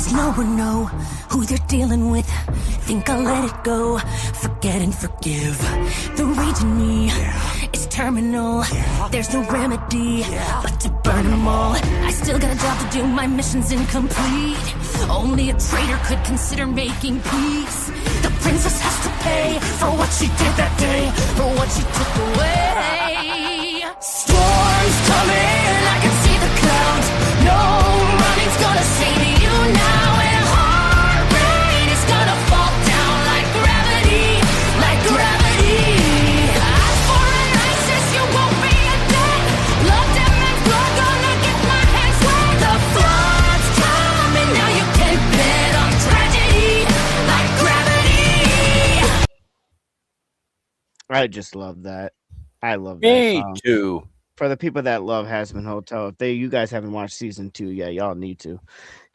Does no one know who they're dealing with? Think I'll let it go, forget and forgive. The rage in me is terminal. There's no remedy but to burn them all. I still got a job to do, my mission's incomplete. Only a traitor could consider making peace. The princess has to pay for what she did that day, for what she took away. Storms coming, I can see the clouds. No running's gonna save you now. And heart rate is gonna fall down like gravity, like gravity. As for an ISIS, you won't be a dead. Love them and blood, gonna get my hands wet. The flood's coming, now you can bet on tragedy, like gravity. I just love that. I love that Me song. too. For the people that love Hazbin Hotel, if you guys haven't watched season 2 yet, y'all need to.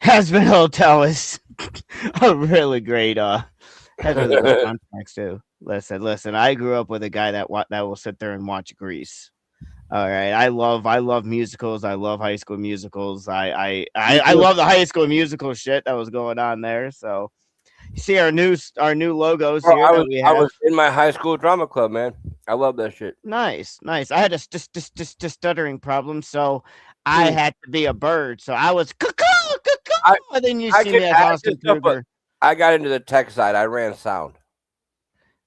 Hazbin Hotel is a really great has really good context too. Listen. I grew up with a guy that will sit there and watch Grease. All right, I love musicals. I love High School Musicals. I love the High School Musical shit that was going on there. So you see our new logos Bro, here. I was in my high school drama club, man. I love that shit. Nice. I had a stuttering problem, so I had to be a bird. So I was cuckoo, and then you see me as Austin Kruger. I got into the tech side. I ran sound.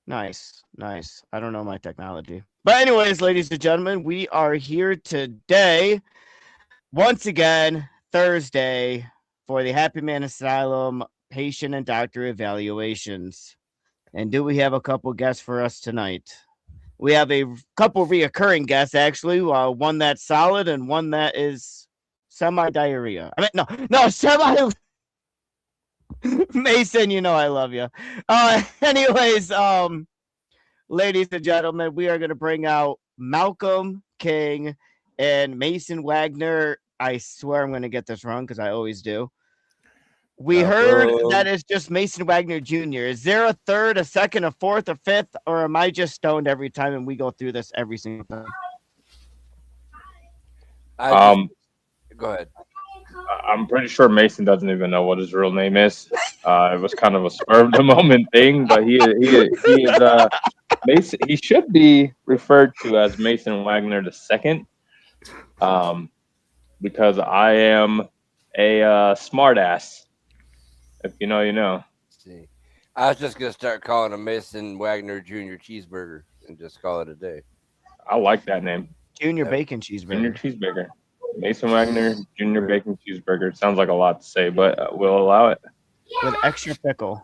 Nice. I don't know my technology, but anyways, ladies and gentlemen, we are here today, once again, Thursday, for the Happy Man Asylum patient and doctor evaluations. And do we have a couple guests for us tonight? We have a couple reoccurring guests, actually. One that's solid and one that is semi-diarrhea. I mean, no, semi. Mason, you know I love you. Anyways, ladies and gentlemen, we are going to bring out Malcolm King and Mason Wagner. I swear I'm going to get this wrong because I always do. We heard that it's just Mason Wagner Jr. Is there a third, a second, a fourth, a fifth, or am I just stoned every time and we go through this every single time? Go ahead. I'm pretty sure Mason doesn't even know what his real name is. It was kind of a spur of the moment thing, but he is Mason. He should be referred to as Mason Wagner II, because I am a smartass. If you know, you know. See, I was just gonna start calling him Mason Wagner Jr. Cheeseburger and just call it a day. I like that name. Junior Bacon Cheeseburger. Junior Cheeseburger. Mason Wagner Junior Bacon Cheeseburger. It sounds like a lot to say, but we'll allow it. With extra pickle.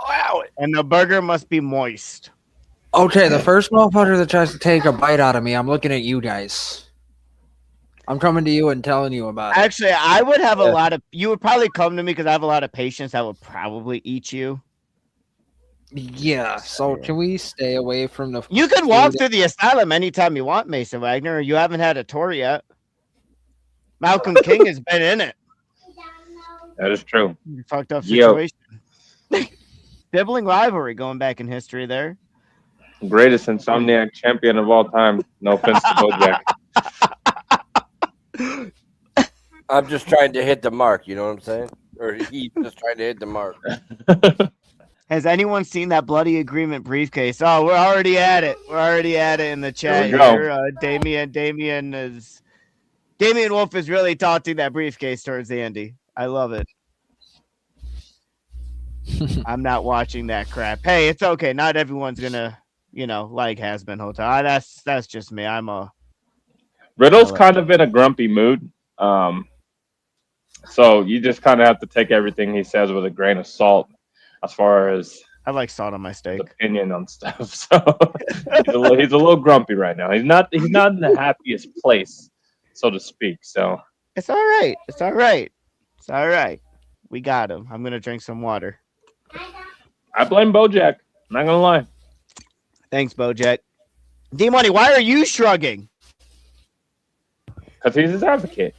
Ow. And the burger must be moist. Okay, the first motherfucker that tries to take a bite out of me, I'm looking at you guys. I'm coming to you and telling you about it. Actually, I would have a lot of... You would probably come to me because I have a lot of patients that would probably eat you. Yeah, so can we stay away from the... You could walk through the asylum anytime you want, Mason Wagner. You haven't had a tour yet. Malcolm King has been in it. That is true. Fucked up situation. Sibling rivalry going back in history there. Greatest insomniac champion of all time. No offense to Bojack. I'm just trying to hit the mark, you know what I'm saying? Or he's just trying to hit the mark. Has anyone seen that bloody agreement briefcase? Oh, we're already at it. We're already at it in the chat here. Damian Wolf is really taunting that briefcase towards Andy. I love it. I'm not watching that crap. Hey, it's okay. Not everyone's gonna, like Hazbin Hotel. That's just me. Riddle's kind of in a grumpy mood. So you just kind of have to take everything he says with a grain of salt as far as I like salt on my steak. Opinion on stuff. So he's a little grumpy right now. He's not in the happiest place, so to speak. So it's all right. It's all right. It's all right. We got him. I'm gonna drink some water. I blame Bojack. I'm not gonna lie. Thanks, Bojack. D-Money, why are you shrugging? Because he's his advocate.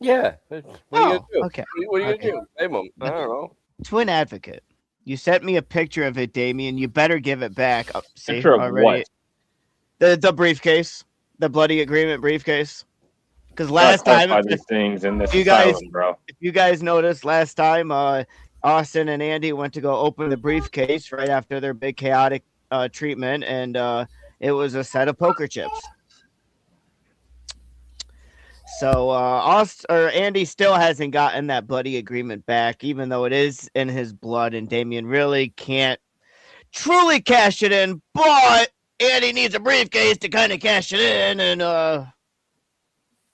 Yeah. What are you gonna do? Okay. What are you gonna do? Blame him. I don't know. Twin advocate. You sent me a picture of it, Damien. You better give it back. Picture of what? The briefcase. The bloody agreement briefcase. Because Gotta last time, clarify these things in this you guys- asylum, bro. if you guys noticed, last time Austin and Andy went to go open the briefcase right after their big chaotic treatment, and it was a set of poker chips. So Andy still hasn't gotten that buddy agreement back, even though it is in his blood, and Damien really can't truly cash it in. But Andy needs a briefcase to kind of cash it in, and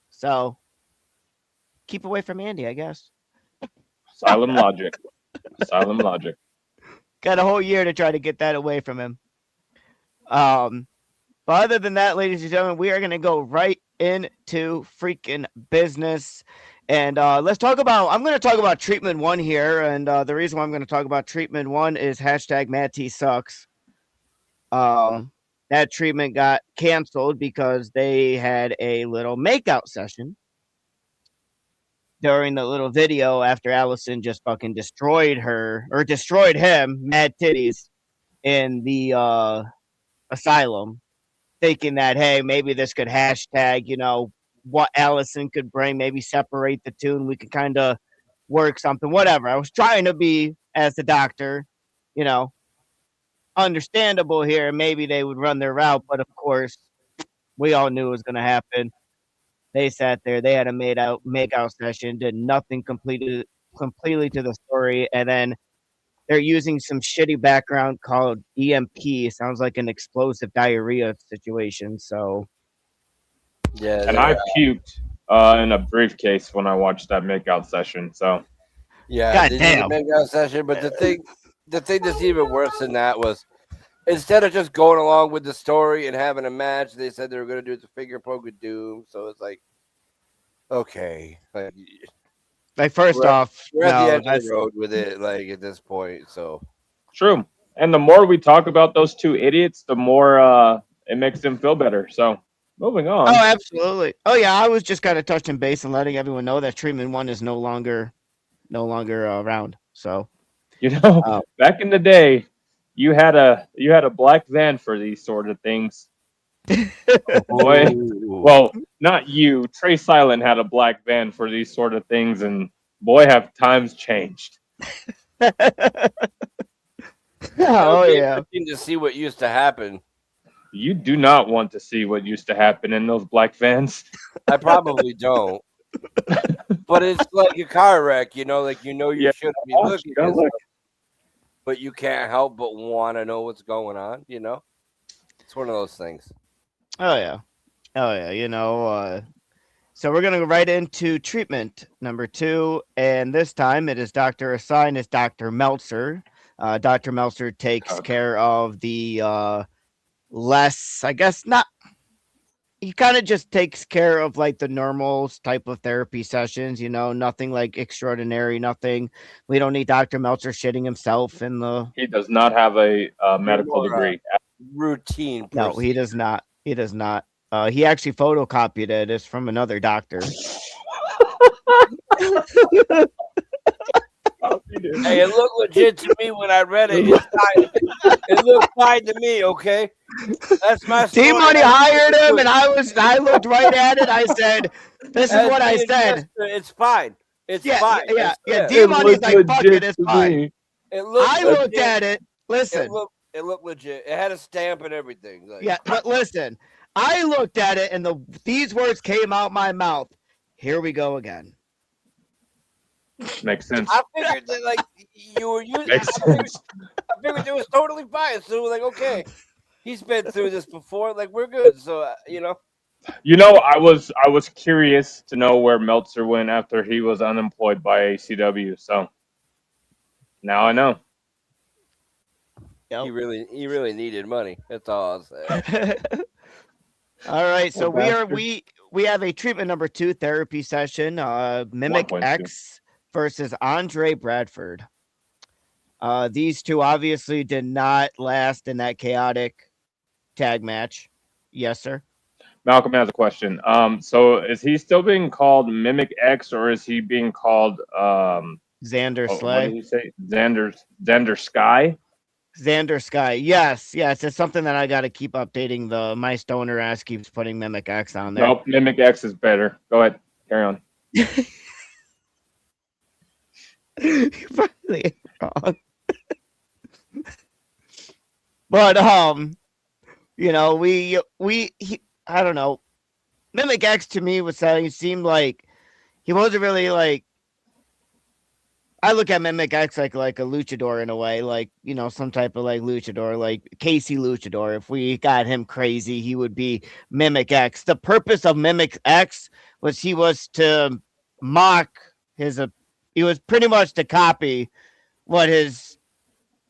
so keep away from Andy, I guess. Asylum logic. Asylum logic. Got a whole year to try to get that away from him. But other than that, ladies and gentlemen, we are going to go right into freaking business. And let's talk about, I'm going to talk about treatment 1 here. And the reason why I'm going to talk about treatment 1 is hashtag Matt T sucks. That treatment got canceled because they had a little makeout session during the little video after Allison just fucking destroyed him, mad titties, in the asylum, thinking that, hey, maybe this could hashtag, what Allison could bring, maybe separate the two and we could kind of work something, whatever. I was trying to be, as the doctor, understandable here. Maybe they would run their route, but of course, we all knew it was going to happen. They sat there, they had a make-out session, did nothing completely to the story, and then they're using some shitty background called EMP. Sounds like an explosive diarrhea situation. So, Yeah, And I puked in a briefcase when I watched that makeout session. So yeah, God they damn. did a makeout session, but the thing that's even worse than that was instead of just going along with the story and having a match, they said they were going to do the figure poke of doom. So it's like, okay, like first off, we're at the no, end of that's the road with it, like at this point. So true. And the more we talk about those two idiots, the more it makes them feel better. So moving on. oh, absolutely. Oh yeah, I was just kind of touching base and letting everyone know that treatment 1 is no longer around. So Back in the day, you had a black van for these sort of things. Boy, well, not you. Trey Silent had a black van for these sort of things, and boy, have times changed. oh yeah, interesting to see what used to happen. You do not want to see what used to happen in those black vans. I probably don't. But it's like a car wreck, you Yeah. shouldn't be Oh, looking, you gotta look. but you can't help but want to know what's going on, It's one of those things. oh yeah. So we're gonna go right into treatment number 2, and this time it is Dr. Assigned as Dr. Meltzer. Dr. Meltzer takes care of the less, I guess not. He kind of just takes care of like the normal type of therapy sessions, nothing like extraordinary, nothing. We don't need Dr. Meltzer shitting himself in the. He does not have a medical degree. Routine. No, he does not. He does not. He actually photocopied it. It's from another doctor. Hey, it looked legit to me when I read it. It looked fine to me. Okay, that's my story. T-Money hired him, and I looked right at it. I said, "This is what I said." It's fine. It's fine. Yeah. It D-Money's like, "Fuck it, it's fine." looked I looked at it. Listen, it looked legit. It had a stamp and everything. Like, yeah, but listen, I looked at it, and these words came out my mouth. Here we go again. Makes sense. I figured that like you were using. Makes sense. I figured it was totally fine. So like, okay, he's been through this before. Like we're good. So I was curious to know where Meltzer went after he was unemployed by ACW. So now I know. Yep. he really needed money. That's all I'll say. All right, so Poor we have a treatment number 2 therapy session. Mimic 1.2. X versus Andre Bradford. These two obviously did not last in that chaotic tag match. Yes, sir. Malcolm has a question. So is he still being called Mimic X, or is he being called Xander what Slay. did he say? Xander Sky? Xander Sky. Yes, it's something that I got to keep updating. My stoner ass keeps putting Mimic X on there. Nope, Mimic X is better. Go ahead, carry on. You're probably wrong. But I don't know. Mimic X to me seemed like he wasn't really like. I look at Mimic X like a luchador in a way, like some type of like luchador, like Casey Luchador. If we got him crazy, he would be Mimic X. The purpose of Mimic X was he was to mock his. He was pretty much to copy what his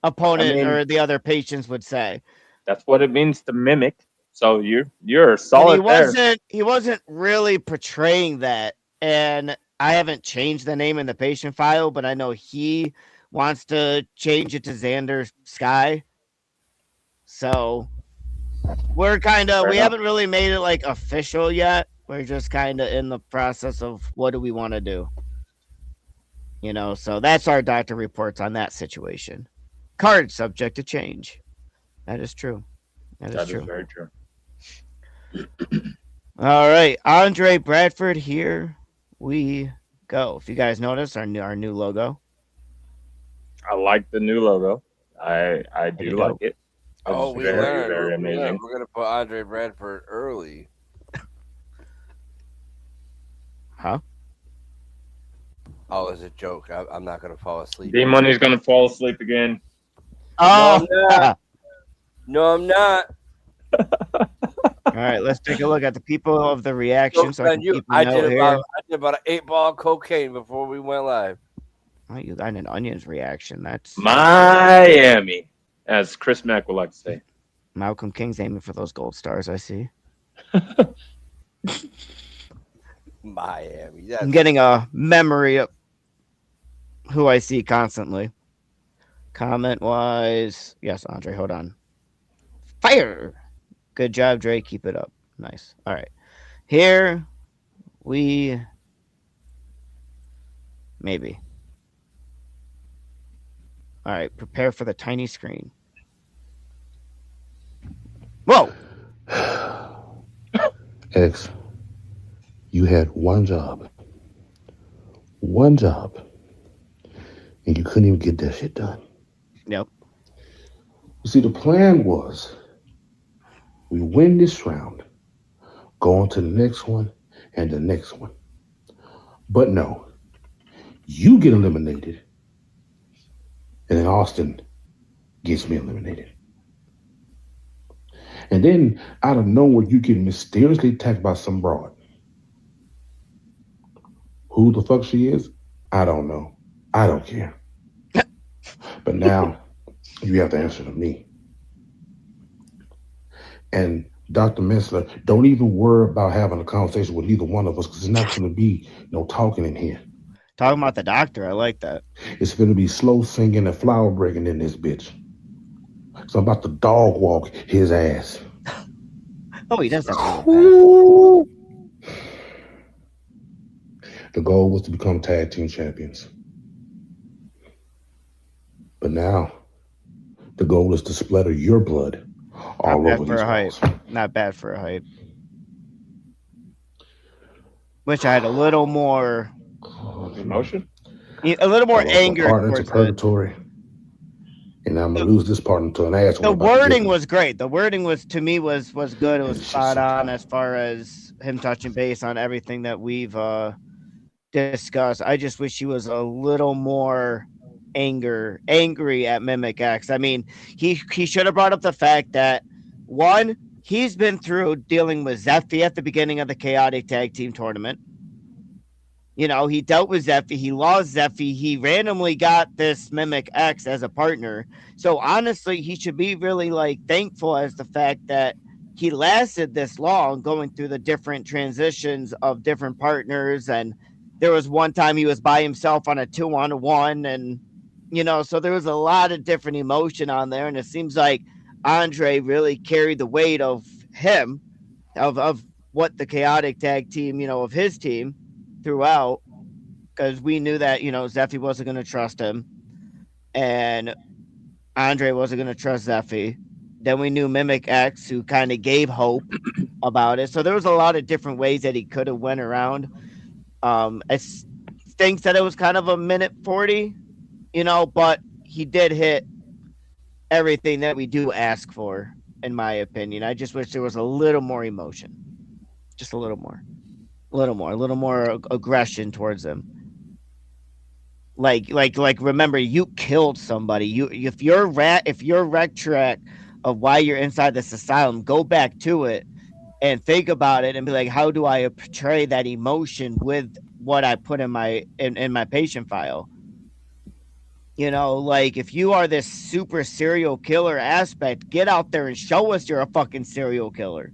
opponent or the other patients would say. That's what it means to mimic. So you're And solid there. he wasn't really portraying that. And I haven't changed the name in the patient file, but I know he wants to change it to Xander Sky. So we're we haven't really made it like official yet. We're just kind of in the process of what do we want to do. So that's our doctor reports on that situation. Card subject to change. That is true. That is very true. All right, Andre Bradford, here we go. If you guys notice our new logo. I like the new logo. I do like it. Oh, we learned. Very amazing. We're gonna put Andre Bradford early. Huh? Oh, it's a joke. I'm not gonna fall asleep. D-Money's gonna fall asleep again. Oh, no, I'm not. All right, let's take a look at the people of the reaction. So I did about an 8-ball cocaine before we went live. I did an Onions reaction. That's Miami, as Chris Mack would like to say. Malcolm King's aiming for those gold stars. I see. Miami. I'm getting a memory of who I see constantly. Comment wise, yes, Andre. Hold on. Fire. Good job, Dre. Keep it up. Nice. All right. Here we maybe. All right. Prepare for the tiny screen. Whoa. X, you had one job. One job. And you couldn't even get that shit done. Yep. You see, the plan was we win this round, go on to the next one and the next one. But no, you get eliminated, and then Austin gets me eliminated. And then out of nowhere, you get mysteriously attacked by some broad. Who the fuck she is? I don't know. I don't care. But now you have to answer to me. And Dr. Messler, don't even worry about having a conversation with neither one of us because there's not going to be no talking in here. Talking about the doctor, I like that. It's going to be slow singing and flower breaking in this bitch. So I'm about to dog walk his ass. Oh, he does have to. The goal was to become tag team champions. But now, the goal is to splatter your blood all over these walls. Not bad for a hype. Wish I had a little more emotion, a little more anger. Partner to purgatory, and I'm gonna lose this partner to an ass. The wording was great. The wording was to me was good. It was spot on as far as him touching base on everything that we've discussed. I just wish he was a little more angry at Mimic X. I mean, he should have brought up the fact that one, he's been through dealing with Zeffy at the beginning of the Chaotic Tag Team Tournament. He dealt with Zeffy. He lost Zeffy. He randomly got this Mimic X as a partner. So honestly, he should be really thankful as the fact that he lasted this long going through the different transitions of different partners. And there was one time he was by himself on a 2-on-1 and so there was a lot of different emotion on there. And it seems like Andre really carried the weight of him, of what the Chaotic Tag Team, of his team throughout, because we knew that, Zeffy wasn't going to trust him. And Andre wasn't going to trust Zeffy. Then we knew Mimic X, who kind of gave hope about it. So there was a lot of different ways that he could have went around. I think that it was kind of a minute 40, but he did hit everything that we do ask for, in my opinion. I just wish there was a little more emotion. Just a little more. A little more aggression towards him. Like remember, you killed somebody. If your rec track of why you're inside this asylum, go back to it and think about it and be like, how do I portray that emotion with what I put in my patient file? Like if you are this super serial killer aspect, get out there and show us you're a fucking serial killer.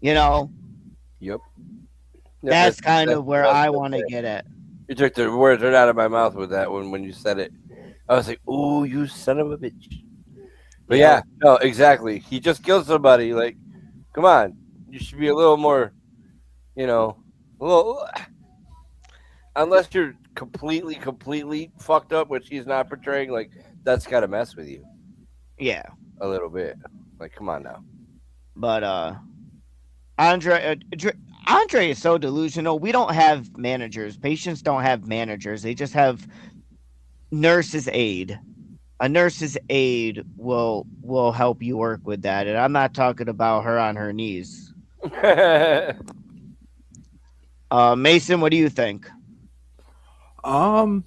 Yep. That's kind of where I want to get at. You took the words right out of my mouth with that one when you said it. I was like, "Ooh, you son of a bitch!" But yeah, no, exactly. He just killed somebody. Like, come on, you should be a little more, a little. Unless you're completely fucked up, which he's not portraying. Like, that's gotta mess with you. Yeah, a little bit. Like, come on now. But Andre is so delusional. We don't have managers. Patients don't have managers. They just have nurse's aid. A nurse's aid will help you work with that. And I'm not talking about her on her knees. Mason, what do you think? I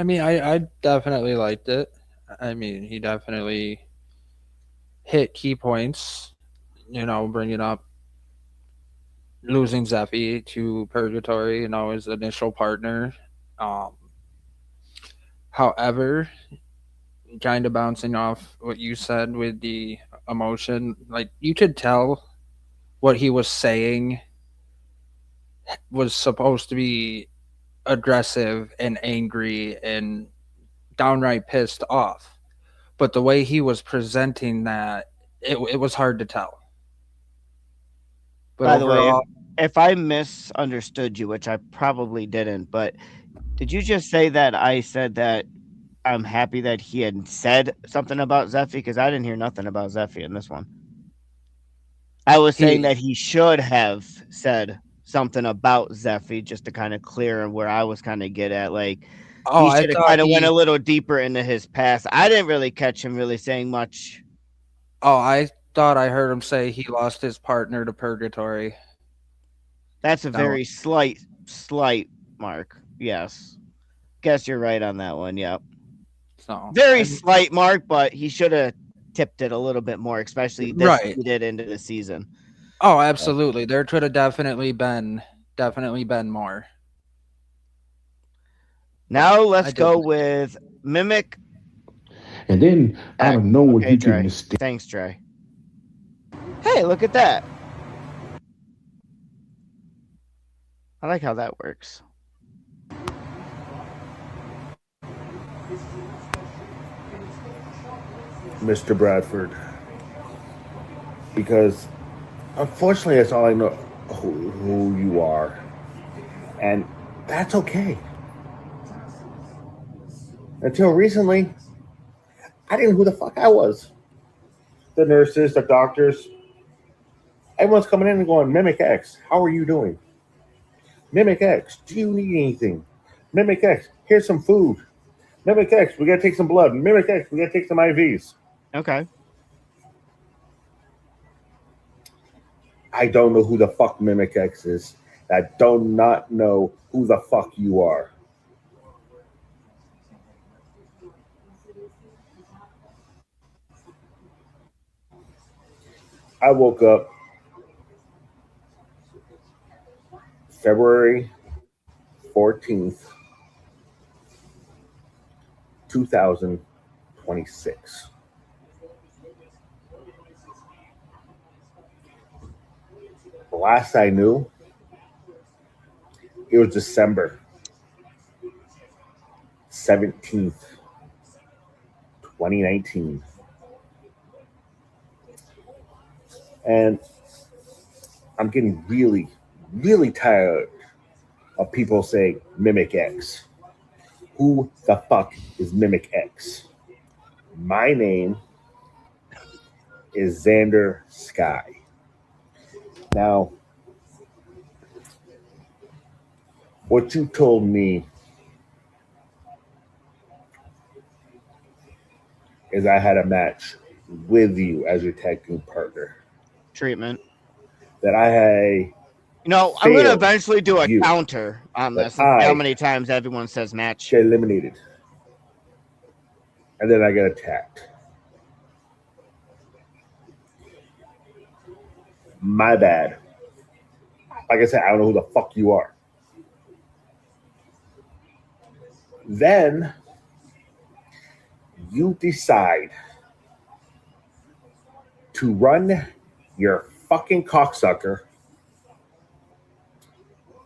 mean, I definitely liked it. I mean, he definitely hit key points, bringing up losing Zeffy to Purgatory, his initial partner. However, kind of bouncing off what you said with the emotion, like you could tell what he was saying was supposed to be aggressive and angry and downright pissed off. But the way he was presenting that, it was hard to tell. But by the way, overall, if I misunderstood you, which I probably didn't, but did you just say that I said that I'm happy that he had said something about Zeffy? Because I didn't hear nothing about Zeffy in this one. I was saying that he should have said something about Zeffy just to kind of clear where I was kind of get at. Like, he should have kind of went a little deeper into his past. I didn't really catch him really saying much. Oh, I thought I heard him say he lost his partner to Purgatory. That's a very slight mark. Yes. Guess you're right on that one. Yep. So very slight mark, but he should have tipped it a little bit more, especially this he did into the season. Oh, absolutely. There could have definitely been more. Now let's go with Mimic. And then out of nowhere, you get mistake. Thanks, Trey. Hey, look at that. I like how that works. Mr. Bradford. Because unfortunately, that's all I know who you are. And that's okay. Until recently, I didn't know who the fuck I was. The nurses, the doctors, everyone's coming in and going, Mimic X, how are you doing? Mimic X, do you need anything? Mimic X, here's some food. Mimic X, we gotta take some blood. Mimic X, we gotta take some IVs. Okay. I don't know who the fuck Mimic X is. I do not know who the fuck you are. I woke up February 14th, 2026. The last I knew, it was December 17th, 2019. And I'm getting really, really tired of people saying Mimic X. Who the fuck is Mimic X? My name is Xander Sky. Now, what you told me is I had a match with you as your tag team partner. Treatment. That I had You know, I'm going to failed eventually do a you. counter on That this and see how I many times everyone says match. get eliminated. And then I get attacked. My bad. Like I said, I don't know who the fuck you are. Then you decide to run your fucking cocksucker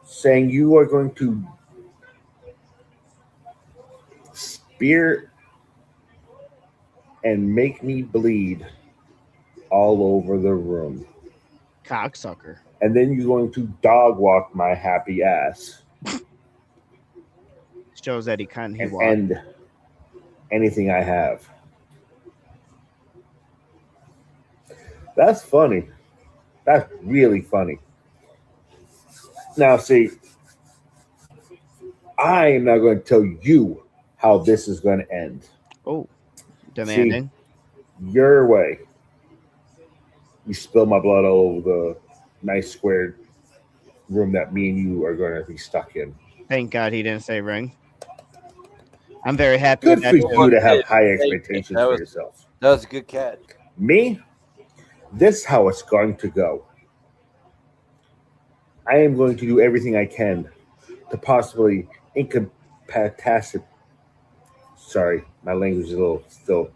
saying you are going to spear and make me bleed all over the room. Cocksucker. And then you're going to dog walk my happy ass Shows that he can. He and walked. end anything I have. That's funny. That's really funny. Now, see, I am not going to tell you how this is going to end. Oh, demanding. See, your way. You spill my blood all over the nice square room that me and you are going to be stuck in. Thank God he didn't say ring. I'm very happy Good with that. for Too. you to have high expectations for yourself. That was a good catch. Me, this is how it's going to go. I am going to do everything I can to possibly incapacitate. Sorry, my language is a little still.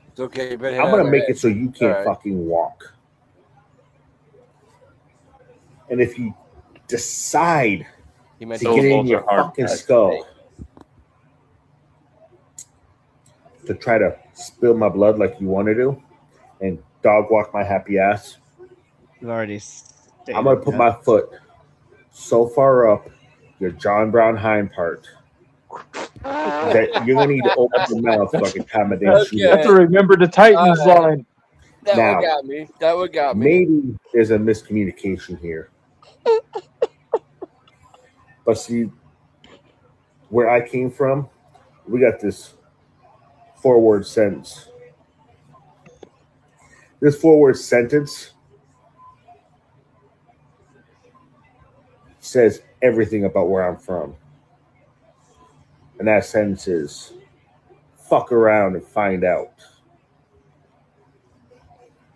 It's okay. I'm going to make it so you can't fucking walk. And if you decide to get in your fucking skull to try to spill my blood like you want to do and dog walk my happy ass, You've already I'm going to put my foot so far up your John Brown hind part that you're going to need to open your mouth so I can accommodate you. You have to remember the Titans line. That Now, one got me. That one got me. Maybe there's a miscommunication here. But see, where I came from, we got this 4-word sentence. This 4-word sentence says everything about where I'm from. And that sentence is, fuck around and find out.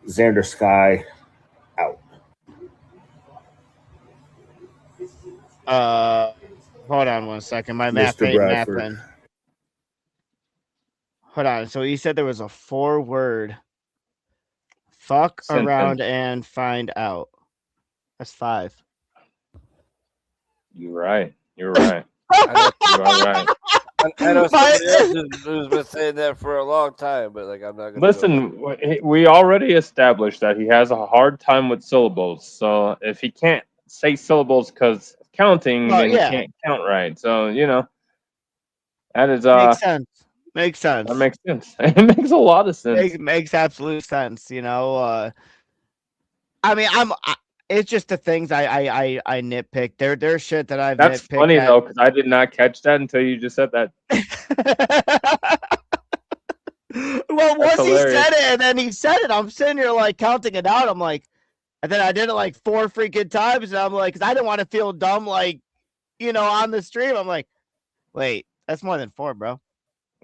Xander Sky, out. Hold on 1 second. My math Mr. ain't Bradford. mapping. Hold on. So you said there was a 4-word fuck Sentence. around and find out. That's 5. You're right. You're right. You are right. I know somebody else who's been saying that for a long time, but like I'm not gonna Listen, we already established that he has a hard time with syllables. So if he can't say syllables because of counting, then he can't count right. So that is Makes sense. Makes sense. That makes sense. It makes a lot of sense. It makes absolute sense. I mean, it's just the things I nitpick. There's shit that I've That's nitpicked. funny though, because I did not catch that until you just said that. Well, once he said it, and then he said it, I'm sitting here like counting it out. I'm like, and then I did it like 4 freaking times, and I'm like, because I didn't want to feel dumb, like, on the stream. I'm like, wait, that's more than 4, bro.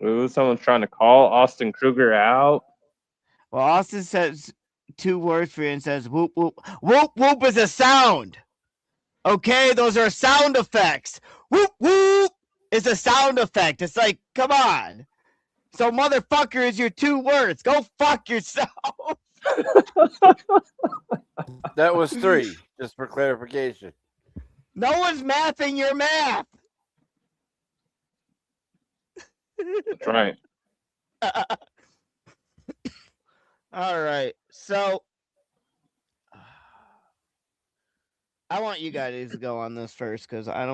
Ooh, someone's trying to call Austin Kruger out. Well, Austin says 2 words for you and says whoop whoop. Whoop whoop is a sound. Okay, those are sound effects. Whoop whoop is a sound effect. It's like, come on. So motherfucker is your 2 words. Go fuck yourself. That was 3, just for clarification. No one's mathing your math. That's right. All right. So I want you guys to go on this first because I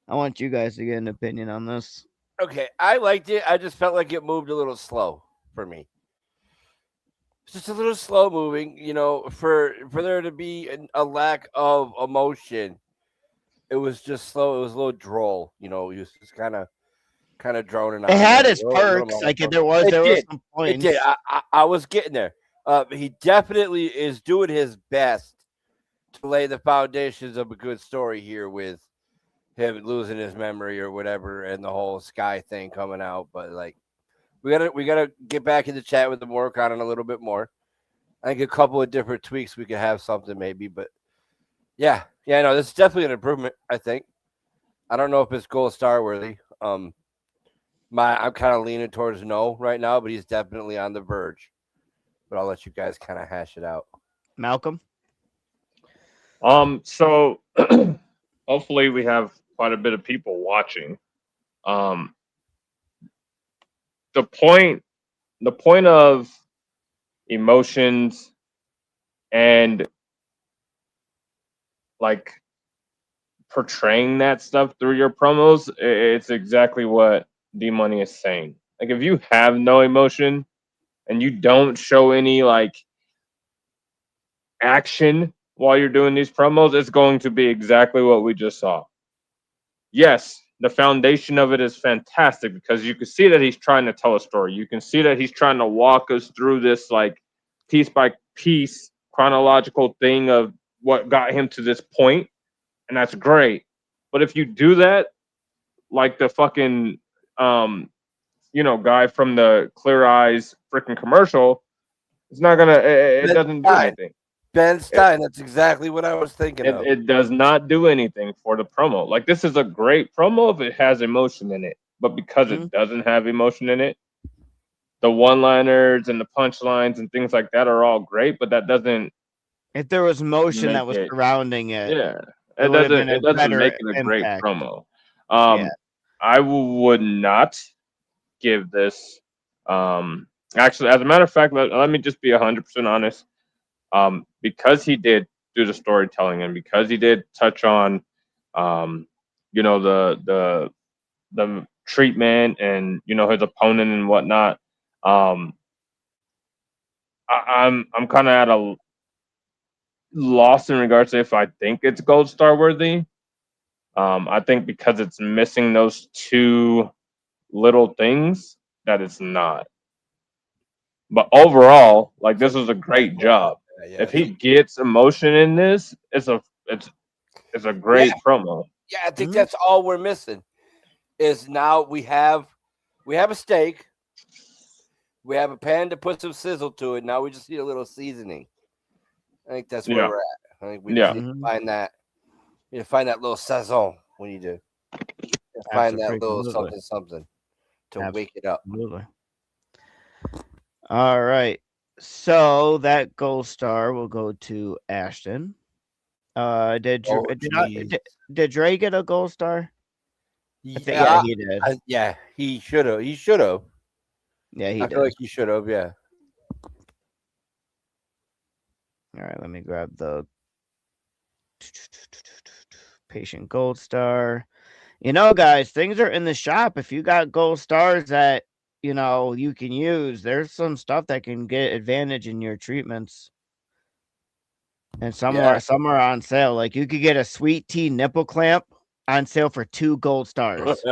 want you guys to get an opinion on this. Okay, I liked it. I just felt like it moved a little slow. for me. It's just a little slow moving, for there to be a lack of emotion. It was just slow. It was a little droll, He was just kind of droning It on had there. its perks. Like there was It some did. points. I was getting there. He definitely is doing his best to lay the foundations of a good story here with him losing his memory or whatever, and the whole Sky thing coming out. But like, we gotta get back in the chat with him, work on it a little bit more. I think a couple of different tweaks, we could have something maybe. But yeah, no, this is definitely an improvement. I think. I don't know if it's gold star worthy. I'm kind of leaning towards no right now, but he's definitely on the verge. But I'll let you guys kind of hash it out. Malcolm. So hopefully we have quite a bit of people watching. The point of emotions and like portraying that stuff through your promos, it's exactly what D-Money is saying. Like if you have no emotion and you don't show any like action while you're doing these promos, it's going to be exactly what we just saw. Yes, the foundation of it is fantastic because you can see that he's trying to tell a story. You can see that he's trying to walk us through this like piece by piece chronological thing of what got him to this point, and that's great. But if you do that, like the fucking guy from the Clear Eyes freaking commercial, it's not gonna. It doesn't do anything. Ben Stein, that's exactly what I was thinking of. It does not do anything for the promo. Like this is a great promo if it has emotion in it, but because it doesn't have emotion in it, the one-liners and the punchlines and things like that are all great, but that doesn't. If there was motion that was surrounding it, it doesn't make it a great promo. I would not give this. Actually, as a matter of fact, let me just be 100% honest. Because he did do the storytelling and because he did touch on, the treatment and his opponent and whatnot. I'm kind of at a loss in regards to if I think it's gold star worthy. I think because it's missing those two little things that it's not. But overall, like this was a great job. Yeah. If he gets emotion in this, it's a great promo. Yeah, I think that's all we're missing. Is now we have a steak, we have a pan to put some sizzle to it. Now we just need a little seasoning. I think that's where we're at. I think we just need to find that. You need to find that little saison when you do. Find that little something to wake it up. Absolutely. All right. So that gold star will go to Ashton. Did Dre get a gold star? He did. He should have. Yeah, he did. I feel like he should have. Yeah. All right, let me grab the patient gold star. Guys, things are in the shop. If you got gold stars that you can use, there's some stuff that can get advantage in your treatments. And some are on sale. Like you could get a sweet tea nipple clamp on sale for 2 gold stars.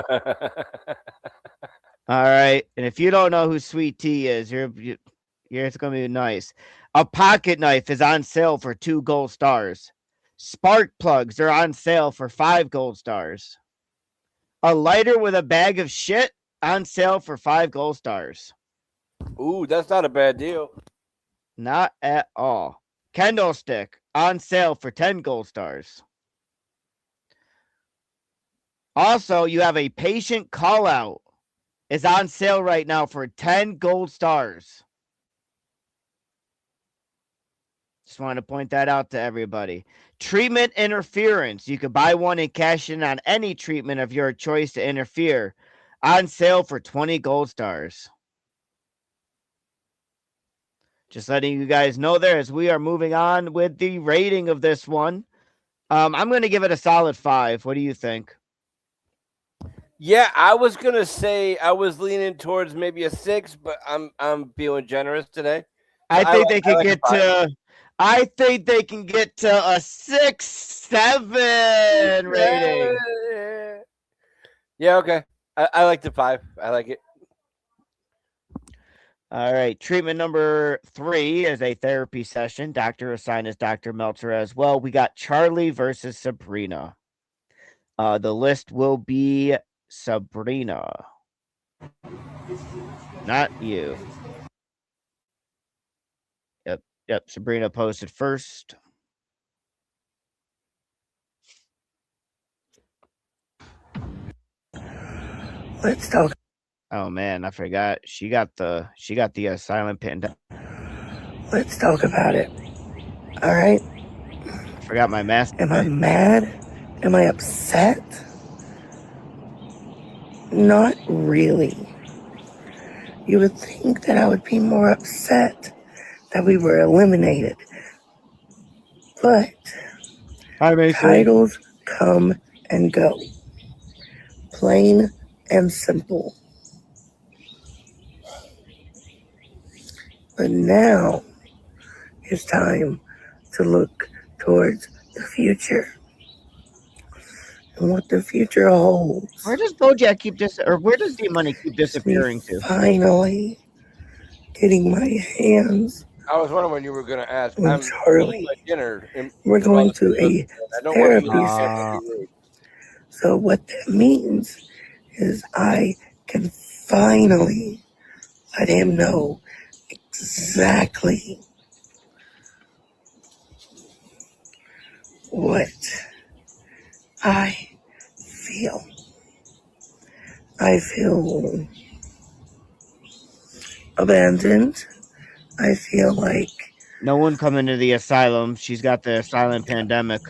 All right. And if you don't know who Sweet Tea is, it's gonna be nice. A pocket knife is on sale for 2 gold stars. Spark plugs are on sale for 5 gold stars. A lighter with a bag of shit on sale for 5 gold stars. Ooh, that's not a bad deal. Not at all. Kendall stick on sale for 10 gold stars. Also, you have a patient call out is on sale right now for 10 gold stars. Just wanted to point that out to everybody. Treatment interference. You could buy one and cash in on any treatment of your choice to interfere. On sale for 20 gold stars. Just letting you guys know there as we are moving on with the rating of this one. I'm going to give it a solid 5. What do you think? Yeah, I was gonna say I was leaning towards maybe a 6, but I'm feeling generous today. So I think they I can like a get 5. to. I think they can get to a 6-7 rating. Yeah, okay. I like the 5. I like it. All right. Treatment number 3 is a therapy session. Doctor assigned is Dr. Meltzer as well. We got Charlie versus Sabrina. The list will be Sabrina, not you. Yep. Sabrina posted first. Let's talk. Oh man, I forgot. She got the silent panda. Let's talk about it. All right. I forgot my mask. Am I mad? Am I upset? Not really. You would think that I would be more upset that we were eliminated. But Hi, Mason. titles come and go. Plain and simple. But now it's time to look towards the future and what the future holds. Where does Bojack keep where does the money keep It's me disappearing to? finally getting my hands I was wondering when you were gonna ask. on I'm Charlie. my dinner. We're going to a I don't want to be therapy. So what that means is I can finally let him know exactly what I feel. I feel abandoned. I feel like No one coming to the asylum. She's got the silent pandemic.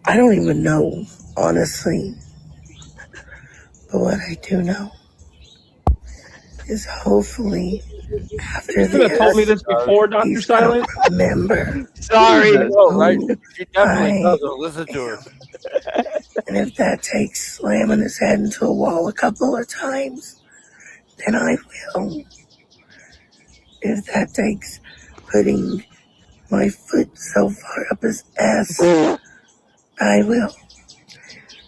I don't even know, honestly. But what I do know is hopefully after You could have told me this, this before, Dr. he's gonna Silent. remember. Sorry. Oh, right. She definitely I does. Listen to her. And if that takes slamming his head into a wall a couple of times, then I will. If that takes putting my foot so far up his ass, I will.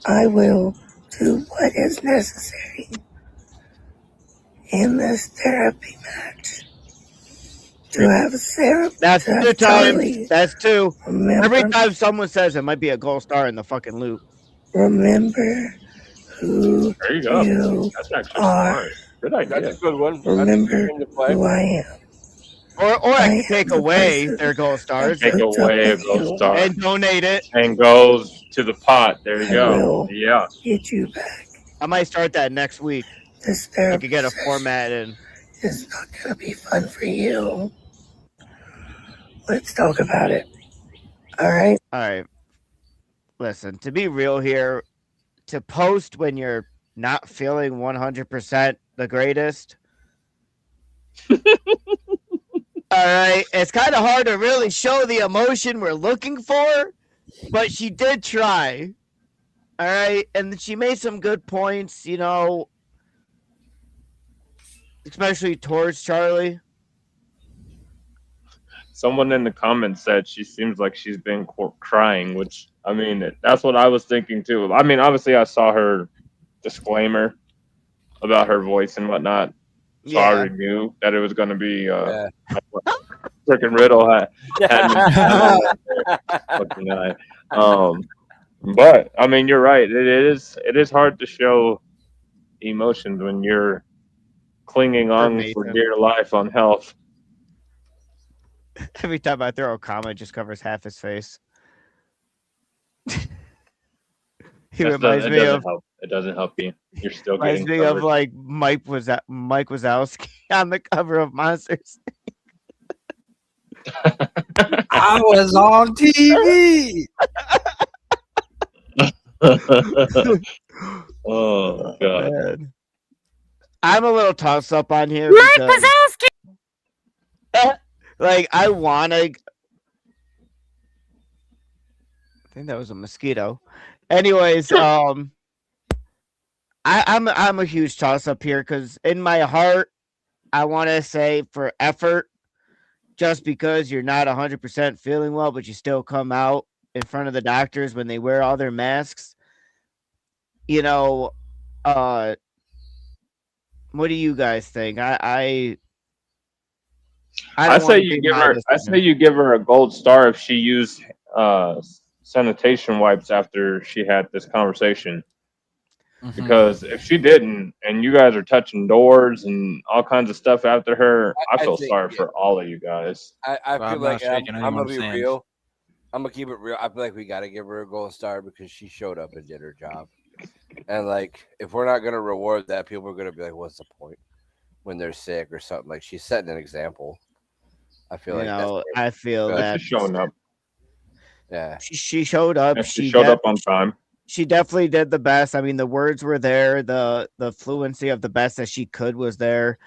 I will do what is necessary in this therapy match to have Sarah. That's to have 2 times. Charlie That's 2. remember, Every time someone says it might be a gold star in the fucking loop. remember who There you go. you That's actually are. smart. Good idea. That's a good one. Remember who I am. Or I I can take am the away person their gold stars Take away a gold star and donate it. and goes to the pot. There you I go. will Yeah. get you back. I might start that next week. This I therapy could get a session format and is not gonna be fun for you. Let's talk about it. All right. all right. Listen, to be real here, to post when you're not feeling 100% the greatest. All right, it's kind of hard to really show the emotion we're looking for, but she did try. All right, and she made some good points, especially towards Charlie. Someone in the comments said she seems like she's been crying, which, I mean, that's what I was thinking too. I mean, obviously, I saw her disclaimer about her voice and whatnot, so I already knew that it was going to be freaking Riddle had fucking guy. But I mean, you're right. It is hard to show emotions when you're clinging on for dear life on health. Every time I throw a comma, it just covers half his face. He reminds me of. It doesn't help you. You're still reminds getting me covered. of like Mike Wazowski on the cover of Monsters. I was on TV. Oh god. Man. I'm a little tossed up on here. Mike Wazowski! Like, I want to. I think that was a mosquito. Anyways, I I'm a huge toss up here because in my heart, I want to say for effort, just because you're not 100% feeling well, but you still come out in front of the doctors when they wear all their masks. You know, uh, what do you guys think? I I don't want say to you be give my her. I say decision. you give her a gold star if she used sanitation wipes after she had this conversation. Mhm. Because if she didn't, and you guys are touching doors and all kinds of stuff after her, I I feel think sorry for all of you guys. I Well, feel I'm not like shaking I'm gonna anyone's be hand. real. I'm gonna keep it real. I feel like we gotta give her a gold star because she showed up and did her job. And like, if we're not gonna reward that, people are gonna be like, "What's the point?" When they're sick or something. Like she's setting an example. I feel You like that's know, I feel good. That's that just showing up. Yeah. she showed up. If she showed up on time. She definitely did the best. I mean, the words were there. The fluency of the best that she could was there.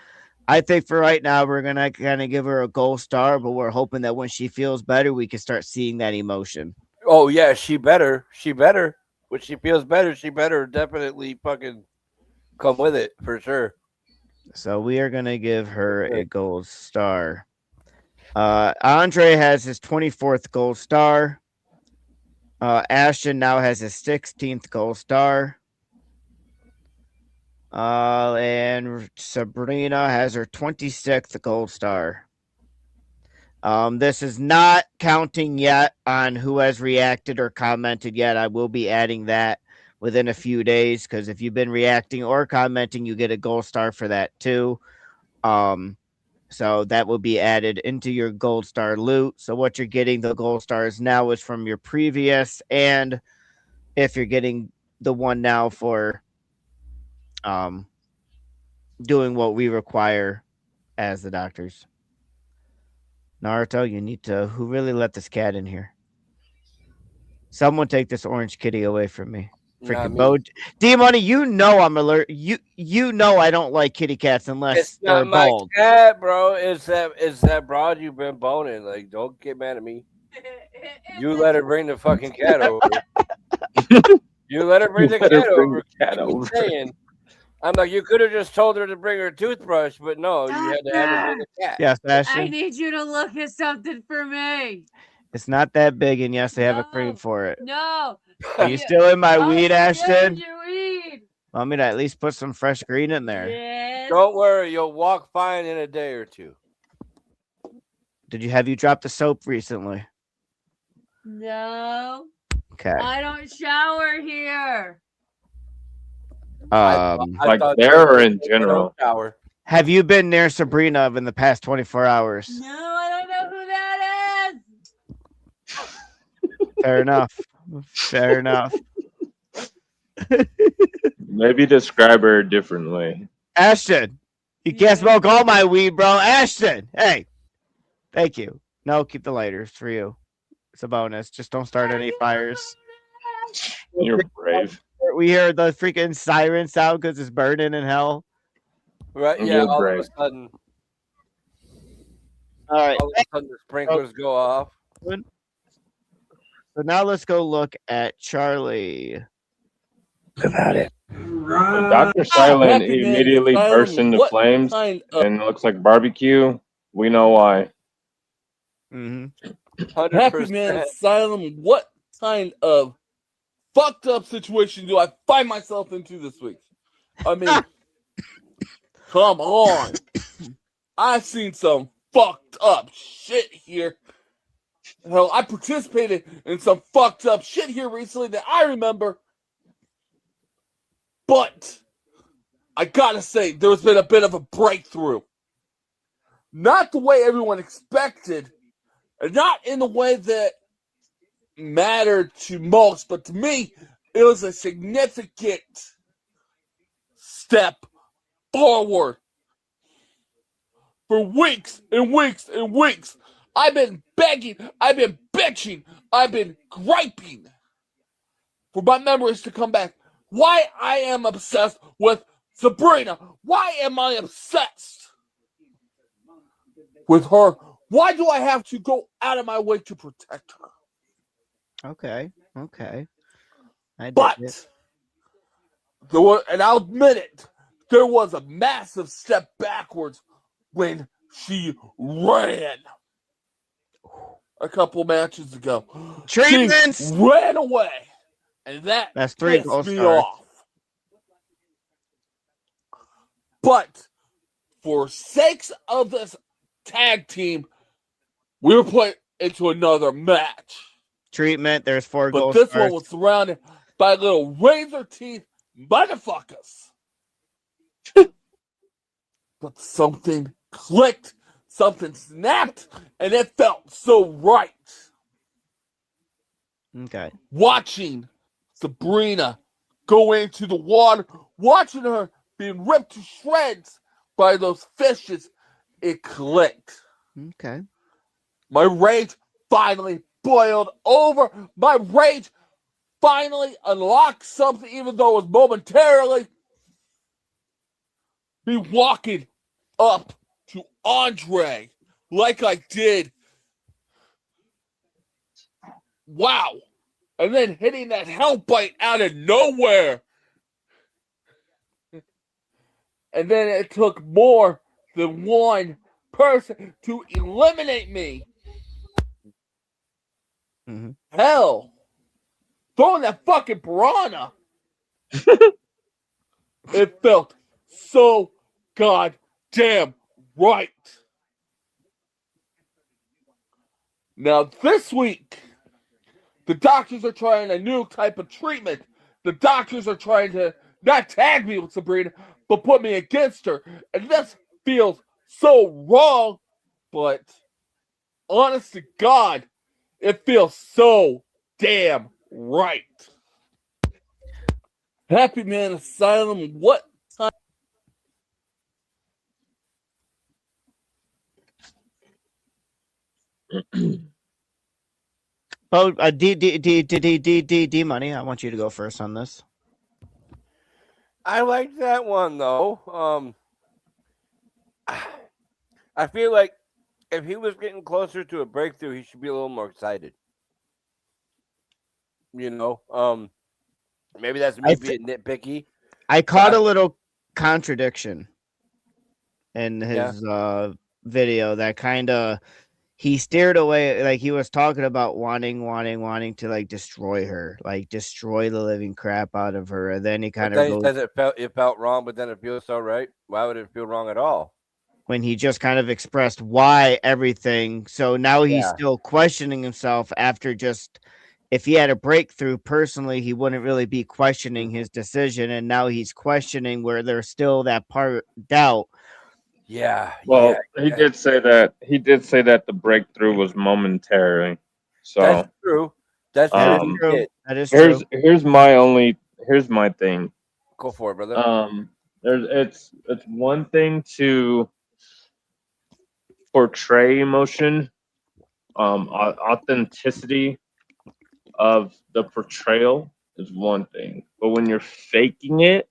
I think for right now, we're gonna kind of give her a gold star, but we're hoping that when she feels better, we can start seeing that emotion. Oh yeah, she better. She better. When she feels better, she better definitely fucking come with it for sure. So we are gonna give her a gold star. Andre has his 24th gold star. Ashton now has his 16th gold star. And Sabrina has her 26th gold star. This is not counting yet on who has reacted or commented yet. I will be adding that within a few days because if you've been reacting or commenting, you get a gold star for that too. So that will be added into your gold star loot. So what you're getting the gold stars now is from your previous, and if you're getting the one now for doing what we require as the doctors. Naruto, you need to. Who really let this cat in here? Someone take this orange kitty away from me. Not Freaking me. Bo D Money, you know I'm alert. You know I don't like kitty cats unless It's they're not my bald. cat, bro. It's that broad you've been boning. Like, don't get mad at me. You let her bring the fucking cat over. You let her bring You the better cat bring over. the cat Keep over. saying. I'm like, you could have just told her to bring her toothbrush, but no, you had to have her bring the cat. Yes, I Ashton. need you to look at something for me. It's not that big, and yes, they have a cream for it. No. Are you still in my weed, I'm Ashton? your weed. Want me to at least put some fresh green in there? Yes. Don't worry, you'll walk fine in a day or two. Have you dropped the soap recently? No. Okay. I don't shower here. I Like thought there or in general? shower. Have you been near Sabrina in the past 24 hours? No, I don't know who that is. Fair enough. Fair enough. Maybe describe her differently. Ashton, you can't smoke all my weed, bro. Ashton, hey, thank you. No, keep the lighters for you. It's a bonus. Just don't start any fires. You're brave. We hear the freaking siren sound because it's burning in hell. Right? Yeah. You're All brave. of a sudden, All right. the sprinklers go off. So now let's go look at Charlie. About it. Dr. Silent Happy Man immediately Asylum, bursts into what flames kind of and looks like barbecue. We know why. Mm-hmm. 100%. Happy Man Asylum, what kind of fucked up situation do I find myself into this week? I mean, come on. I've seen some fucked up shit here. Hell, I participated in some fucked up shit here recently that I remember. But I gotta say, there's been a bit of a breakthrough. Not the way everyone expected, and not in the way that mattered to most, but to me, it was a significant step forward. For weeks and weeks and weeks, I've been begging, I've been bitching, I've been griping for my memories to come back. Why I am obsessed with Sabrina? Why am I obsessed with her? Why do I have to go out of my way to protect her? Okay. I did But it. and I'll admit it, there was a massive step backwards when she ran a couple matches ago. Treatments! She ran away, and That's 3 pissed gold me stars. off. But for sakes of this tag team, we were put into another match. Treatment, there's 4 But gold this stars. one was surrounded by little razor teeth motherfuckers. But something clicked, something snapped, and it felt so right. Okay. Watching Sabrina go into the water, watching her being ripped to shreds by those fishes, it clicked. Okay. My rage finally boiled over. My rage finally unlocked something, even though it was momentarily. Be walking up to Andre like I did. Wow. And then hitting that hell bite out of nowhere. And then it took more than one person to eliminate me. Mm-hmm. Hell. Throwing that fucking piranha. It felt so goddamn right. Now this week, the doctors are trying a new type of treatment. The doctors are trying to not tag me with Sabrina, but put me against her. And this feels so wrong, but honest to God, it feels so damn right. Happy Man Asylum, what time? Oh, D money. I want you to go first on this. I like that one though. I feel like if he was getting closer to a breakthrough, he should be a little more excited. You know, maybe that's me being nitpicky. I caught a little contradiction in his video that kind of he steered away, like he was talking about wanting to like destroy her, like destroy the living crap out of her, and then he kind of goes, says it felt wrong, but then it feels so right. Why would it feel wrong at all? when he just kind of expressed why everything. So now he's still questioning himself after just, if he had a breakthrough personally, he wouldn't really be questioning his decision. And now he's questioning where there's still that part doubt. Yeah. Well, he did say that the breakthrough was momentary. So that's true. That's true. That is true. Here's my thing. Go for it, brother. It's one thing to portray emotion, authenticity of the portrayal is one thing, but when you're faking it,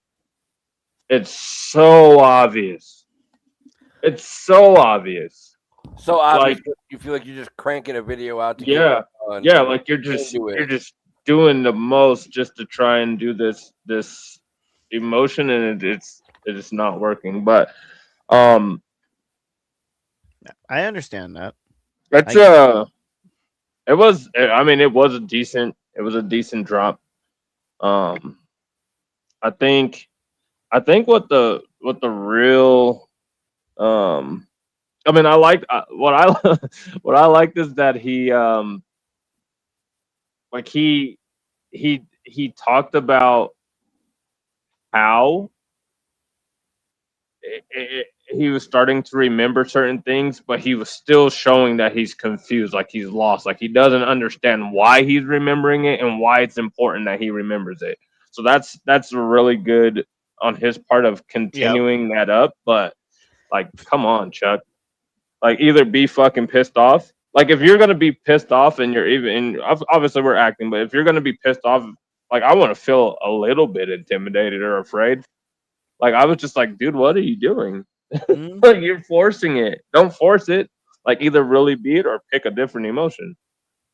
it's so obvious. It's so obvious. So obvious. Like, you feel like you're just cranking a video out to get like you're just doing the most just to try and do this emotion, and it's not working. But I understand that. That's it was a decent drop. I think what the real I mean, I like what I what I liked is that he like he talked about how he was starting to remember certain things, but he was still showing that he's confused, like he's lost, like he doesn't understand why he's remembering it and why it's important that he remembers it. So that's really good on his part of continuing that up. But like, come on, Chuck. Like, either be fucking pissed off. Like, if you're gonna be pissed off and you're even, obviously we're acting, but if you're gonna be pissed off, like, I want to feel a little bit intimidated or afraid. Like, I was just like, dude, what are you doing? Like, you're forcing it. Don't force it. Like, either really be it or pick a different emotion.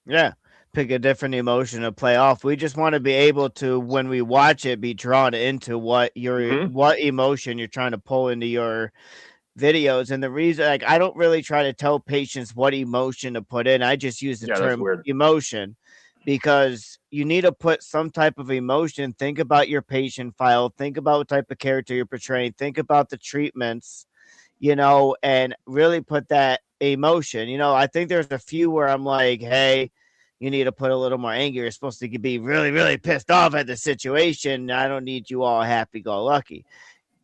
Yeah. pick a different emotion to play off. We just want to be able to, when we watch it, be drawn into what what emotion you're trying to pull into your videos. And the reason, like, I don't really try to tell patients what emotion to put in. I just use the Yeah, that's term weird. emotion because you need to put some type of emotion. Think about your patient file. Think about what type of character you're portraying. Think about the treatments, and really put that emotion. I think there's a few where I'm like, hey, you need to put a little more anger. You're supposed to be really, really pissed off at the situation. I don't need you all happy go lucky,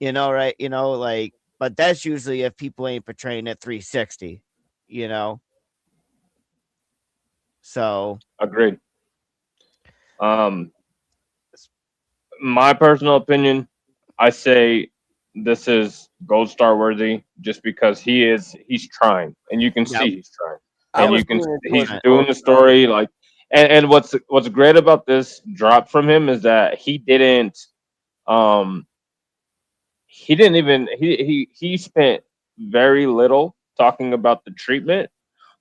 right? Like, but that's usually if people ain't portraying it 360, So Agreed. My personal opinion, I say this is gold star worthy just because he's trying, and you can Yep. see he's trying, I and was you can leaning he's towards doing gold the star. story like, and what's great about this drop from him is that he didn't even he spent very little talking about the treatment,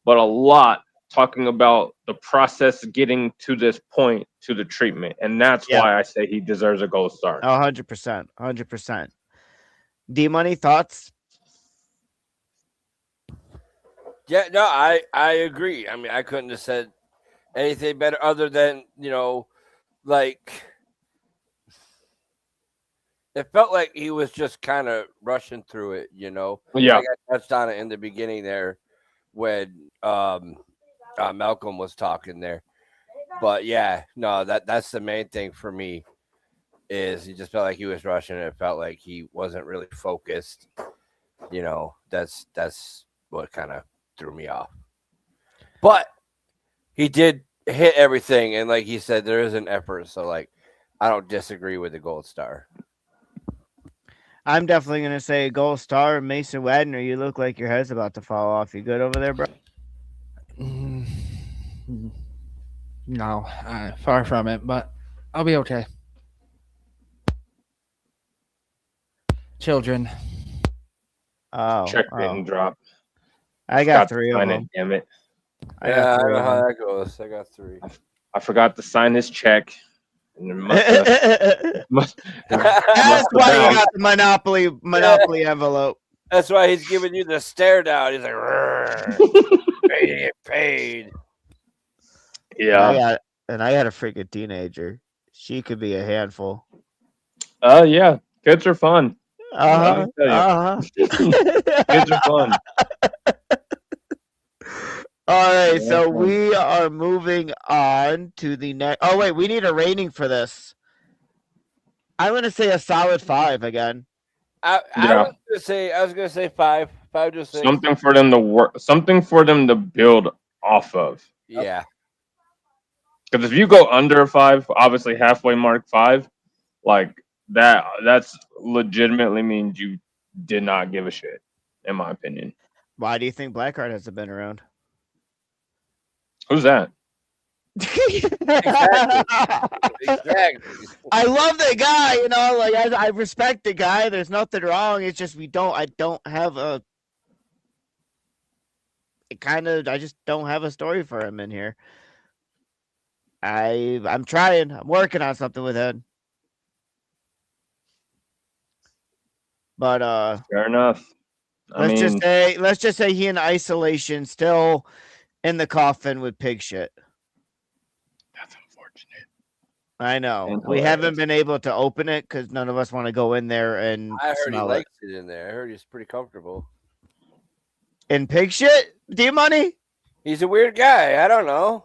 but a lot talking about the process getting to this point to the treatment, and that's Yep. why I say he deserves a gold star. 100%. 100%. D Money, thoughts? Yeah, no, I agree. I mean, I couldn't have said anything better other than, like it felt like he was just kind of rushing through it, Yeah, Like I touched on it in the beginning there when Malcolm was talking there. But yeah, no, that's the main thing for me is he just felt like he was rushing it. It felt like he wasn't really focused. That's what kind of threw me off. But he did hit everything, and like he said, there is an effort. So like, I don't disagree with the gold star. I'm definitely going to say gold star. Mason Wagner, you look like your head's about to fall off. You good over there, bro? Mm, no, far from it, but I'll be okay. Children. Oh, didn't drop. I Forgot got to 3 of sign it. them. Damn it! I Yeah, got I 3 know of how them. that goes. I got 3. I forgot to sign his check, and it must have must That's have why you bounced. got the Monopoly envelope. That's why he's giving you the stare down. He's like, "Rrr, ready to get paid." Yeah. And I got a freaking teenager. She could be a handful. Yeah. Kids are fun. Let me tell you. Kids are fun. All right, Yeah, so fun. we are moving on to the next. Oh wait, we need a rating for this. I'm gonna say a solid 5 again. I Yeah. was gonna say 5, 5 to 6. Something for them to work. Something for them to build off of. Yeah, Because if you go under a 5, obviously halfway mark 5, like that's legitimately means you did not give a shit, in my opinion. Why do you think Blackheart hasn't been around? Who's that? exactly. I love the guy, like I respect the guy. There's nothing wrong. It's just I don't have a I just don't have a story for him in here. I'm trying. I'm working on something with him. But Fair enough. let's just say he in isolation, still in the coffin with pig shit. That's unfortunate. I know. And We hilarious. haven't been able to open it because none of us want to go in there and I heard he smell it. likes it in there. I heard he's pretty comfortable. In pig shit? D Money? He's a weird guy. I don't know.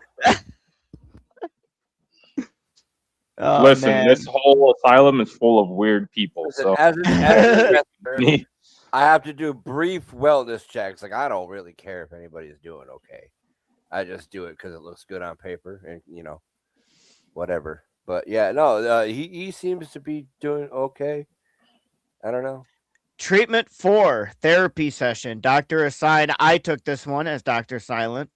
Oh, Listen, man. this whole asylum is full of weird people. Listen, So as an investor, I have to do brief wellness checks. Like I don't really care if anybody's doing okay. I just do it because it looks good on paper, and whatever. But yeah, no, he seems to be doing okay. I don't know. Treatment 4, therapy session. Doctor assigned. I took this one as Dr. Silent.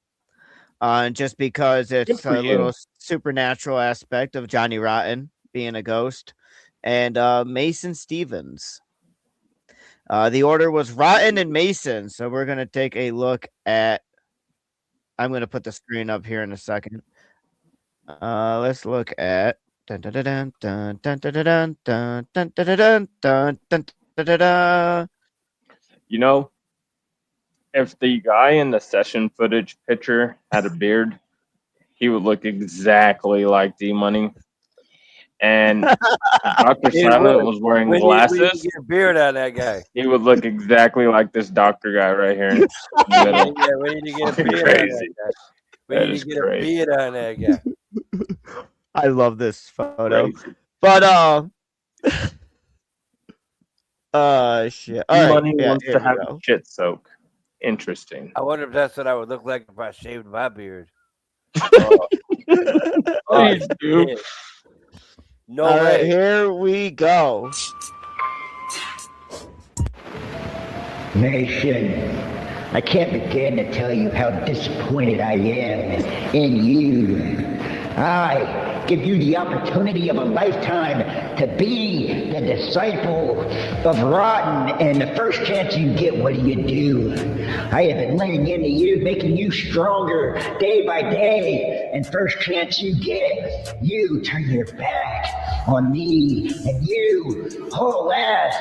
Just because it's a little supernatural aspect of Johnny Rotten being a ghost. And Mason Stevens. The order was Rotten and Mason. So we're going to take a look at. I'm going to put the screen up here in a second. Let's look at. Dun, dun, dun, dun, dun, dun, dun, dun, dun, dun, dun, dun, dun, dun, dun, dun, dun. You know, if the guy in the session footage picture had a beard, he would look exactly like D Money. And if Dr. He Silent would. was wearing We need to glasses, get a beard on that guy. he would look exactly like this doctor guy right here in the middle. Yeah, we need to get a Fucking beard on that crazy. guy. We That need is to get great. a beard on that guy. I love this photo. Crazy. But shit. All D right. Money Yeah, wants here to we have go. a shit soak. Interesting. I wonder if that's what I would look like if I shaved my beard. Please do. shit. No All right, way. here we go. Nation, I can't begin to tell you how disappointed I am in you. I give you the opportunity of a lifetime to be the disciple of Rotten, and the first chance you get, what do? I have been laying into you, making you stronger day by day, and first chance you get, you turn your back on me, and you haul ass.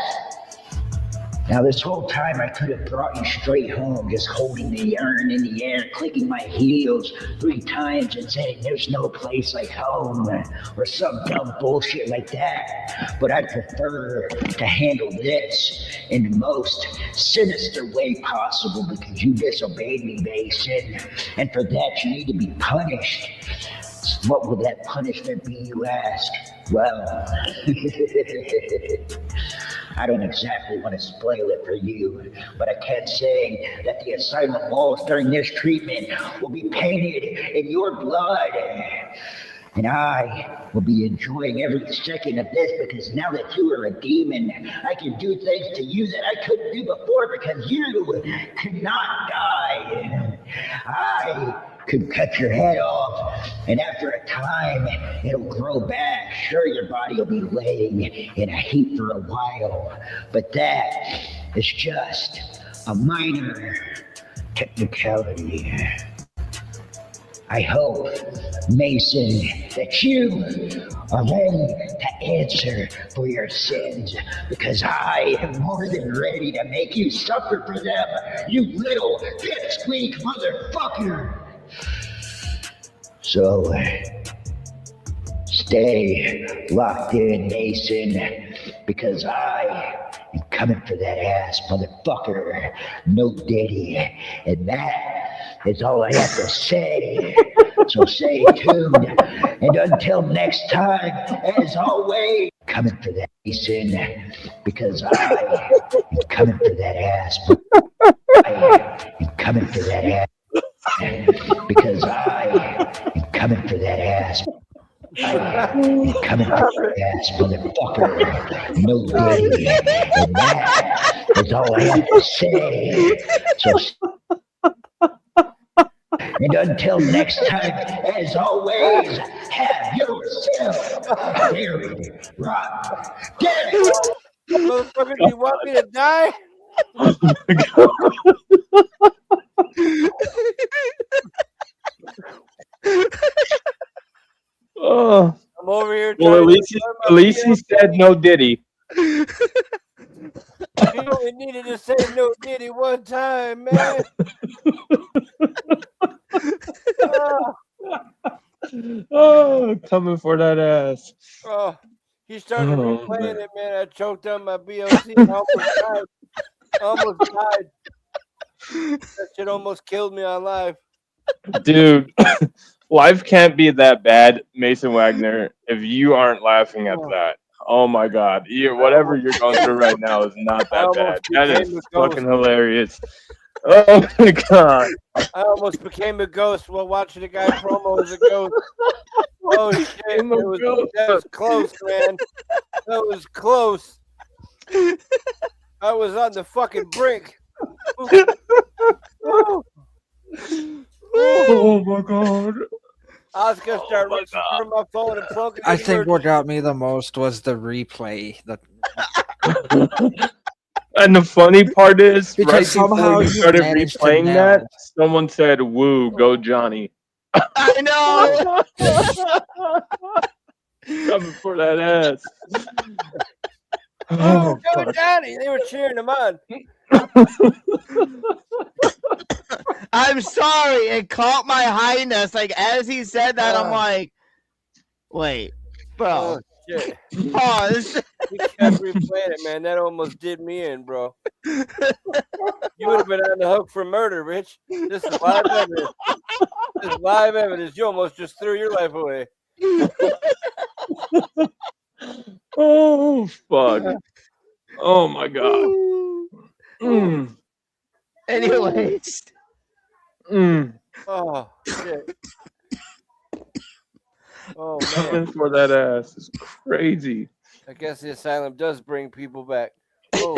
Now this whole time I could have brought you straight home, just holding the urn in the air, clicking my heels 3 times and saying there's no place like home, or some dumb bullshit like that. But I prefer to handle this in the most sinister way possible because you disobeyed me, Mason. And for that you need to be punished. What will that punishment be, you ask? Well, I don't exactly want to spoil it for you, but I can say that the asylum walls during this treatment will be painted in your blood. And I will be enjoying every second of this because now that you are a demon, I can do things to you that I couldn't do before because you could not die. I could cut your head off, and after a time, it'll grow back. Sure, your body will be laying in a heap for a while, but that is just a minor technicality. I hope, Mason, that you are ready to answer for your sins, because I am more than ready to make you suffer for them, you little pipsqueak motherfucker. So, stay locked in, Mason, because I am coming for that ass, motherfucker. No diddy. And that is all I have to say. So stay tuned. And until next time, as always, coming for that, Mason, because I am coming for that ass. I am coming for that ass. Because I am coming for that ass. I'm coming for that ass, motherfucker. No diddy. And that is all I have to say. So, and until next time, as always, have yourself a very rotten day. Motherfucker, do you want me to die? Oh, I'm over here well, trying at least he said no diddy. You only needed to say no diddy one time, man. Oh, coming for that ass. Oh, he started Oh, replaying man. it, man. I choked on my BOC and almost died. That shit almost killed me on live. Dude, life can't be that bad, Mason Wagner, if you aren't laughing at that. Oh my God. Whatever you're going through right now is not that bad. That is fucking hilarious. Oh my God. I almost became a ghost while watching a guy promo as a ghost. Oh shit. That was close, man. That was close. I was on the fucking brink. Oh my God. I was gonna start reaching for my phone and plugging. I think what got me the most was the replay. And the funny part is, Because right somehow before you you started managed to replaying nail that, it. someone said, "Woo, go Johnny." I know. Coming for that ass. Oh, Oh, go fuck. Johnny! They were cheering him on. I'm sorry. It caught my highness. Like as he said that, I'm like, wait, bro, Oh shit! pause. He kept replaying it, man. That almost did me in, bro. You would have been on the hook for murder, Rich. This is live evidence. This is live evidence. You almost just threw your life away. Oh, fuck. Oh, my God. Mm, Anyways, mm. Oh shit! Oh man! Coming for that ass is crazy. I guess the asylum does bring people back. Oh,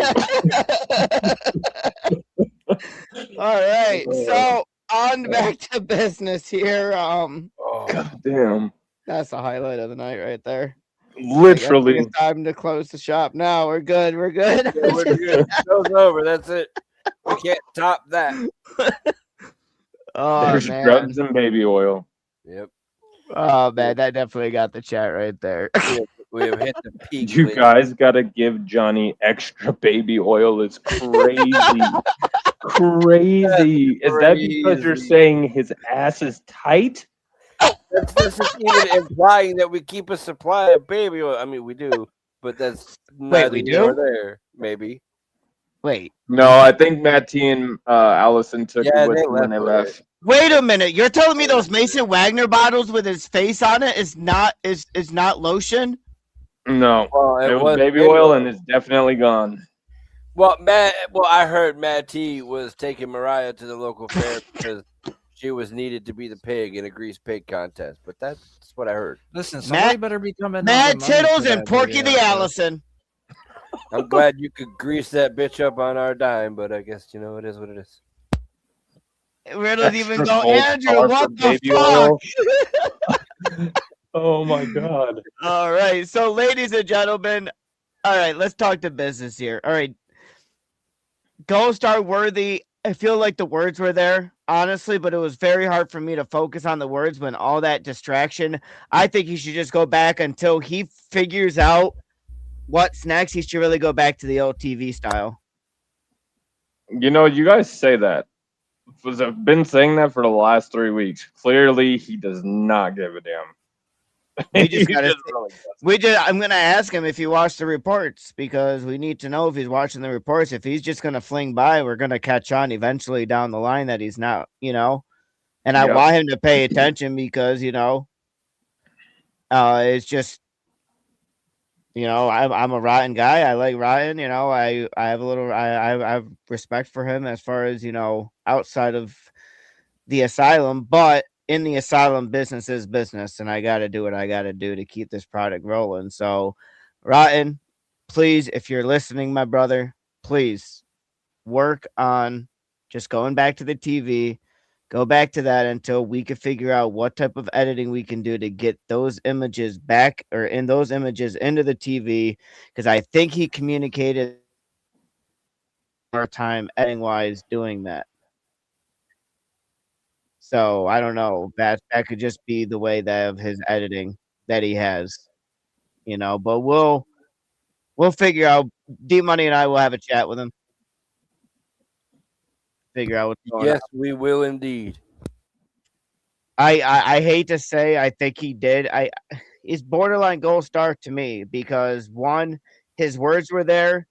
all right. So on back to business here. oh. God damn. That's the highlight of the night right there. I think Literally. it's time to close the shop. No, we're good. We're good. Yeah, we're good. Show's over. That's it. We can't top that. Oh There's man. drugs and baby oil. Yep. Oh man, that definitely got the chat right there. We have hit the peak. You ladies. guys gotta give Johnny extra baby oil. It's crazy. Crazy. Is that because you're Crazy. saying his ass is tight? This is even implying that we keep a supply of baby oil. I mean, we do, but that's neither we here do? nor there. Maybe. Wait. No, I think Matt T and Allison took Yeah, it with they them when they left left. Wait a minute. You're telling me those Mason Wagner bottles with his face on it is not lotion? No, Well, it was baby oil and it's definitely gone. Well, I heard Matt T was taking Mariah to the local fair because she was needed to be the pig in a grease pig contest. But that's what I heard. Listen, somebody better be coming. Mad up with money Tittles for and that Porky video, the so- Allison. I'm glad you could grease that bitch up on our dime, but I guess it is what it is. Riddles even Extra go, gold Andrew, star what for the baby fuck? oil. Oh my god. All right. So, ladies and gentlemen, all right, let's talk to business here. All right. Gold Star worthy. I feel like the words were there, honestly, but it was very hard for me to focus on the words when all that distraction. I think he should just go back until he figures out what's next. He should really go back to the old TV style. You know, you guys say that. I've been saying that for the last 3 weeks. Clearly, he does not give a damn. We just He gotta. just really doesn't. I'm gonna ask him if he watched the reports because we need to know if he's watching the reports. If he's just gonna fling by, we're gonna catch on eventually down the line that he's not. And I Yep. want him to pay attention because it's just. I'm a rotten guy. I like rotten. I have a little. I have respect for him as far as outside of the asylum, but in the asylum, business is business, and I got to do what I got to do to keep this product rolling. So, rotten, please, if you're listening, my brother, please work on just going back to the TV. Go back to that until we can figure out what type of editing we can do to get those images back or in those images into the TV. Because I think he communicated our time editing wise doing that. So I don't know. That could just be the way that of his editing that he has, But we'll figure out. D Money and I will have a chat with him. Figure out what's going on. Yes, we will indeed. I hate to say I think he did. He's borderline gold star to me because one, his words were there,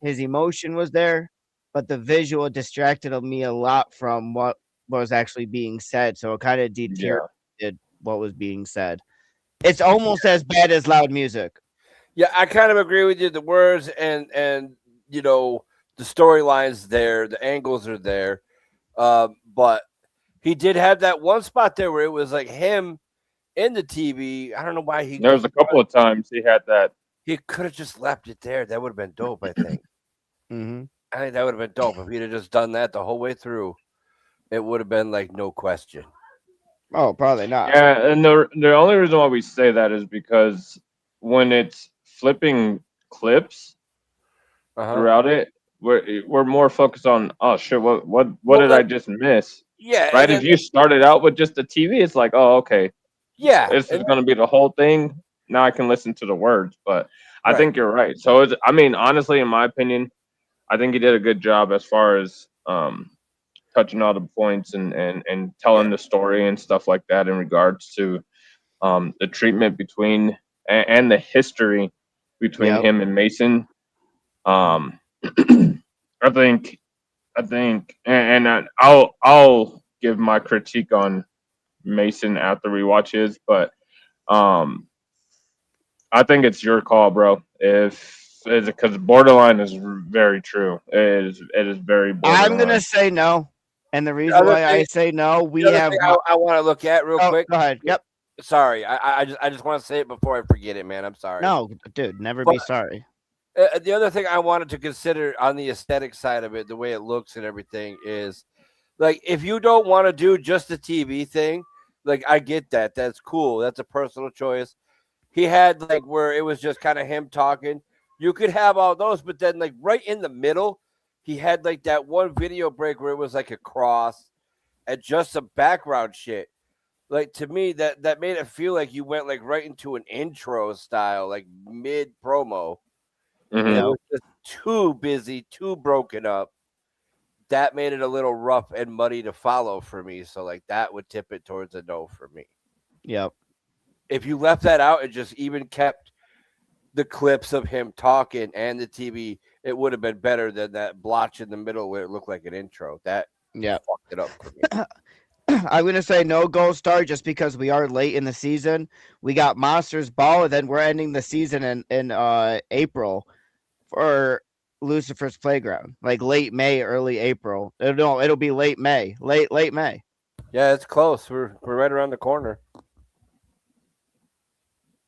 his emotion was there, but the visual distracted me a lot from what was actually being said. So it kind of deteriorated what was being said. It's almost as bad as loud music. Yeah, I kind of agree with you. The words and the storylines there, the angles are there, but he did have that one spot there where it was like him in the TV. I don't know why There was a couple of times he had that. He could have just left it there. That would have been dope, I think. Mm-hmm. I think that would have been dope if he'd have just done that the whole way through. It would have been like no question. Oh, probably not. Yeah, and the only reason why we say that is because when it's flipping clips throughout it, we're more focused on, oh shit, what did I just miss? Yeah, right? and If then, you started out with just the TV, it's like, oh, okay, yeah, this is and going to be the whole thing. Now I can listen to the words, but I right. think you're right. So, I mean, honestly, in my opinion, I think he did a good job as far as touching all the points and Yeah, telling the story and stuff like that in regards to the treatment between and the history between Yep. him and Mason. Um, I think I'll give my critique on Mason after we watch his, but um, I think it's your call, bro. If is because borderline is very true. It is very I'm gonna borderline. say no, and the the reason other why I thing, say no, the we other have. thing I want to look at real Oh, quick. go ahead. Yep. Sorry, I just want to say it before I forget it, man. I'm sorry. No, dude, never But be sorry. the other thing I wanted to consider on the aesthetic side of it, the way it looks and everything, is like if you don't want to do just the TV thing, like I get that. That's cool. That's a personal choice. He had like where it was just kind of him talking. You could have all those, but then like right in the middle, he had like that one video break where it was like a cross and just some background shit. Like to me, that made it feel like you went like right into an intro style, like mid promo, and it Hmm. Yep. was just too busy, too broken up. That made it a little rough and muddy to follow for me. So like that would tip it towards a no for me. Yep. If you left that out and just even kept the clips of him talking and the TV, it would have been better than that blotch in the middle where it looked like an intro. That Yep. fucked it up for me. I'm gonna say no gold star just because we are late in the season. We got Monsters Ball, and then we're ending the season in April for Lucifer's Playground, like late May, early April. No, it'll be late May, late May. Yeah, it's close. We're right around the corner.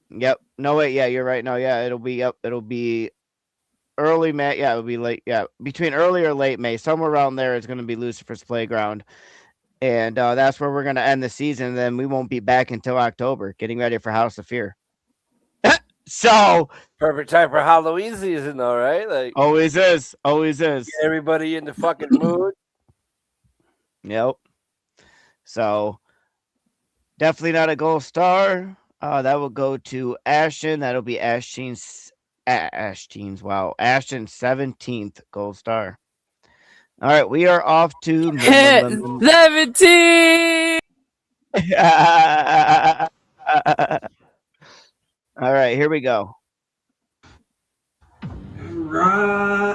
Yep. No wait, yeah, you're right. No, yeah, it'll be early May. Yeah, it'll be late. Yeah, between early or late May, somewhere around there is gonna be Lucifer's Playground. And that's where we're gonna end the season. Then we won't be back until October, getting ready for House of Fear. So Perfect time for Halloween season, though, right? Like always is, always is. get everybody in the fucking mood. Yep. So definitely not a gold star. That will go to Ashton. That'll be Ashton's. Wow, Ashton's 17th gold star. All right, we are off to 17! All right, here we go.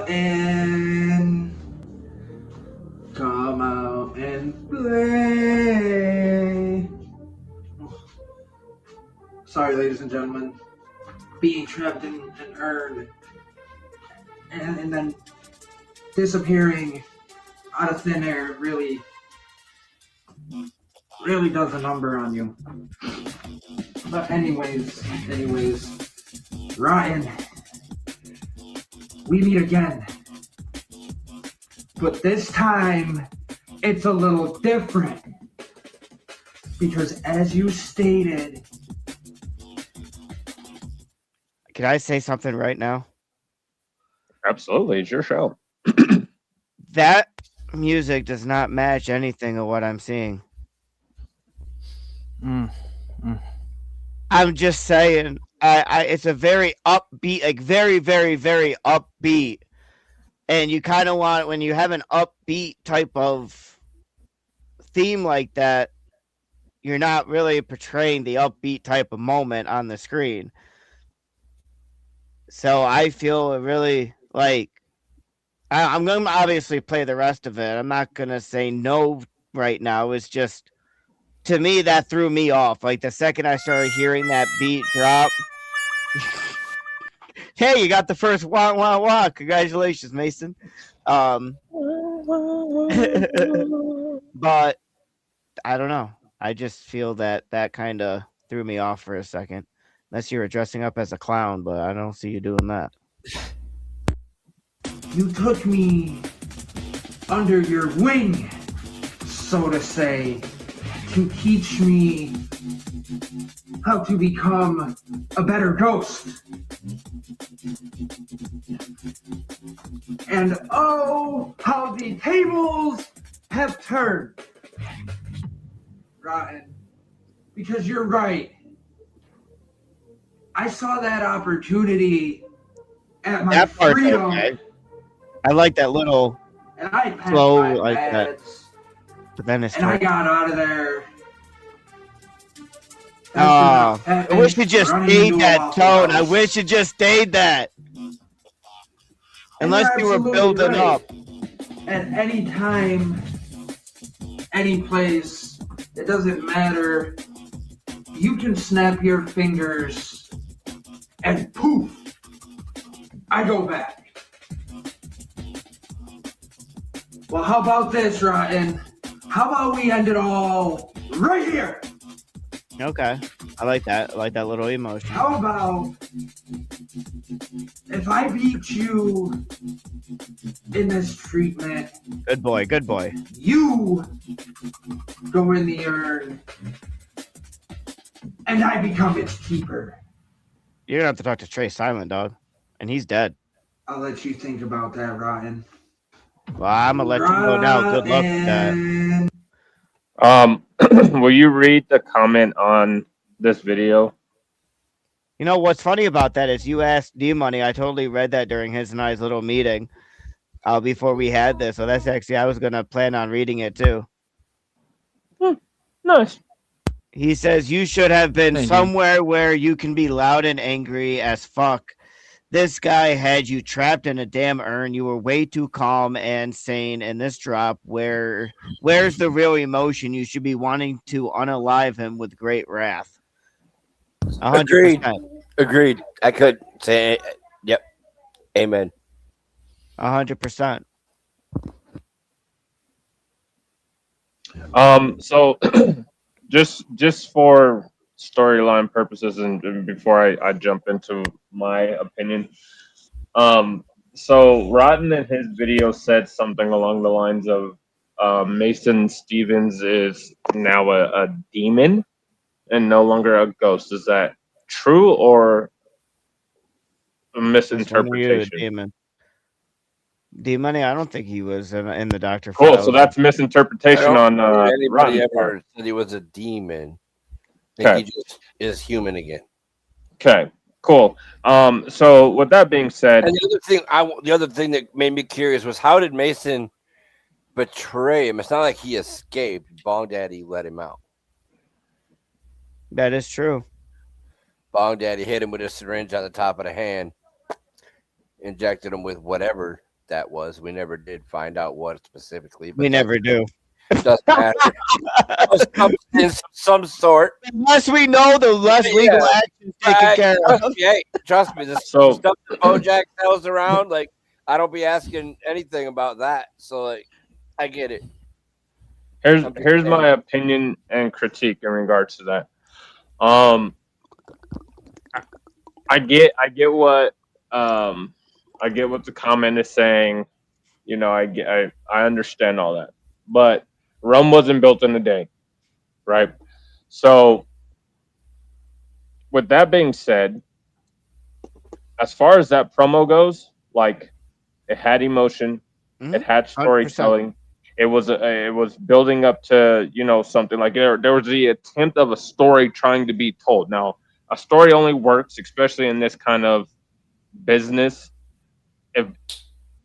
Rotten. Come out and play. Sorry, ladies and gentlemen. Being trapped in an urn and then disappearing out of thin air really does a number on you. But anyways, Ryan, we meet again. But this time, it's a little different. Because as you stated... Can I say something right now? Absolutely, it's your show. That music does not match anything of what I'm seeing. I'm just saying, it's a very upbeat, like very, very, very upbeat. And you kind of want, when you have an upbeat type of theme like that, you're not really portraying the upbeat type of moment on the screen. So I feel really like I'm going to obviously play the rest of it. I'm not going to say no right now. It's just, to me, that threw me off. Like the second I started hearing that beat drop. Hey, you got the first wah wah wah. Congratulations, Mason. But I don't know. I just feel that kind of threw me off for a second. Unless you were dressing up as a clown, but I don't see you doing that. You took me under your wing, so to say, to teach me how to become a better ghost. And oh, how the tables have turned. Rotten, because you're right. I saw that opportunity at my That part's freedom, okay. I like that little and I packed slow my like that. bags, But then it's and I got out of there. I wish it just running stayed into a that Waffle tone. I House. wish it just stayed that. And Unless you're you were absolutely building right. up. At any time, any place, it doesn't matter. You can snap your fingers and poof, I go back. Well, how about this, Rotten? How about we end it all right here? Okay. I like that. I like that little emotion. How about if I beat you in this treatment, Good boy. Good boy. you go in the urn and I become its keeper? You're gonna have to talk to Trey Silent, dog. And he's dead. I'll let you think about that, Rotten. Well, I'm gonna let you know now. Good luck with that. Will you read the comment on this video? You know what's funny about that is you asked D Money. I totally read that during his and I's little meeting before we had this. So that's actually I was gonna plan on reading it too. Nice. He says you should have been Thank you. somewhere where you can be loud and angry as fuck. This guy had you trapped in a damn urn. You were way too calm and sane in this drop. Where's the real emotion? You should be wanting to unalive him with great wrath. 100%. Agreed. I could say, yep. Amen. 100%. So just for storyline purposes and before I jump into my opinion, so Rotten in his video said something along the lines of Mason Stevens is now a demon and no longer a ghost. Is that true or a misinterpretation? Demon. D-Money, I don't think he was in the Dr. Cool. Files. So that's misinterpretation on anybody Rotten's ever part. said he was a demon. I think Okay. he just is human again. Okay. Cool. So with that being said, And the other thing that made me curious was how did Mason betray him? It's not like he escaped. Bong Daddy let him out. That is true. Bong Daddy hit him with a syringe on the top of the hand, injected him with whatever that was. We never did find out what specifically. But We never do. Doesn't matter. In some sort. The less we know, the less legal action taken care of. Hey, trust me, the stuff that Bojack tells around, like I don't be asking anything about that. So like I get it. Here's my opinion and critique in regards to that. I get what the comment is saying. You know, I understand all that, but Rome wasn't built in a day, right? So, with that being said, as far as that promo goes, like it had emotion, it had storytelling. 100%. It was building up to something like there was the attempt of a story trying to be told. Now, a story only works, especially in this kind of business, if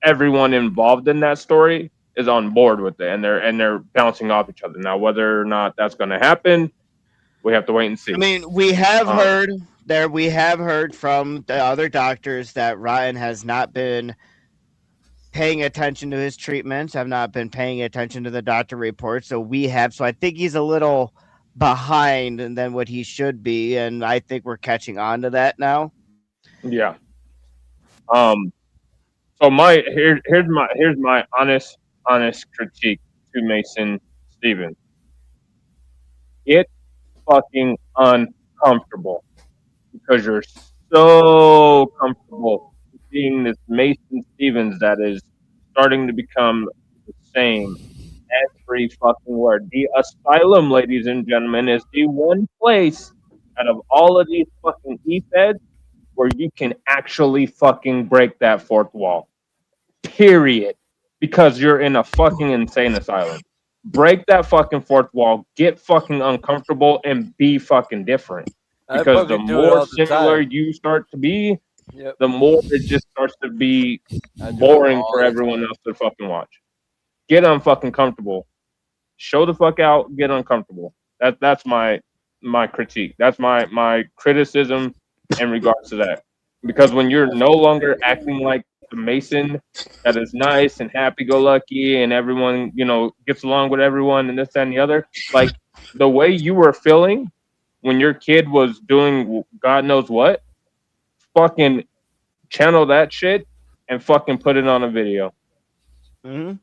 everyone involved in that story is on board with it and they're bouncing off each other. Now, whether or not that's going to happen, we have to wait and see. I mean, we have heard from the other doctors that Ryan has not been paying attention to his treatments, have not been paying attention to the doctor reports. So I think he's a little behind than what he should be, and I think we're catching on to that now. Yeah. So here's my honest critique to Mason Stevens. It's fucking uncomfortable because you're so comfortable seeing this Mason Stevens that is starting to become the same every fucking word. The asylum, ladies and gentlemen, is the one place out of all of these fucking e-feds where you can actually fucking break that fourth wall. Period. Because you're in a fucking insane asylum. break that fucking fourth wall, get fucking uncomfortable, and be fucking different. I Because the fucking do it more all the similar time. you start to be, Yep. the more it just starts to be I do it boring all for the everyone time. else to fucking watch. Get unfucking comfortable. Show the fuck out. Get uncomfortable. That's my critique. That's my criticism in regards to that. Because when you're no longer acting like the Mason that is nice and happy go lucky and everyone, gets along with everyone and this, that, and the other, like the way you were feeling when your kid was doing God knows what, fucking channel that shit and fucking put it on a video. Mm-hmm.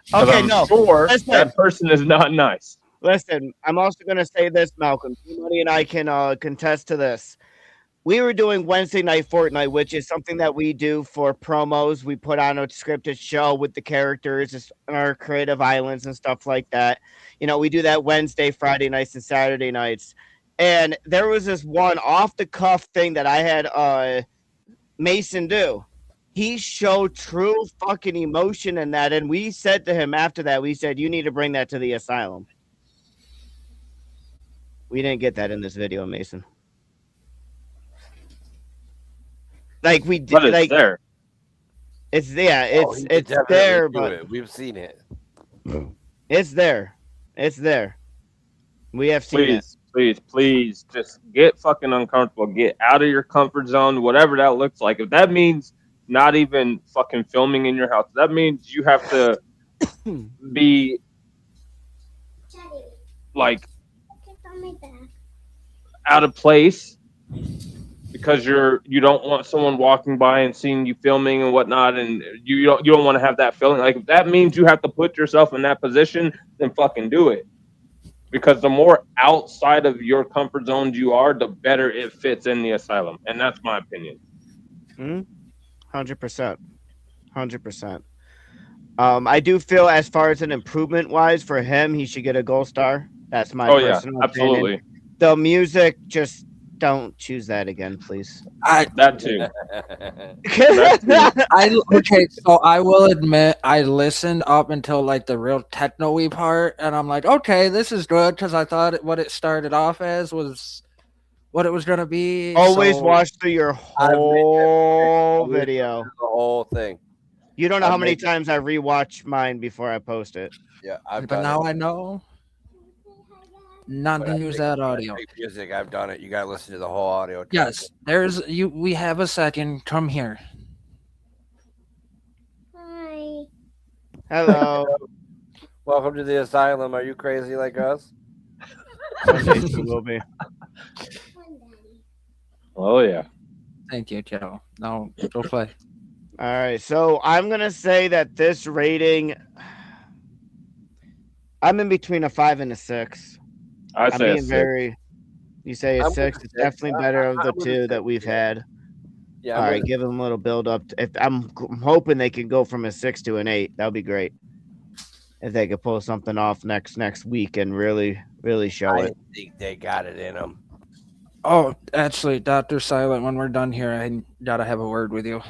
Because Okay, I'm no. sure Listen, that person is not nice. listen. I'm also gonna say this, Malcolm. Money and I can contest to this. We were doing Wednesday Night Fortnite, which is something that we do for promos. We put on a scripted show with the characters on our creative islands and stuff like that. We do that Wednesday, Friday nights, and Saturday nights. And there was this one off the cuff thing that I had Mason do. He showed true fucking emotion in that. And we said to him after that, we said, you need to bring that to the asylum. We didn't get that in this video, Mason. Like we did, But it's like there. it's He could it's definitely there, do but it. We've seen it. it's there. It's there. We have seen it. Please, just get fucking uncomfortable. Get out of your comfort zone, whatever that looks like. If that means not even fucking filming in your house, that means you have to be like out of place because you don't want someone walking by and seeing you filming and whatnot, and you don't want to have that feeling. Like if that means you have to put yourself in that position, then fucking do it. Because the more outside of your comfort zones you are, the better it fits in the asylum, and that's my opinion. 100%. 100%. I do feel as far as an improvement wise for him, he should get a gold star. That's my personal absolutely. opinion. The music, just don't choose that again, please. That too. Okay, so I will admit I listened up until like the real techno-y part, and I'm like, okay, this is good because I thought what it started off as was what it was gonna be. Always so, watch through your whole video. The whole thing. You don't know how many times I rewatch mine before I post it. Yeah, I've but done now it. I know not to use that audio. Music, I've done it. You gotta listen to the whole audio. Yes, there's you. We have a second. Come here. Hi. Hello. Welcome to the asylum. Are you crazy like us? Someday she will be. Oh yeah. Thank you, Joe. Now go play. All right, so I'm gonna say that this rating, I'm in between a 5 and a 6. I'm being a 6. You say a I'm 6. with It's a 6. definitely better of the I'm with a two 6, that we've had. Yeah. All right, give them a little build up. If I'm hoping they can go from a 6 to an 8, that would be great. If they could pull something off next week and really show it. I think they got it in them. Oh, actually, Dr. Silent, when we're done here, I gotta have a word with you.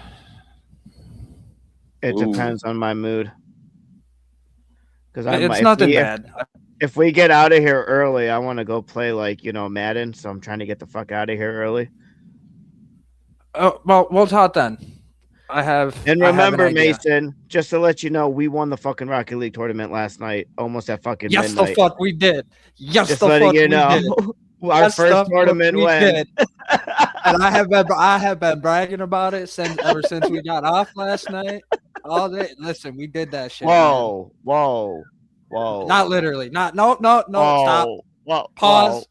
It depends on my mood. Because It's nothing bad. If we get out of here early, I want to go play Madden. So I'm trying to get the fuck out of here early. Oh, well, we'll talk then. And remember, Mason, just to let you know, we won the fucking Rocket League tournament last night, almost at fucking yes, midnight. the fuck we did. Yes, just the letting fuck you we know. did. Our first tournament win. And I have been bragging about it ever since we got off last night. All day. Listen, we did that shit. Whoa. Not literally. No, stop. Whoa. Pause.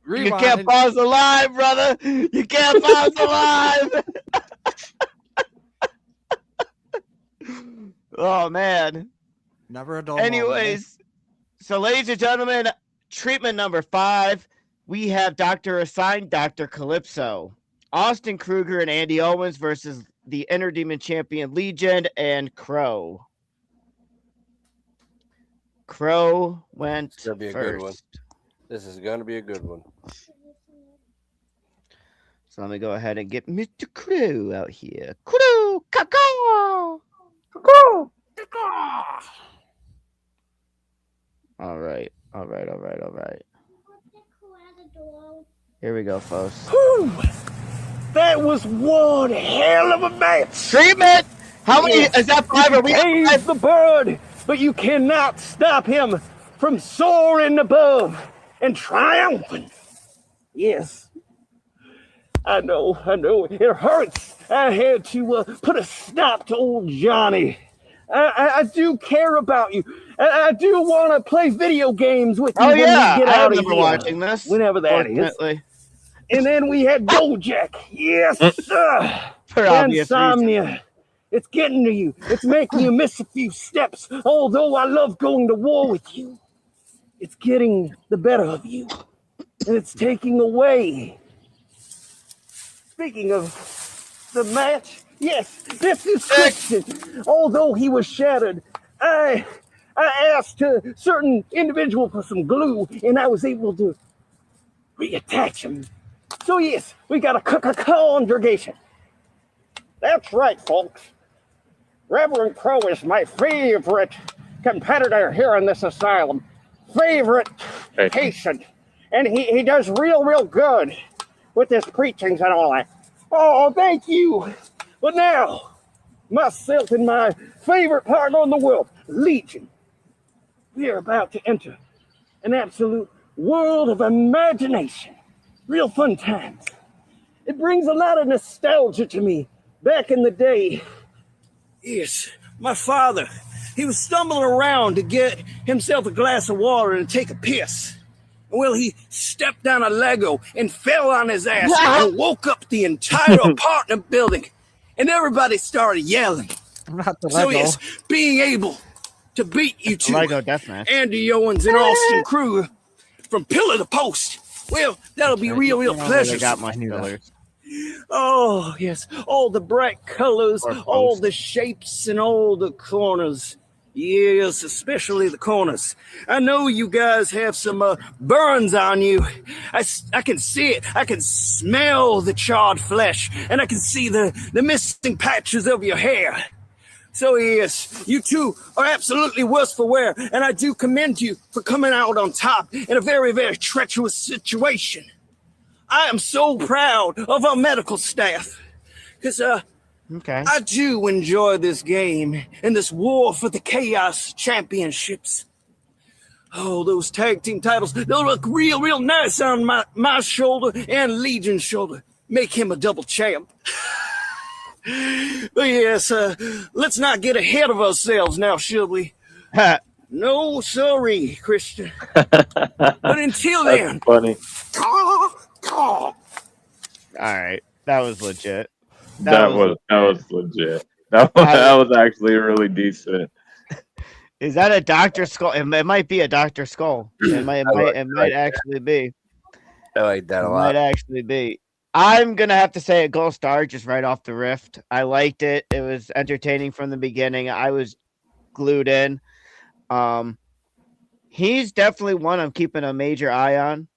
Rewind. You can't pause the live, brother. You can't pause the live. Oh man. Never a dull Anyways, so ladies and gentlemen, treatment number 5. We have Dr. Assigned Dr. Calypso, Austin Kruger and Andy Owens versus the Inner Demon Champion Legion and Crow. Crow went It's gonna be a first. good one. This is gonna be a good one. So let me go ahead and get Mr. Crow out here. Crow, caw. All right. Here we go, folks. Whew! That was one hell of a match. Treatment. How many Yes. is that? You 5? Are can we at tame 5? the bird, but you cannot stop him from soaring above and triumphant. Yes. I know. It hurts. I had to put a stop to old Johnny. I do care about you. I do want to play video games with you Oh when we yeah, get I out of remember here. watching this. Whenever that is. Fortunately, And then we had Bojack. Yes, sir. for obvious reasons. Insomnia. It's getting to you. It's making you miss a few steps. Although I love going to war with you, it's getting the better of you. And it's taking away. Speaking of the match, yes, this is Christian. Although he was shattered, I asked a certain individual for some glue, and I was able to reattach him. So yes, we got a congregation. That's right, folks. Reverend Crow is my favorite competitor here in this asylum. Favorite patient. And he does real good with his preachings and all that. Oh, thank you. But now, myself and my favorite partner in the world, Legion, we are about to enter an absolute world of imagination. Real fun times. It brings a lot of nostalgia to me. Back in the day, yes, my father, he was stumbling around to get himself a glass of water and take a piss. Well, he stepped on a Lego and fell on his ass and woke up the entire apartment building. And everybody started yelling. Not the So Lego. yes, being able to beat you two, Lego deathmatch. Andy Owens and Austin Crew, from pillar to post, well, that'll be real pleasure. I got my fillers. Oh, yes, all the bright colors, all the shapes, and all the corners. Yes, especially the corners. I know you guys have some burns on you. I can see it. I can smell the charred flesh, and I can see the missing patches of your hair. So yes, you two are absolutely worse for wear, and I do commend you for coming out on top in a very treacherous situation. I am so proud of our medical staff, because Okay. I do enjoy this game and this war for the Chaos Championships. Oh, those tag team titles, they'll look real nice on my shoulder and Legion's shoulder. Make him a double champ. But yes, let's not get ahead of ourselves now, shall we? No, sorry, Christian. But until then, Funny. All right, that was legit. That was legit. That was actually really decent. Is that a Dr. Skull? It might be a Dr. Skull. It might actually be. I like that a It lot. might actually be. I'm gonna have to say a gold star just right off the rift. I liked it. It was entertaining from the beginning. I was glued in. He's definitely one I'm keeping a major eye on.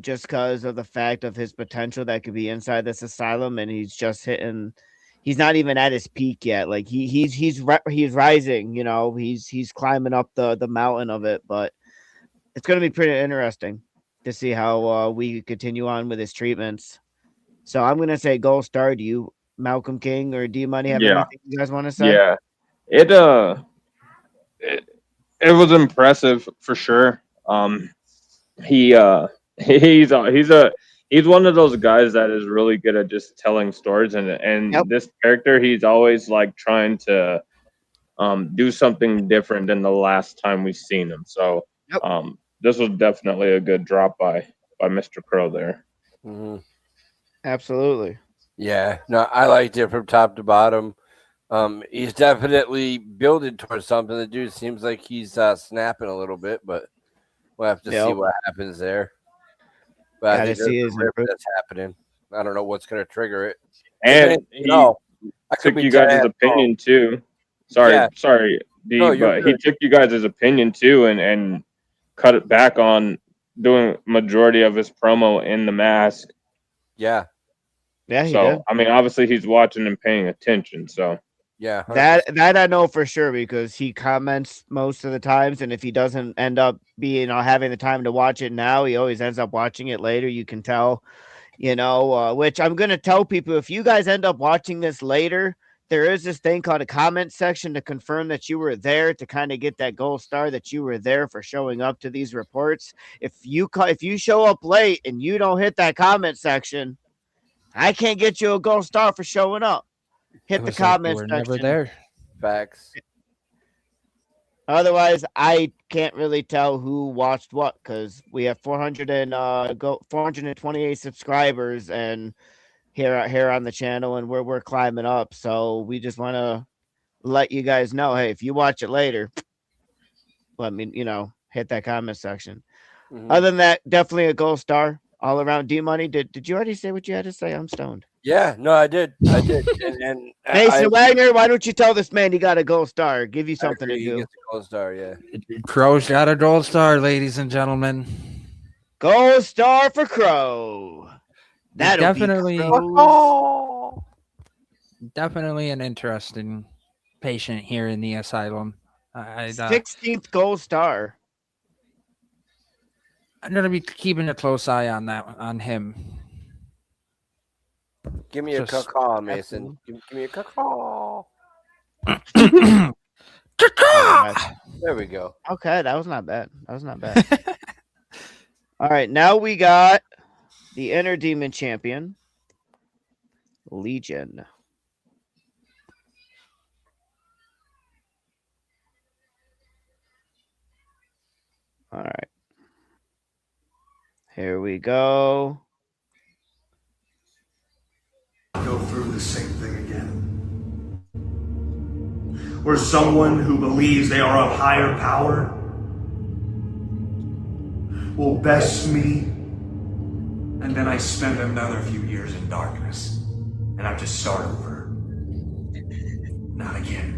Just because of the fact of his potential that could be inside this asylum, and he's just hitting. He's not even at his peak yet. Like he's rising. You know, he's climbing up the mountain of it. But it's going to be pretty interesting to see how we continue on with his treatments. So I'm going to say gold star. Do you, Malcolm King or D Money, have anything you guys want to say? Yeah, it was impressive for sure. He's one of those guys that is really good at just telling stories, and Yep. this character, he's always like trying to do something different than the last time we've seen him. So Yep. this was definitely a good drop by Mr. Crow there. Mm-hmm. Absolutely. Yeah, no, I liked it from top to bottom. He's definitely building towards something. The dude seems like he's snapping a little bit, but we'll have to see what happens there. But I think there's a rip that's happening. I don't know what's going to trigger it. And he took you guys' opinion too. Sorry, D, but he took you guys' opinion too, and cut it back on doing majority of his promo in the mask. Yeah. Yeah, he so did. I mean, obviously he's watching and paying attention. So Yeah, 100%. That I know for sure because he comments most of the times, and if he doesn't end up being having the time to watch it now, he always ends up watching it later. You can tell, which I'm gonna tell people if you guys end up watching this later, there is this thing called a comment section to confirm that you were there to kind of get that gold star that you were there for showing up to these reports. If you show up late and you don't hit that comment section, I can't get you a gold star for showing up. Hit It the was like you comment were section. never there. Facts. Otherwise, I can't really tell who watched what because we have 428 subscribers and here on the channel, and we're climbing up. So we just want to let you guys know, hey, if you watch it later, let me hit that comment section. Mhm. Other than that, definitely a gold star all around. D Money, did you already say what you had to say? I'm stoned. Yeah, no, I did, and Mason I Wagner, why don't you tell this man he got a gold star? Give you something agree, to he do. gets a gold star. Yeah, Crow's got a gold star, ladies and gentlemen. Gold star for Crow. That'll Definitely, be Crow's. definitely an interesting patient here in the asylum. 16th gold star. I'm gonna be keeping a close eye on him. give me a Just- caw, Mason. Give me a caw. There we go. Okay, that was not bad. All right, now we got the Inner Demon Champion, Legion. All right. Here we go. Go through the same thing again. Where someone who believes they are of higher power will best me, and then I spend another few years in darkness, and I have to start over. Not again.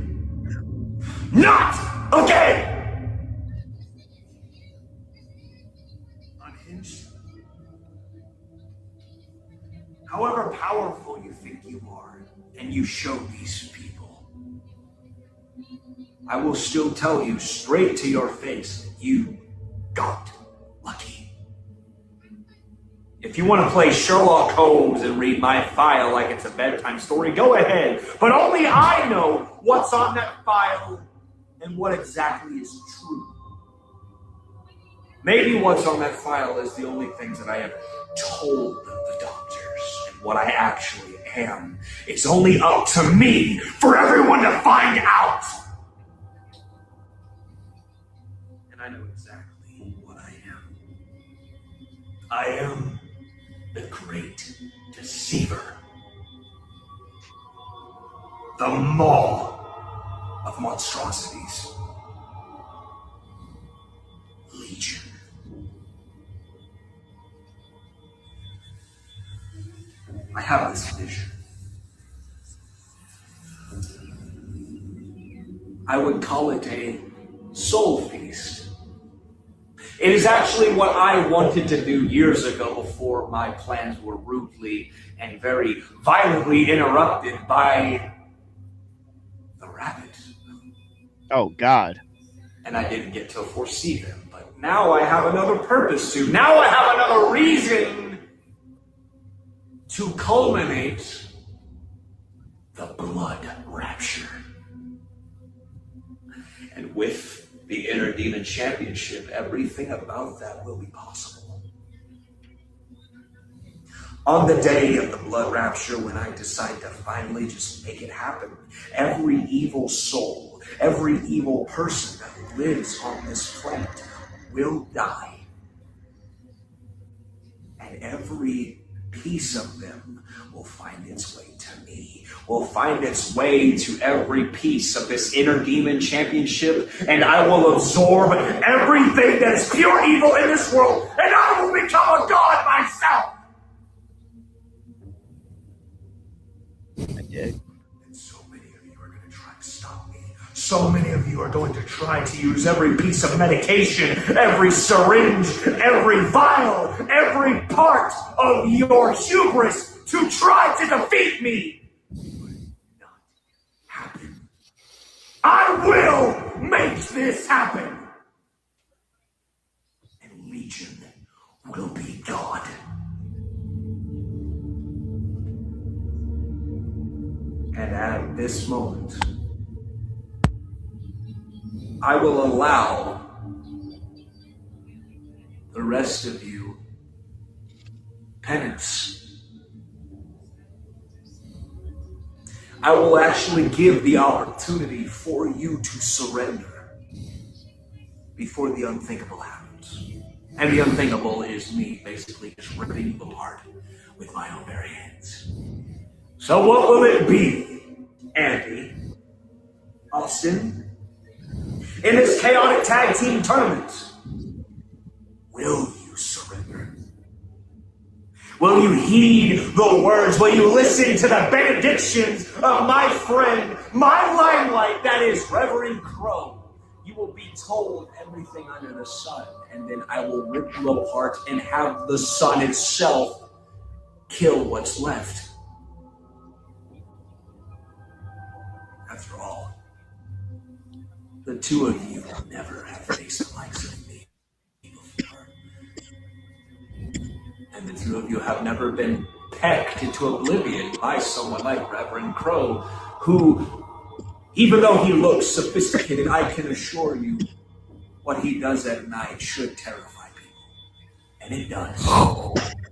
Not again! Unhinged. However powerful you think you are, and you show these people, I will still tell you straight to your face, you got lucky. If you want to play Sherlock Holmes and read my file like it's a bedtime story, go ahead. But only I know what's on that file and what exactly is true. Maybe what's on that file is the only things that I have told the doctors, and what I actually am is only up to me for everyone to find out. And I know exactly what I am. I am the Great Deceiver. The maw of monstrosities. Legion. I have this vision. I would call it a soul feast. It is actually what I wanted to do years ago before my plans were rudely and very violently interrupted by the rabbit. Oh, God. And I didn't get to foresee them, but now I have another purpose to. Now I have another reason to culminate the blood rapture. And with the Inner Demon Championship, everything about that will be possible. On the day of the blood rapture, when I decide to finally just make it happen, every evil soul, every evil person that lives on this planet will die. And every piece of them will find its way to me, will find its way to every piece of this Inner Demon Championship, and I will absorb everything that is pure evil in this world, and I will become a god myself! And so many of you are going to try to stop me. So many of you are going to try to use every piece of medication, every syringe, every vial, every part of your hubris to try to defeat me. It will not happen. this happen. And Legion will be God. And at this moment, I will allow the rest of you penance. I will actually give the opportunity for you to surrender before the unthinkable happens. And the unthinkable is me basically just ripping you apart with my own bare hands. So what will it be, Andy? Austin? In this chaotic tag team tournament, will you surrender? Will you heed the words? Will you listen to the benedictions of my friend, my limelight, that is Reverend Crow? You will be told everything under the sun, and then I will rip you apart and have the sun itself kill what's left. After all, the two of you never have faced the likes of me before. And the two of you have never been pecked into oblivion by someone like Reverend Crow, who, even though he looks sophisticated, I can assure you what he does at night should terrify people. And it does.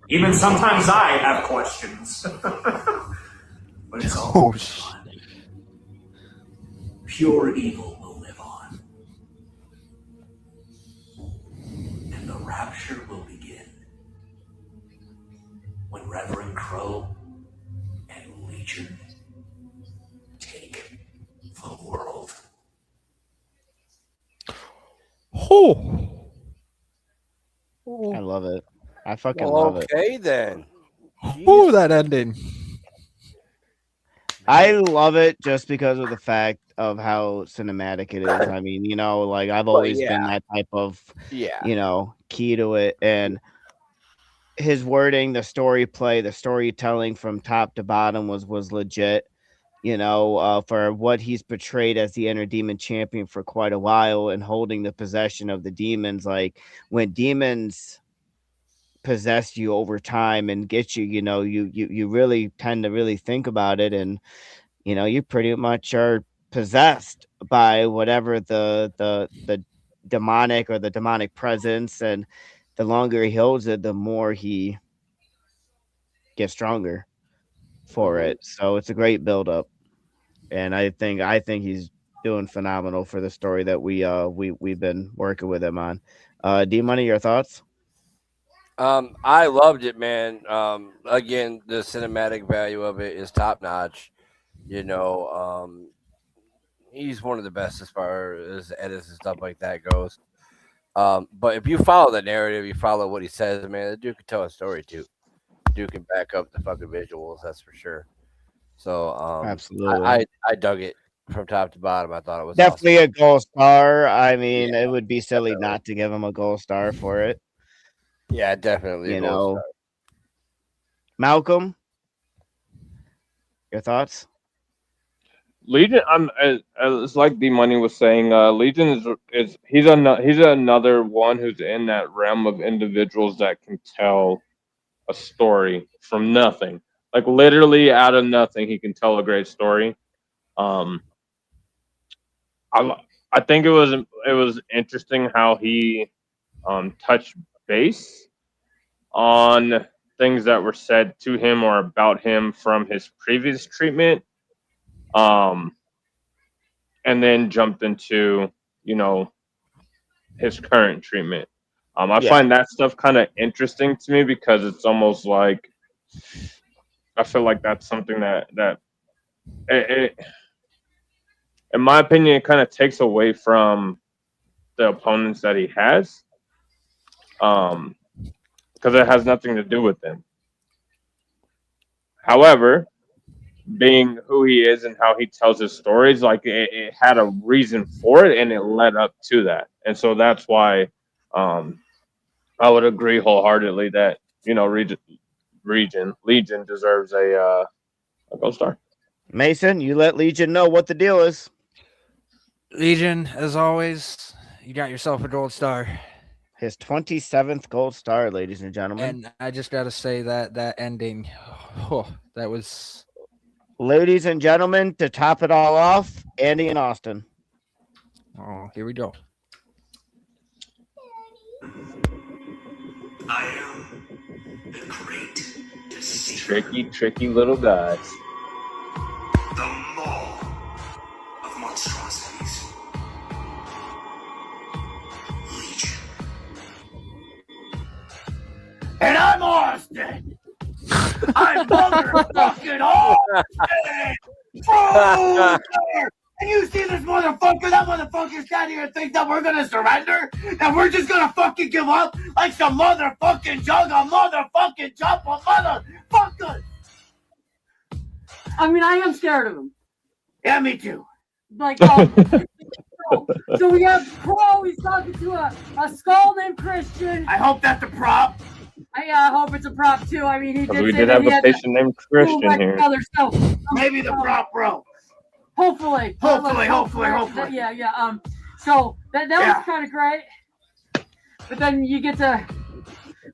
Even sometimes I have questions. But it's all fun. Pure evil will live on. And the rapture will begin when Reverend Crow and Legion take the world. Oh. I love it. I fucking love it. Okay, then. Oh, that ending. I love it just because of the fact of how cinematic it is. I mean, you know, like I've always been that type of, you know, key to it. And his wording, the story play, the storytelling from top to bottom was legit. You know, for what he's portrayed as the Inner Demon Champion for quite a while and holding the possession of the demons. Like when demons possess you over time and get you, you know, you really tend to really think about it, and you know, you pretty much are possessed by whatever the demonic or the demonic presence, and the longer he holds it, the more he gets stronger for it. So it's a great build up. And I think he's doing phenomenal for the story that we've been working with him on. D Money, your thoughts? I loved it, man. Again, the cinematic value of it is top notch. You know, he's one of the best as far as edits and stuff like that goes. But if you follow the narrative, you follow what he says, man, the dude can tell a story too. Dude can back up the fucking visuals, that's for sure. So Absolutely. I dug it from top to bottom. I thought it was Definitely awesome. a gold star. I mean, it would be silly not to give him a gold star for it. Yeah, definitely. You know, Malcolm, your thoughts? Legion, it's like D Money was saying. Legion is he's another one who's in that realm of individuals that can tell a story from nothing, like literally out of nothing. He can tell a great story. I think it was interesting how he touched base on things that were said to him or about him from his previous treatment. And then jumped into, you know, his current treatment. I find that stuff kind of interesting to me because it's almost like I feel like that's something that in my opinion, it kind of takes away from the opponents that he has, because it has nothing to do with them. However, being who he is and how he tells his stories, like it had a reason for it and it led up to that. And so that's why I would agree wholeheartedly that, you know, Legion deserves a gold star. Mason, you let Legion know what the deal is. Legion, as always, you got yourself a gold star. His 27th gold star, ladies and gentlemen. And I just got to say that ending, that was. Ladies and gentlemen, to top it all off, Andy and Austin. Oh, here we go. I am the great deceiver. Tricky little guys. The maw of monstrosities. Legion. And I'm Austin. I'm motherfucking Austin. And you see this motherfucker? That motherfucker's standing here and think that we're gonna surrender? That we're just gonna fucking give up like some motherfucking motherfuckers? I mean, I am scared of him. Yeah, me too. Like, so we have Pro. He's talking to a skull named Christian. I hope that's a prop. I hope it's a prop too. I mean, he did. We say did that have he a had patient named Christian here. So, maybe the prop, bro. Hopefully. Hopefully. Yeah. So that was kind of great. But then you get to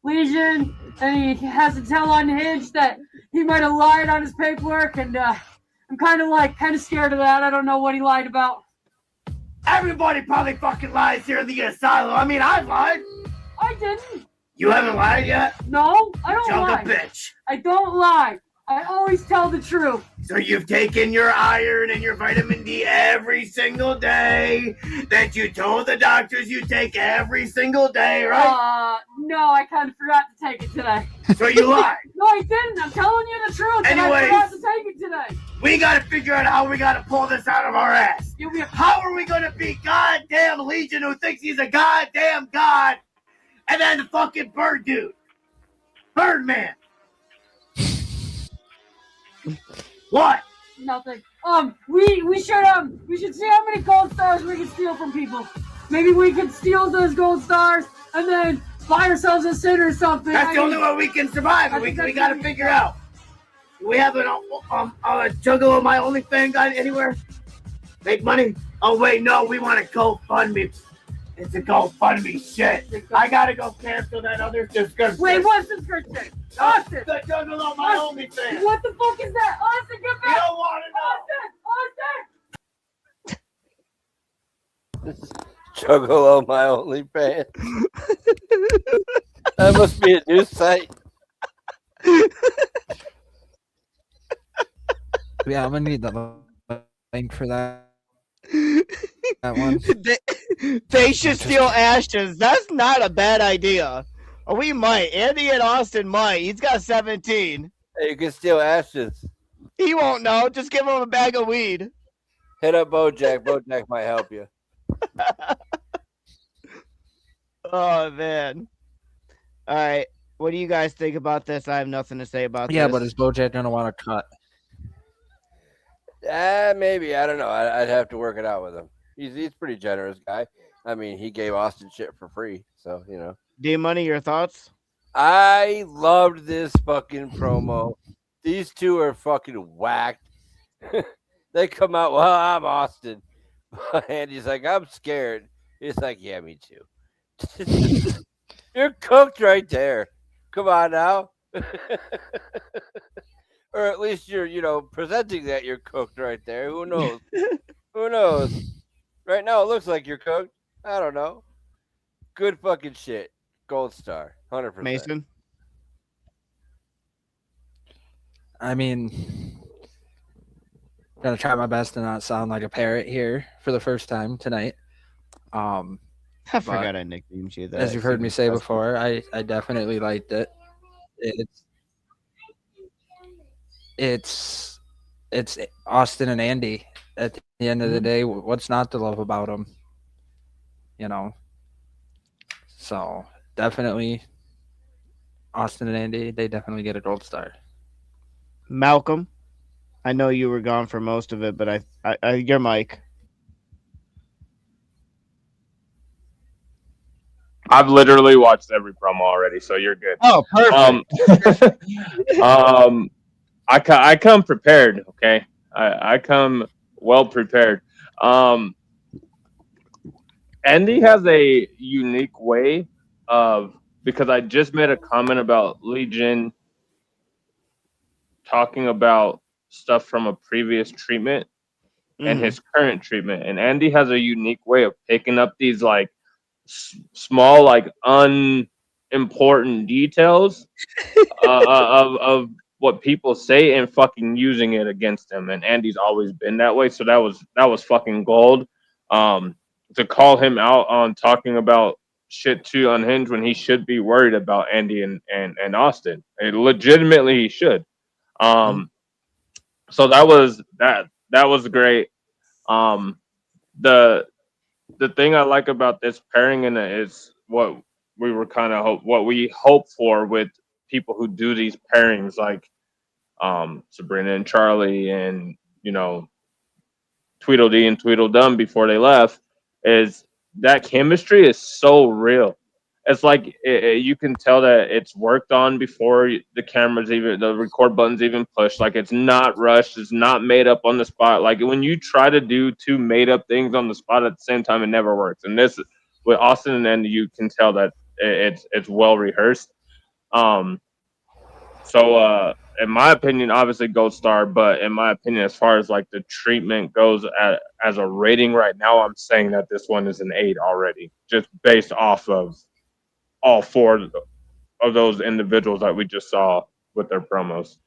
Legion, and he has to tell Unhinged that he might have lied on his paperwork, and I'm kind of scared of that. I don't know what he lied about. Everybody probably fucking lies here in the asylum. I mean, I've lied. I didn't. You haven't lied yet? No, I don't lie. Junk a bitch. I don't lie. I always tell the truth. So you've taken your iron and your vitamin D every single day that you told the doctors you take every single day, right? No, I kind of forgot to take it today. So you lied. No, I didn't. I'm telling you the truth. And I forgot to take it today. We got to figure out how we got to pull this out of our ass. How are we going to be goddamn Legion who thinks he's a goddamn god? And then the fucking bird dude. Birdman. What? Nothing. We should see how many gold stars we can steal from people. Maybe we could steal those gold stars and then buy ourselves a sit or something. That's the only way we can survive. We got to figure out. Do we have a Juggalo My OnlyFans guy anywhere? Make money? Oh wait, no, we want to GoFundMe. It's a GoFundMe shit. I gotta go cancel that other subscription. Wait, what subscription? Austin! The Juggalo My OnlyFans. What the fuck is that? Austin, get back! You don't want to know! Austin! Juggalo My OnlyFans. That must be a new site. Yeah, I'm gonna need the link for that. That one. They should steal ashes. That's not a bad idea. Or we might. Andy and Austin might. He's got 17. Hey, you can steal ashes. He won't know. Just give him a bag of weed. Hit up Bojack. Bojack might help you. Oh, man. All right. What do you guys think about this? I have nothing to say about this. Yeah, but is Bojack gonna want to cut? Maybe. I don't know. I'd have to work it out with him. He's pretty generous guy. I mean, he gave Austin shit for free, so you know. D-Money, your thoughts? I loved this fucking promo. These two are fucking whacked. They come out, well, I'm Austin. And he's like, I'm scared. He's like, yeah, me too. You're cooked right there. Come on now. Or at least you're, presenting that you're cooked right there. Who knows? Who knows? Right now, it looks like you're cooked. I don't know. Good fucking shit. Gold star. 100%. Mason? I mean, I'm gonna try my best to not sound like a parrot here for the first time tonight. I forgot I nicknamed you that. As you've heard me say before, I definitely liked it. It's Austin and Andy. At the end of the day, what's not to love about them? So definitely Austin and Andy, they definitely get a gold star. Malcolm, I know you were gone for most of it, but I your mic. I've literally watched every promo already, so you're good. Oh, perfect. I come prepared. Okay, I come well prepared. Andy has a unique way of, because I just made a comment about Legion talking about stuff from a previous treatment and his current treatment, and Andy has a unique way of picking up these like small, like unimportant details of what people say and fucking using it against him. And Andy's always been that way, so that was fucking gold. To call him out on talking about shit to Unhinged when he should be worried about Andy and Austin. And legitimately, he should. So that was great. Um, the the thing I like about this pairing in it is what we were kind of what we hope for with people who do these pairings, like Sabrina and Charlie, and Tweedledee and Tweedledum before they left, is that chemistry is so real. It's like you can tell that it's worked on before the record button's even pushed. Like, it's not rushed, it's not made up on the spot. Like, when you try to do two made up things on the spot at the same time, it never works. And this, with Austin and Andy, you can tell that it's well rehearsed. So, in my opinion, obviously Gold Star, but in my opinion, as far as like the treatment goes as a rating right now, I'm saying that this one is an 8 already, just based off of all four of those individuals that we just saw with their promos.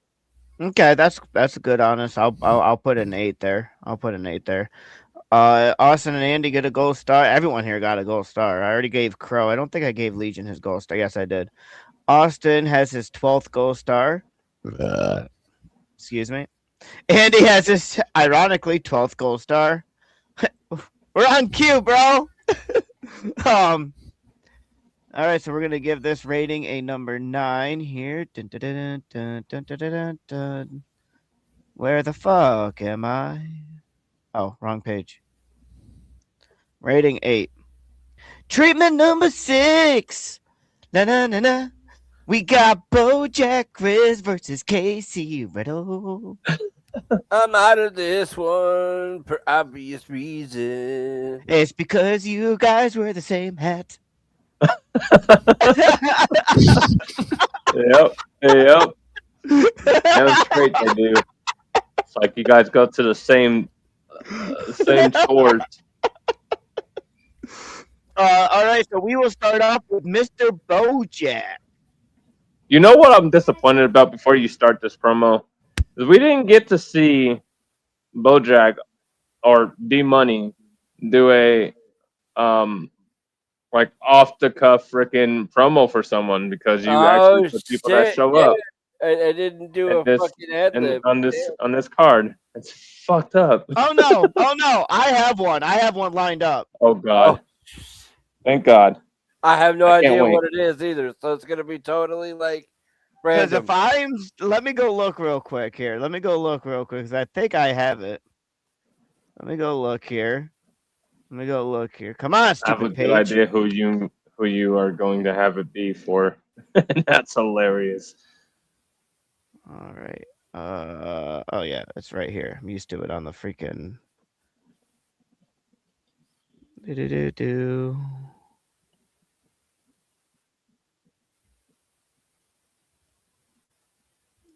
Okay, that's good, honest. I'll put an 8 there. I'll put an 8 there. Austin and Andy get a gold star. Everyone here got a gold star. I already gave Crow. I don't think I gave Legion his gold star. Yes, I did. Austin has his 12th gold star. Excuse me. Andy has his, ironically, 12th gold star. We're on cue, bro. All right, so we're gonna give this rating a number 9 here. Dun, dun, dun, dun, dun, dun, dun, dun, dun. Where the fuck am I? Oh, wrong page. Rating 8. Treatment number 6. Na na na na. We got BoJack Chris versus Casey Riddle. I'm out of this one for obvious reasons. It's because you guys wear the same hat. Yep. That was great. They do. It's like you guys go to the same chores. All right, so we will start off with Mr. BoJack. You know what I'm disappointed about before you start this promo? Is we didn't get to see BoJack or D Money do a like off the cuff freaking promo for someone, because you actually put people that show up. I didn't do a fucking ad lib on this card. It's fucked up. Oh no! I have one lined up. Oh god! Thank God. I have no idea what it is either, so it's gonna be totally like random. Because let me go look real quick here. Because I think I have it. Let me go look here. Come on, stupid I have a page. good idea who you are going to have it be for. That's hilarious. All right. Oh yeah, it's right here. I'm used to it on the freaking. Do.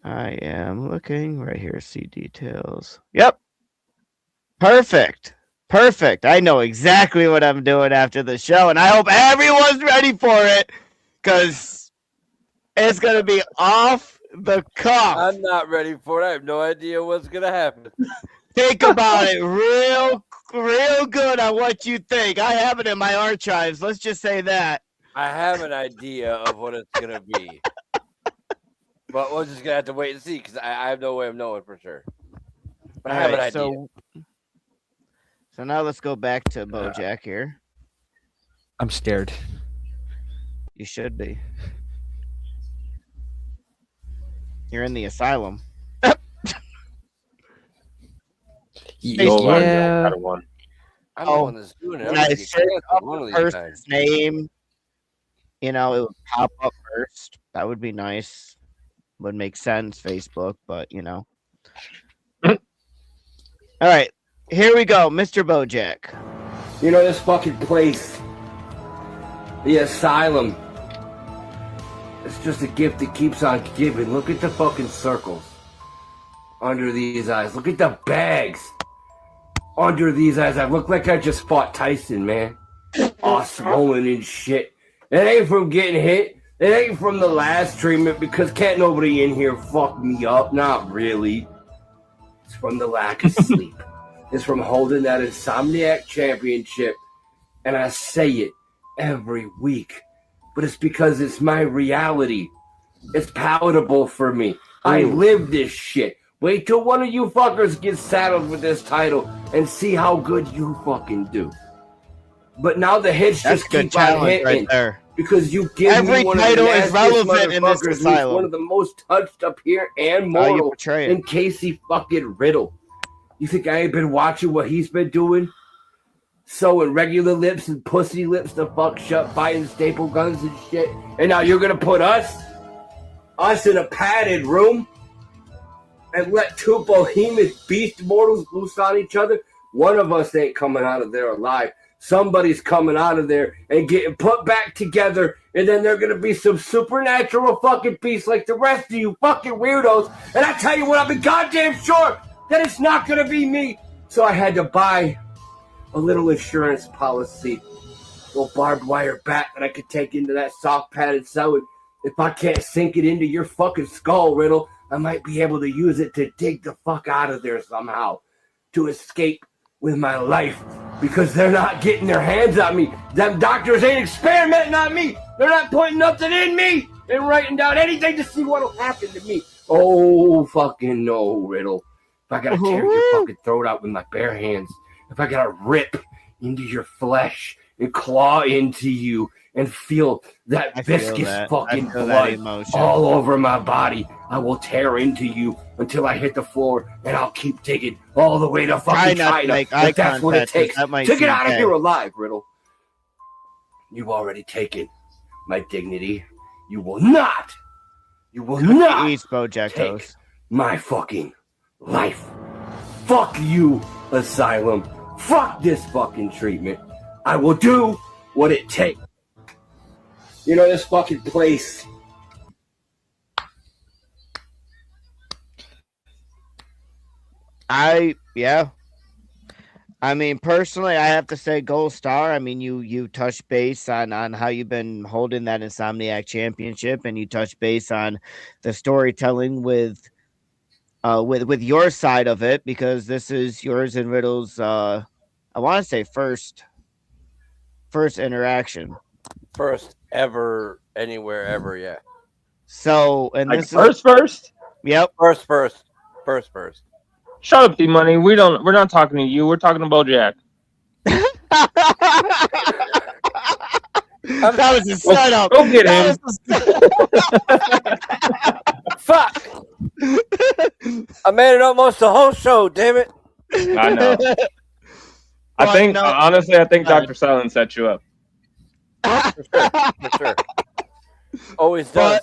I am looking right here. See details. Yep. Perfect. I know exactly what I'm doing after the show, and I hope everyone's ready for it, because it's gonna be off the cuff. I'm not ready for it. I have no idea what's gonna happen. Think about it real good on what you think. I have it in my archives. Let's just say that. I have an idea of what it's gonna be, but we're just gonna have to wait and see, because I have no way of knowing for sure. But I have an idea. So now let's go back to BoJack here. I'm scared. You should be. You're in the asylum. Yeah. I'm the one that's doing it. When I search up the person's name, it would pop up first. That would be nice. Would make sense, Facebook, but All right, here we go, Mr. BoJack. You know this fucking place, the asylum. It's just a gift that keeps on giving. Look at the fucking circles under these eyes. Look at the bags under these eyes. I look like I just fought Tyson, man. All swollen and shit. It ain't from getting hit. It ain't from the last treatment because can't nobody in here fuck me up. Not really. It's from the lack of sleep. It's from holding that Insomniac Championship. And I say it every week. But it's because it's my reality. It's palatable for me. I live this shit. Wait till one of you fuckers gets saddled with this title and see how good you fucking do. But now the hits just keep on hitting right there. because you give Every me one title of the is relevant in this who's asylum. one of the most touched up here and How you mortal portray it. in Casey fucking Riddle. You think I ain't been watching what he's been doing? Sewing regular lips and pussy lips to fuck shut, buying staple guns and shit. And now you're gonna put us in a padded room and let two behemoth beast mortals loose on each other? One of us ain't coming out of there alive. Somebody's coming out of there and getting put back together, and then they're gonna be some supernatural fucking beast like the rest of you fucking weirdos. And I tell you what, I've been goddamn sure that it's not gonna be me. So I had to buy a little insurance policy, a little barbed wire bat that I could take into that soft padded sewing. If I can't sink it into your fucking skull, Riddle, I might be able to use it to dig the fuck out of there somehow, to escape with my life, because they're not getting their hands on me. Them doctors ain't experimenting on me. They're not putting nothing in me and writing down anything to see what'll happen to me. Oh, fucking no, Riddle. If I gotta tear your fucking throat out with my bare hands, if I gotta rip into your flesh and claw into you and feel that viscous fucking blood all over my body, I will tear into you until I hit the floor, and I'll keep digging all the way to fucking China. If that's what it takes to get out of here alive, Riddle. You've already taken my dignity. You will not take my fucking life. Fuck you, Asylum. Fuck this fucking treatment. I will do what it takes. You know this fucking place. I mean, personally, I have to say gold star. I mean, you touch base on how you've been holding that Insomniac Championship, and you touch base on the storytelling with your side of it, because this is yours and Riddle's I want to say first interaction. First ever, anywhere ever, yeah. So, and like this first? Yep. First. Shut up, D-Money. We're not talking to you. We're talking to BoJack. That was a setup. Go get him. Fuck. I made it almost the whole show, damn it. I know. Honestly, I think Dr. Silence set you up. For sure. Always does.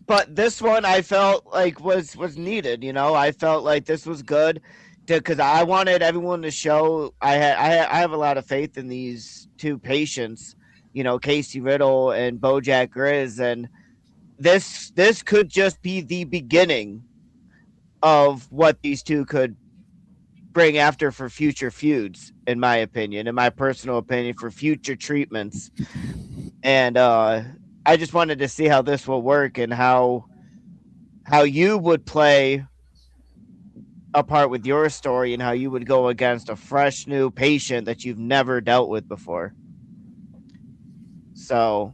But this one I felt like was needed. You know, I felt like this was good because I wanted everyone to show. I have a lot of faith in these two patients. You know, Casey Riddle and BoJack Grizz, and this could just be the beginning of what these two could bring after for future feuds, in my opinion, in my personal opinion, for future treatments. And I just wanted to see how this will work and how you would play a part with your story and how you would go against a fresh new patient that you've never dealt with before. So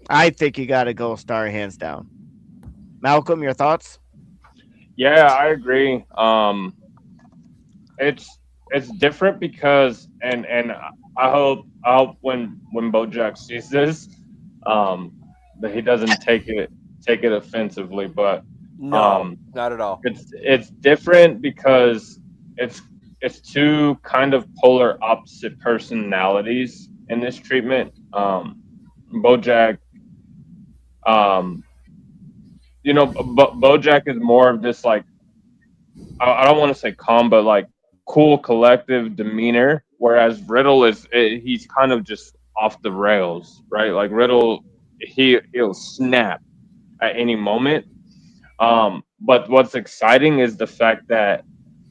I think you got to go star hands down. Malcolm, your thoughts? Yeah, I agree. It's different because and I hope when BoJack sees this, that he doesn't take it offensively, but no, not at all. It's different because it's two kind of polar opposite personalities in this treatment. BoJack, BoJack is more of this, like, I don't want to say calm, but like cool, collective demeanor, whereas Riddle he's kind of just off the rails, right? Like Riddle, he'll snap at any moment. But what's exciting is the fact that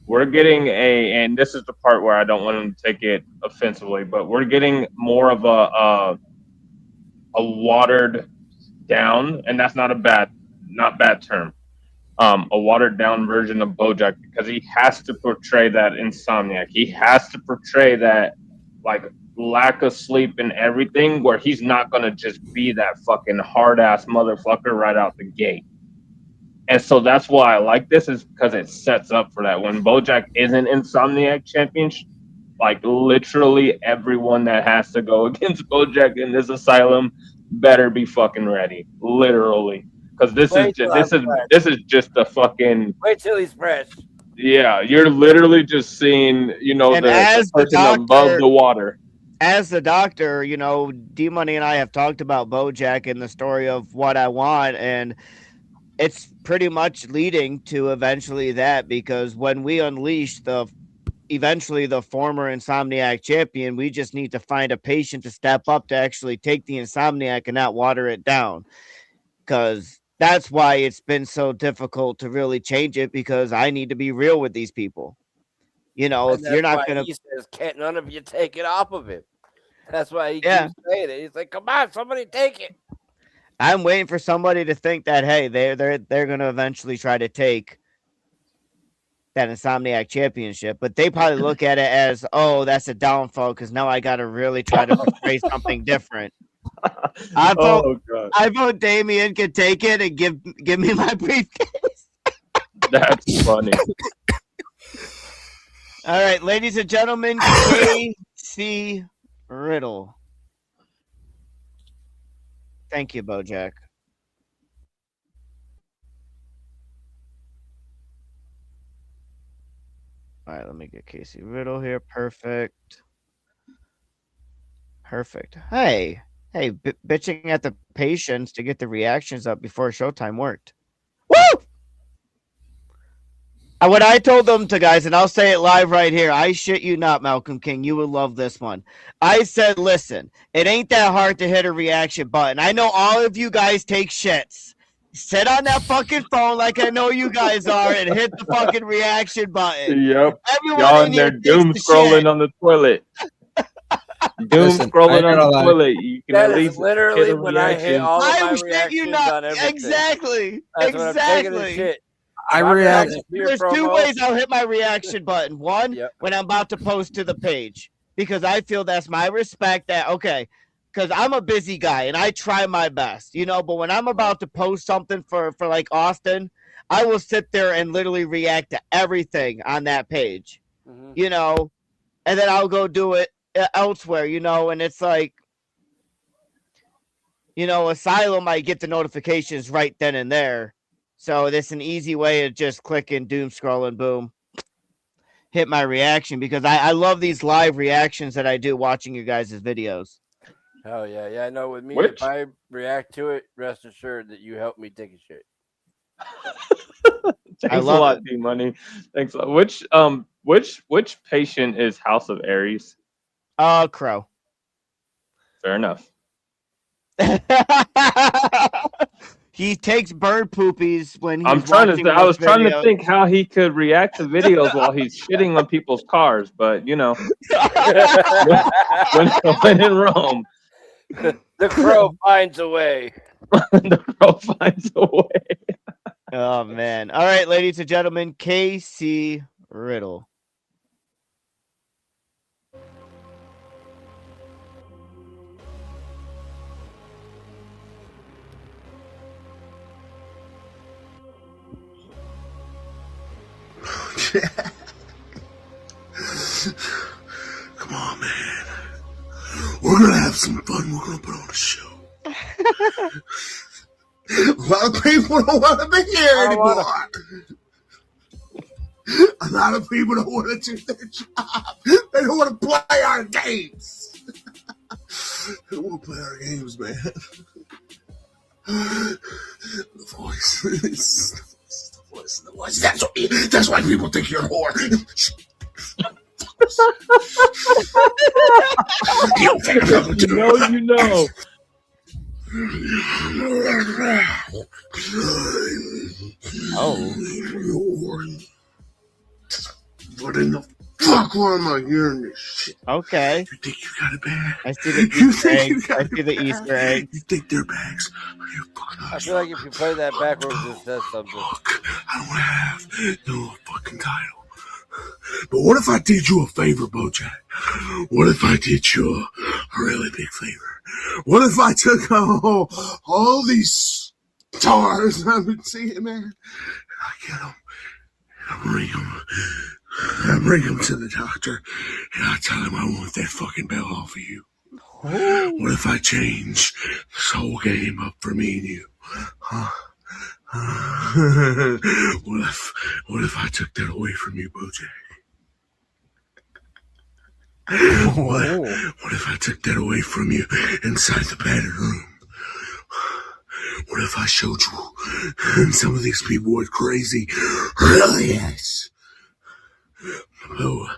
we're getting and this is the part where I don't want him to take it offensively, but we're getting more of a watered down, and that's not bad term. A watered down version of BoJack because he has to portray that insomniac. He has to portray that like lack of sleep and everything, where he's not gonna just be that fucking hard ass motherfucker right out the gate. And so that's why I like this, is because it sets up for that. When BoJack isn't Insomniac champion, like literally everyone that has to go against BoJack in this asylum better be fucking ready, literally, because this is just a fucking. Wait till he's fresh. Yeah, you're literally just seeing, the person above the water. As the doctor, D-Money and I have talked about BoJack and the story of What I Want, and it's pretty much leading to eventually that, because when we unleash eventually the former Insomniac champion, we just need to find a patient to step up to actually take the Insomniac and not water it down. Because that's why it's been so difficult to really change it, because I need to be real with these people. If you're not going to... He says, can't none of you take it off of him. That's why he keeps saying it. He's like, come on, somebody take it. I'm waiting for somebody to think that, hey, they're going to eventually try to take that Insomniac championship, but they probably look at it as, oh, that's a downfall because now I got to really try to portray something different. I vote Damien could take it and give me my briefcase. That's funny. All right, ladies and gentlemen, KC Riddle. Thank you, BoJack. All right, let me get KC Riddle here. Perfect. Hey, bitching at the patients to get the reactions up before showtime worked. Woo! What I told them to guys, and I'll say it live right here, I shit you not, Malcolm King, you will love this one. I said, listen, it ain't that hard to hit a reaction button. I know all of you guys take shits. Sit on that fucking phone like I know you guys are and hit the fucking reaction button. Yep. Everyone y'all in there doom scrolling on the toilet. Scrolling on the toilet. You can that at least is literally hit a when I hit all of my reactions on everything. Exactly. That's when I'm taking the shit. I react. There's two ways I'll hit my reaction button. One, when I'm about to post to the page, because I feel that's my respect. That because I'm a busy guy and I try my best, but when I'm about to post something for like Austin, I will sit there and literally react to everything on that page, and then I'll go do it elsewhere, and it's like, Asylum, I get the notifications right then and there. So it's an easy way of just clicking, doom scrolling, boom, hit my reaction, because I love these live reactions that I do watching you guys' videos. Oh, yeah. I know with me, if I react to it, rest assured that you help me take a shit. Thanks a lot, D-Money. Thanks a lot. Which patient is House of Aries? Crow. Fair enough. He takes bird poopies when he's I was trying to think how he could react to videos while he's shitting on people's cars, but when in Rome, the crow finds a way. The crow finds a way. Oh man! All right, ladies and gentlemen, KC Riddle. Come on, man. We're gonna have some fun. We're gonna put on a show. A lot of people don't want to be here anymore. A lot of people don't want to do their job. They don't want to play our games. They don't want to play our games, man. The voice. That's why people think you're a whore. You know, you know. Oh. What in the fuck? Why am I hearing this shit? Okay. You think you got it bad? I see the You Easter think you eggs. got I it see the bad? Easter eggs. You think they're bags? You fucking I feel like if you play that backwards, it says something. fuck. I don't have no fucking title. But what if I did you a favor, Bojack? What if I did you a really big favor? What if I took all these stars I've been seeing, man, and I get them, I bring them to the doctor, and I tell him I want that fucking bell off of you. What if I change this whole game up for me and you? Huh? What if I took that away from you, Bojack? What if I took that away from you inside the padded room? What if I showed you some of these people were crazy really is? Oh,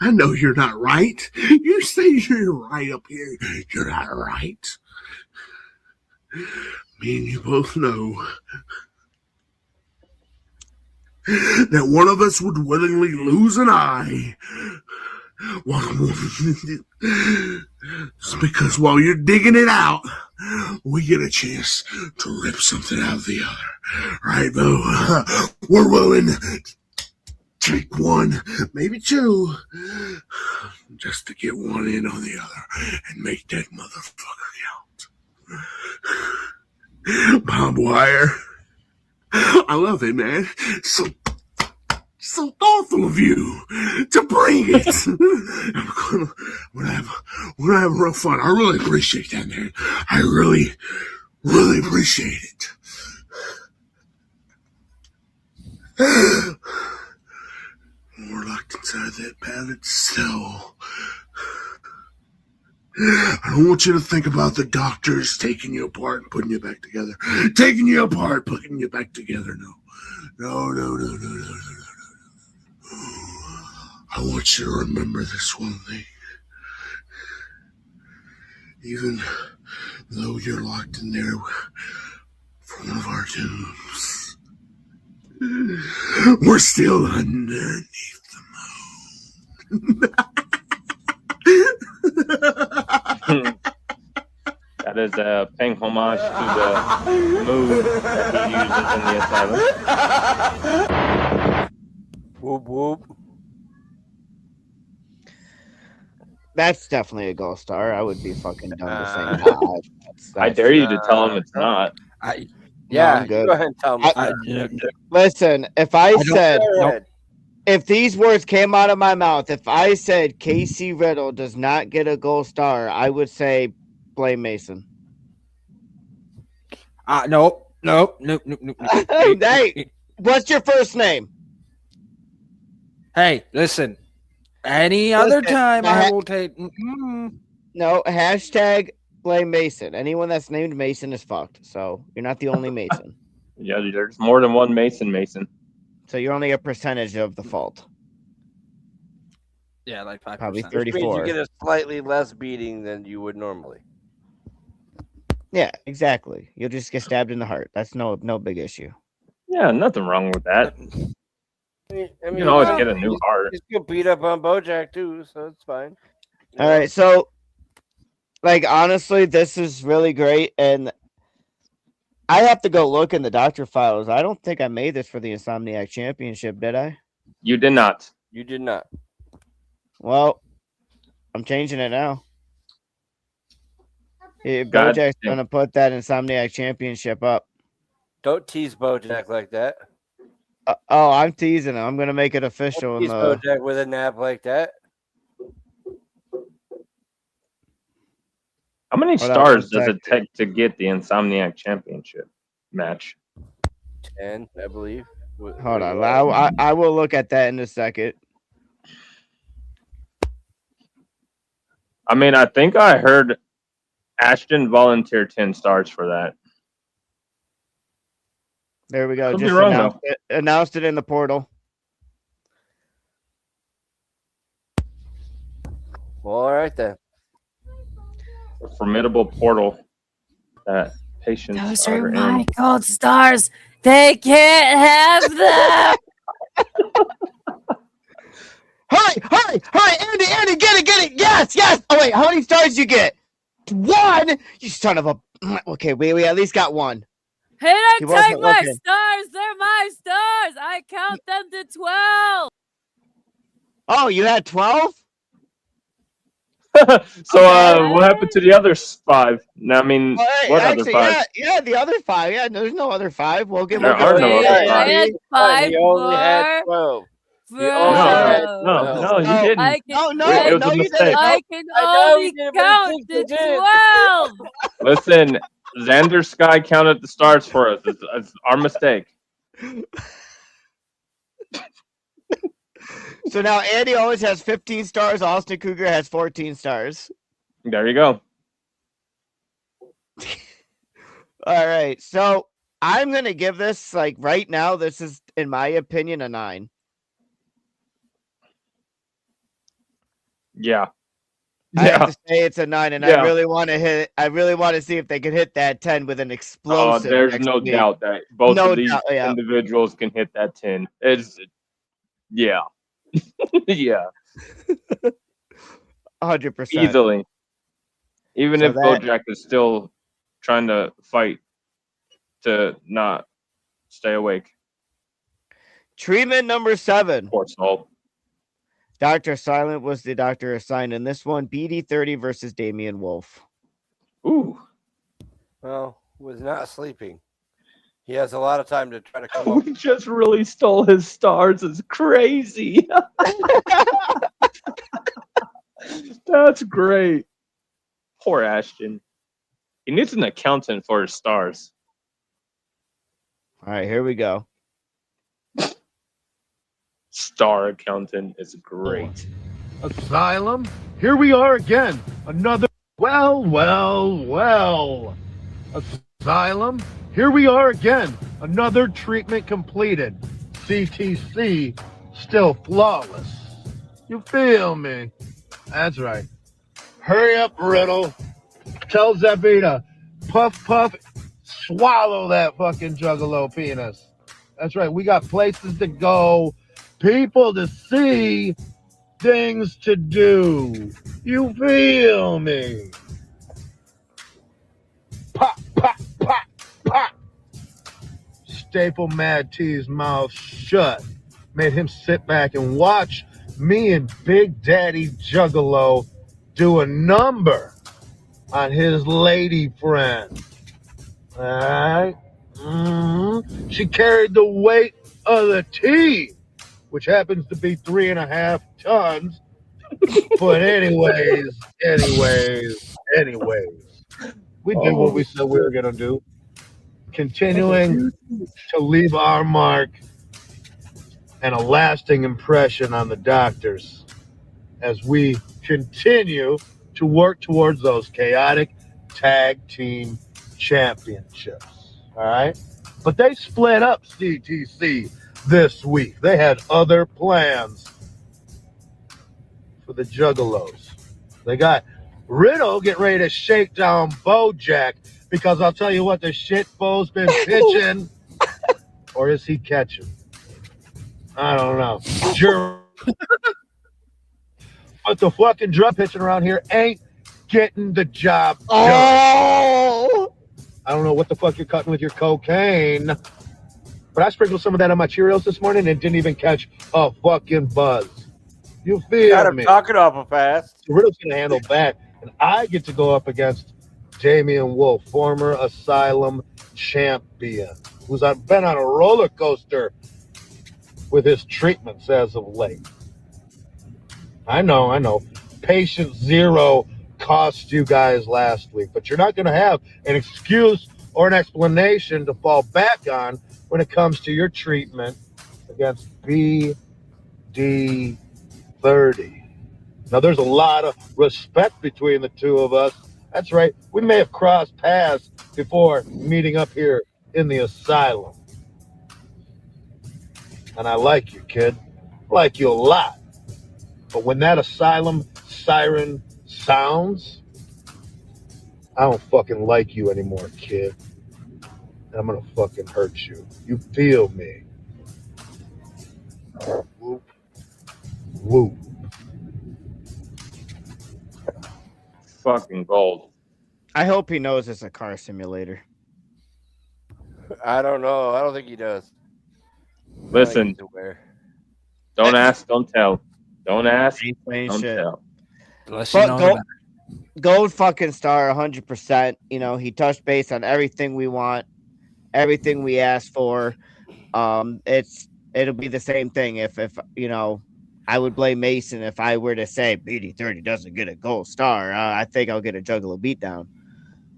I know you're not right. You say you're right up here. You're not right. Me and you both know that one of us would willingly lose an eye. It's because while you're digging it out, we get a chance to rip something out of the other. Right, Bo? We're willing to take one, maybe two, just to get one in on the other and make that motherfucker count. Bob Wire. I love it, man. So thoughtful of you to bring it. We're gonna have real fun. I really appreciate that, man. I really, really appreciate it. We're locked inside that padded cell. I don't want you to think about the doctors taking you apart and putting you back together. Taking you apart, putting you back together. No. I want you to remember this one thing. Even though you're locked in there for one of our tombs, we're still underneath the moon. That is paying homage to the mood that he uses in the asylum. Whoop whoop. That's definitely a gold star. I would be fucking dumb to say nah. I dare you to tell him it's not. Yeah, I'm good. go ahead and tell him. Listen, if I said, if these words came out of my mouth, if I said Casey Riddle does not get a gold star, I would say blame Mason. Nope. Hey, what's your first name? Hey, listen. Any other time I will take. No, hashtag blame Mason. Anyone that's named Mason is fucked. So you're not the only Mason. Yeah, there's more than one Mason. So you're only a percentage of the fault. Yeah, like 5%. Probably Which means 34. you get a slightly less beating than you would normally. Yeah, exactly. You'll just get stabbed in the heart. That's no big issue. Yeah, nothing wrong with that. I mean, you can always get a new heart. He's gonna beat up on Bojack too, so it's fine. All right, so like honestly, this is really great, and I have to go look in the doctor files. I don't think I made this for the Insomniac Championship, did I? You did not. You did not. Well, I'm changing it now. Bojack's gonna put that Insomniac Championship up. Don't tease Bojack like that. Oh, I'm teasing him. I'm gonna make it official. Don't tease Bojack with a nap like that. How many stars does it take to get the Insomniac Championship match? 10, I believe. Hold on. I will look at that in a second. I mean, I think I heard Ashton volunteer 10 stars for that. There we go. Could be Just wrong, announced it in the portal. Well, all right then. A formidable portal that patients Those are are in. my gold stars. They can't have them. Hurry, Andy, get it. Yes. Oh wait, how many stars did you get? 1. You son of a. Okay, we at least got 1. Hey, don't He wasn't take my looking. stars. They're my stars. I count them to 12. Oh, you had 12? So, Okay. what happened to the other 5? Now, I mean, All right, what other actually, 5? yeah, the other 5. Yeah, there's no other 5. We'll give There are no other I 5. had He 5 only had more. 12. He Bro. only had No, 12. no, you No. didn't. No, It was a you didn't. mistake. I can I know he only did, but he count thinks to he did. 12. Listen, Xander Sky counted the stars for us. It's our mistake. So now Andy always has 15 stars. Austin Cougar has 14 stars. There you go. All right. So I'm going to give this, like, right now, this is, in my opinion, a 9. Yeah. I have to say it's a 9, and Yeah. I really want to see if they can hit that 10 with an explosive. There's next no week. doubt that both No of these doubt, yeah. individuals can hit that 10. Yeah. Yeah. 100%. Easily. Even So if Bojack is still trying to fight to not stay awake. Treatment number 7. Poor soul. Dr. Silent was the doctor assigned in this one. BD30 versus Damian Wolf. Ooh. Well, was not sleeping. He has a lot of time to try to come up. We just really stole his stars. It's crazy. That's great. Poor Ashton. He needs an accountant for his stars. All right, here we go. Star accountant is great. Asylum, here we are again. Another. Well. Asylum, here we are again. Another treatment completed. CTC still flawless. You feel me? That's right. Hurry up, Riddle. Tell Zebby to puff, swallow that fucking juggalo penis. That's right. We got places to go, people to see, things to do. You feel me? Pop. Staple Mad T's mouth shut. Made him sit back and watch me and Big Daddy Juggalo do a number on his lady friend. All right? She carried the weight of the team, which happens to be 3.5 tons. But anyways, we did what we said we were going to do. Continuing to leave our mark and a lasting impression on the doctors as we continue to work towards those chaotic tag team championships. All right? But they split up CTC this week. They had other plans for the Juggalos. They got Riddle getting ready to shake down Bojack because I'll tell you what, the shitbo's been pitching. Or is he catching? I don't know. But the fucking drum pitching around here ain't getting the job done. Oh! I don't know what the fuck you're cutting with your cocaine, but I sprinkled some of that on my Cheerios this morning and didn't even catch a fucking buzz. You feel Got him me? talking awful fast. Riddle's gonna handle back, and I get to go up against Damian Wolf, former Asylum champion, who's been on a roller coaster with his treatments as of late. I know. Patient zero cost you guys last week, but you're not going to have an excuse or an explanation to fall back on when it comes to your treatment against BD30. Now, there's a lot of respect between the two of us. That's right. We may have crossed paths before meeting up here in the asylum. And I like you, kid. I like you a lot. But when that asylum siren sounds, I don't fucking like you anymore, kid. And I'm gonna fucking hurt you. You feel me? Whoop. Whoop. Fucking gold. I hope he knows it's a car simulator. I don't know. I don't think he does. Listen, He's aware. don't ask, don't tell. Don't ask, Ain't saying don't shit. tell. The less you But know, the gold, better. gold fucking star, 100%. You know, he touched base on everything we want, everything we asked for. It'll be the same thing if you know, I would blame Mason if I were to say BD30 doesn't get a gold star. I think I'll get a juggalo beatdown.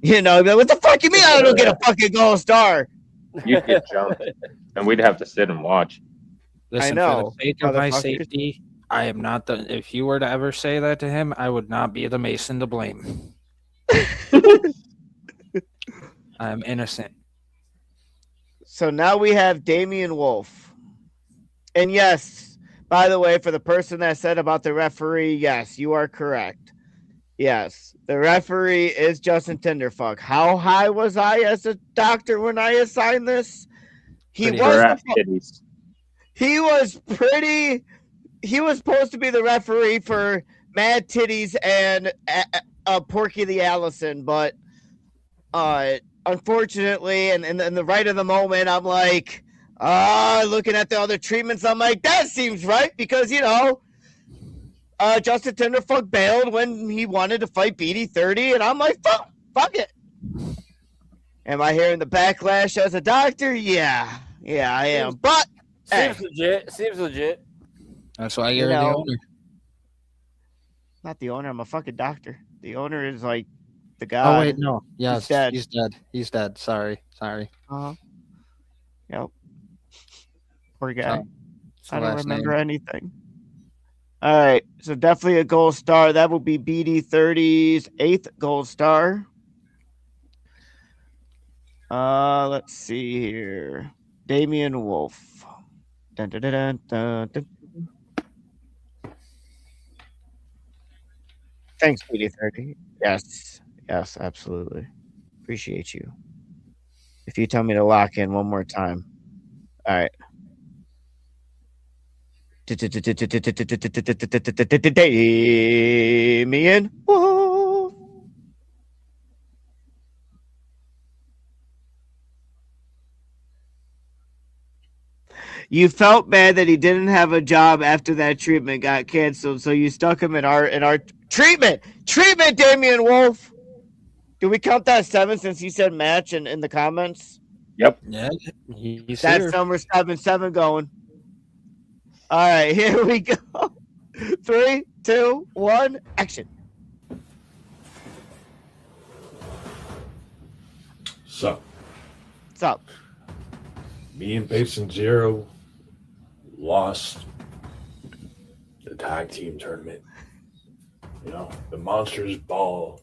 You know, what the fuck you mean I don't get a fucking gold star? You'd get jumped, and we'd have to sit and watch. Listen, know, for the sake of my motherfuckers. safety, I am not the. If you were to ever say that to him, I would not be the Mason to blame. I am innocent. So now we have Damian Wolf. And yes, by the way, for the person that said about the referee, yes, you are correct. Yes, the referee is Justin Tinderfuck. How high was I as a doctor when I assigned this? He Pretty was high. Ass titties. he was supposed to be the referee for Mad Titties and Porky the Allison, but unfortunately, and in the right of the moment, I'm like, looking at the other treatments, I'm like, that seems right because, you know, Justin Tinderfuck bailed when he wanted to fight BD30, and I'm like, fuck it. Am I hearing the backlash as a doctor? Yeah, I am. But Seems legit. Seems legit. That's why You you're the know, owner. not the owner. I'm a fucking doctor. The owner is like the guy. Oh wait, no. Yes, dead. he's dead. He's dead. Sorry. Uh-huh. Yep. Poor guy. It's the I don't last remember name. anything. All right, so definitely a gold star. That will be BD30's 8th gold star. Let's see here. Damian Wolf. Dun, dun, dun, dun, dun, dun. Thanks, BD30. Yes, absolutely. Appreciate you. If you tell me to lock in one more time. All right. Damian Wolf. You felt bad that he didn't have a job after that treatment got canceled, so you stuck him in our treatment. Treatment, Damian Wolf. Do we count that 7 since he said match in the comments? Yep. Yeah, he's That's here. number 7 going. All right, here we go. 3, 2, 1, action. So, What's up? me and Patient Zero lost the tag team tournament. You know, the Monsters Ball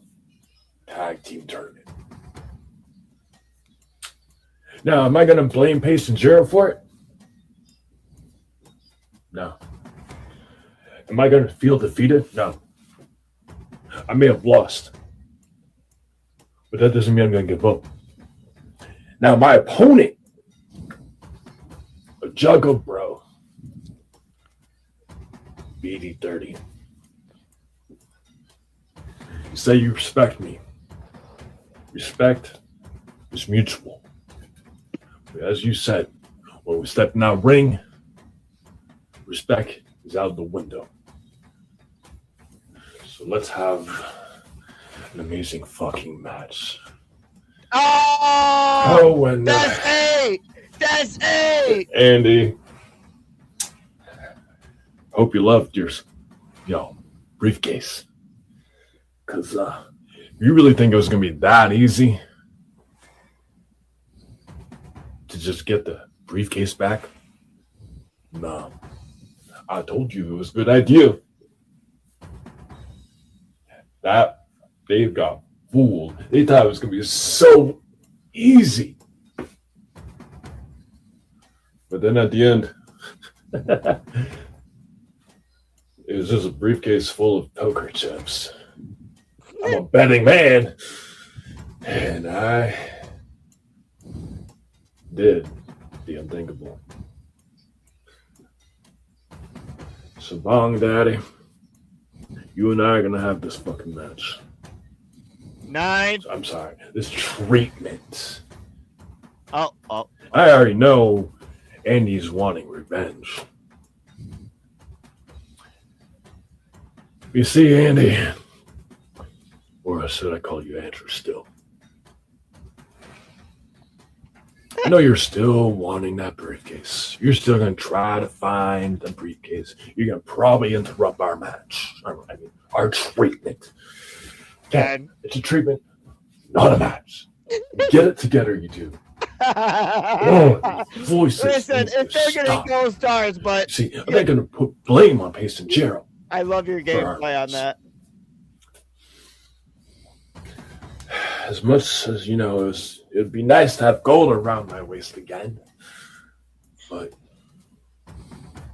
tag team tournament. Now, am I going to blame Patient Zero for it? No. Am I going to feel defeated? No. I may have lost, but that doesn't mean I'm going to give up. Now, my opponent, a Juggle Bro, BD30. You say you respect me. Respect is mutual. But as you said, when we step in that ring, respect is out the window. So let's have an amazing fucking match. Oh, and that's 8. That's 8. Andy, hope you loved your, briefcase. Because you really think it was going to be that easy to just get the briefcase back? No. I told you it was a good idea. That they got fooled. They thought it was going to be so easy. But then at the end, It was just a briefcase full of poker chips. I'm a betting man, and I did the unthinkable. So, Bong Daddy, you and I are gonna have this fucking match. 9. I'm sorry, this treatment. Oh. I already know Andy's wanting revenge. You see, Andy, or should I call you Andrew still? I know you're still wanting that briefcase. You're still going to try to find the briefcase. You're going to probably interrupt our match. I mean, our treatment. Okay, it's a treatment, not a match. Get it together, you two. Voices. Listen, if they're going to go stars, but... See, they're going to put blame on Pace and Gerald. I love your gameplay on that. As much as, it'd be nice to have gold around my waist again. But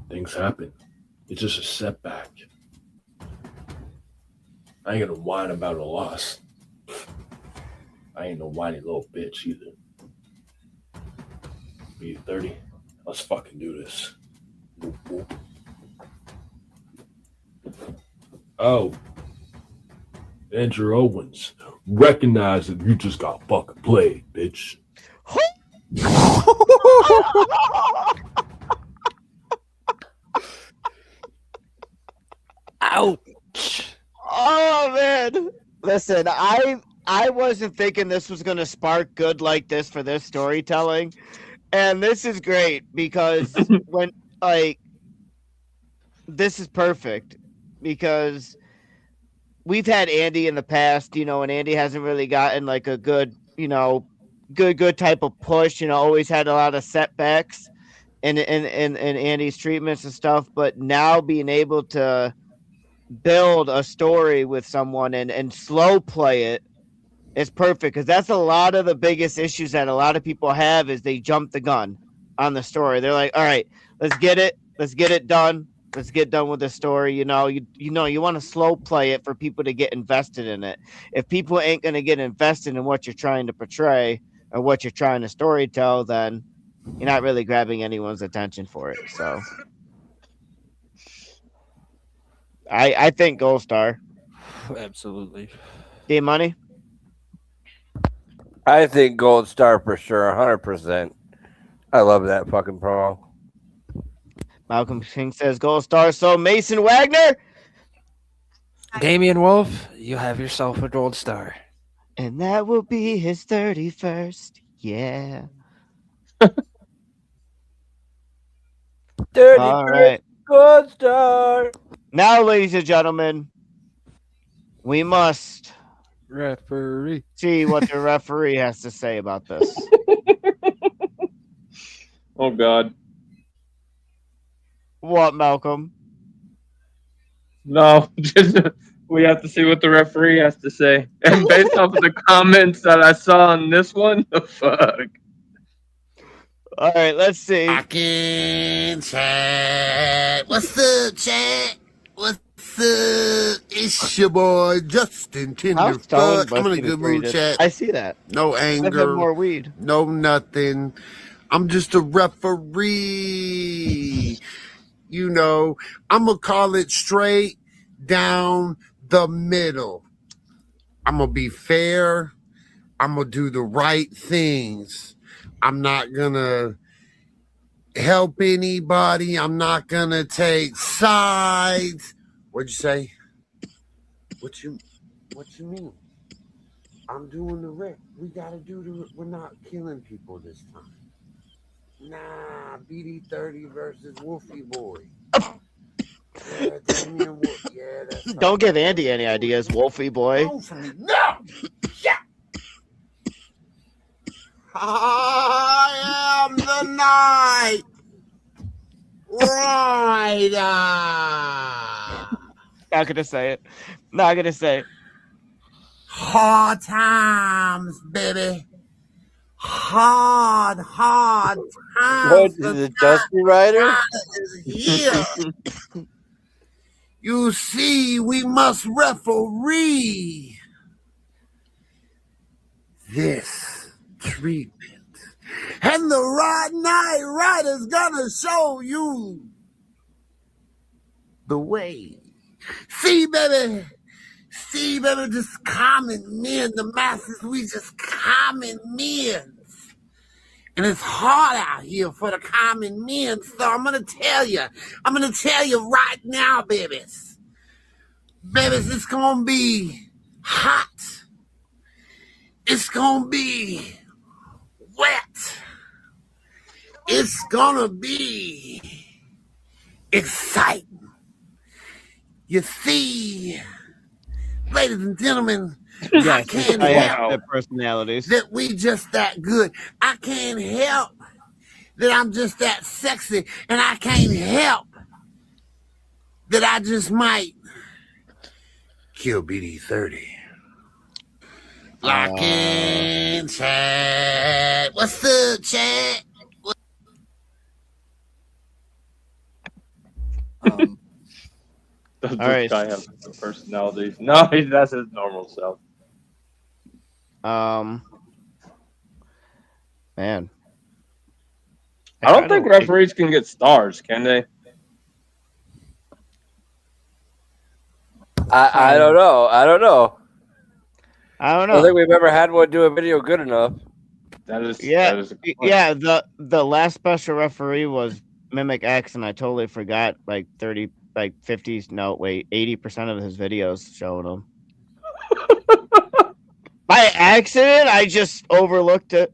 things happen. It's just a setback. I ain't gonna whine about a loss. I ain't no whiny little bitch either. Be 30. Let's fucking do this. Oh. Andrew Owens, recognize that you just got fucking played, bitch. Ouch. Oh, man. Listen, I wasn't thinking this was going to spark good like this for this storytelling. And this is great because this is perfect because we've had Andy in the past, and Andy hasn't really gotten like a good, good type of push, always had a lot of setbacks in Andy's treatments and stuff. But now being able to build a story with someone and slow play it is perfect because that's a lot of the biggest issues that a lot of people have is they jump the gun on the story. They're like, all right, let's get it done. Let's get done with the story. You want to slow play it for people to get invested in it. If people ain't going to get invested in what you're trying to portray or what you're trying to storytell, then you're not really grabbing anyone's attention for it. So I think Gold Star. Absolutely. D-Money? I think Gold Star for sure, 100%. I love that fucking promo. Malcolm King says Gold Star. So Mason Wagner? Damian Wolf, you have yourself a gold star. And that will be his 31st. Yeah. 31st All right. Gold Star. Now, ladies and gentlemen, we must see what the referee has to say about this. Oh, God. What, Malcolm? No, just we have to see what the referee has to say. And based off of the comments that I saw on this one, the fuck. All right, let's see. Fucking chat. What's up, chat? What's up? It's your boy Justin Tenderfuck. I'm in a good mood, chat. I see that. No anger. More weed. No nothing. I'm just a referee. I'm going to call it straight down the middle. I'm going to be fair. I'm going to do the right things. I'm not going to help anybody. I'm not going to take sides. What'd you say? What you mean? I'm doing the rep. We got to we're not killing people this time. Nah, BD30 versus Wolfie Boy. Yeah, Damian Wolf. Yeah, that's Don't give Andy any ideas, Wolfie Boy. No! Yeah! I am the Night Rider. Not gonna say it. Not gonna say it. Hard times, baby. Hard times. What is it, Dusty Rider? Yeah. You see, we must referee this treatment. And the right night rider's gonna show you the way. See, baby, just common men, the masses, we just common men. And it's hard out here for the common men, so I'm gonna tell you right now, babies. Babies, it's gonna be hot. It's gonna be wet. It's gonna be exciting. You see, ladies and gentlemen, I can't help their personalities. that we just that good. I can't help that I'm just that sexy, and I can't help that I just might kill BD30. Lock in, chat. What's up, chat? Does All this right. guy have a personality? No, that's his normal self. Man. I don't think referees can get stars, can they? I don't know. I don't know. I don't I don't know. think we've ever had one do a video good enough. That is Yeah. The last special referee was Mimic X, and I totally forgot 80% of his videos showing him. By accident, I just overlooked it.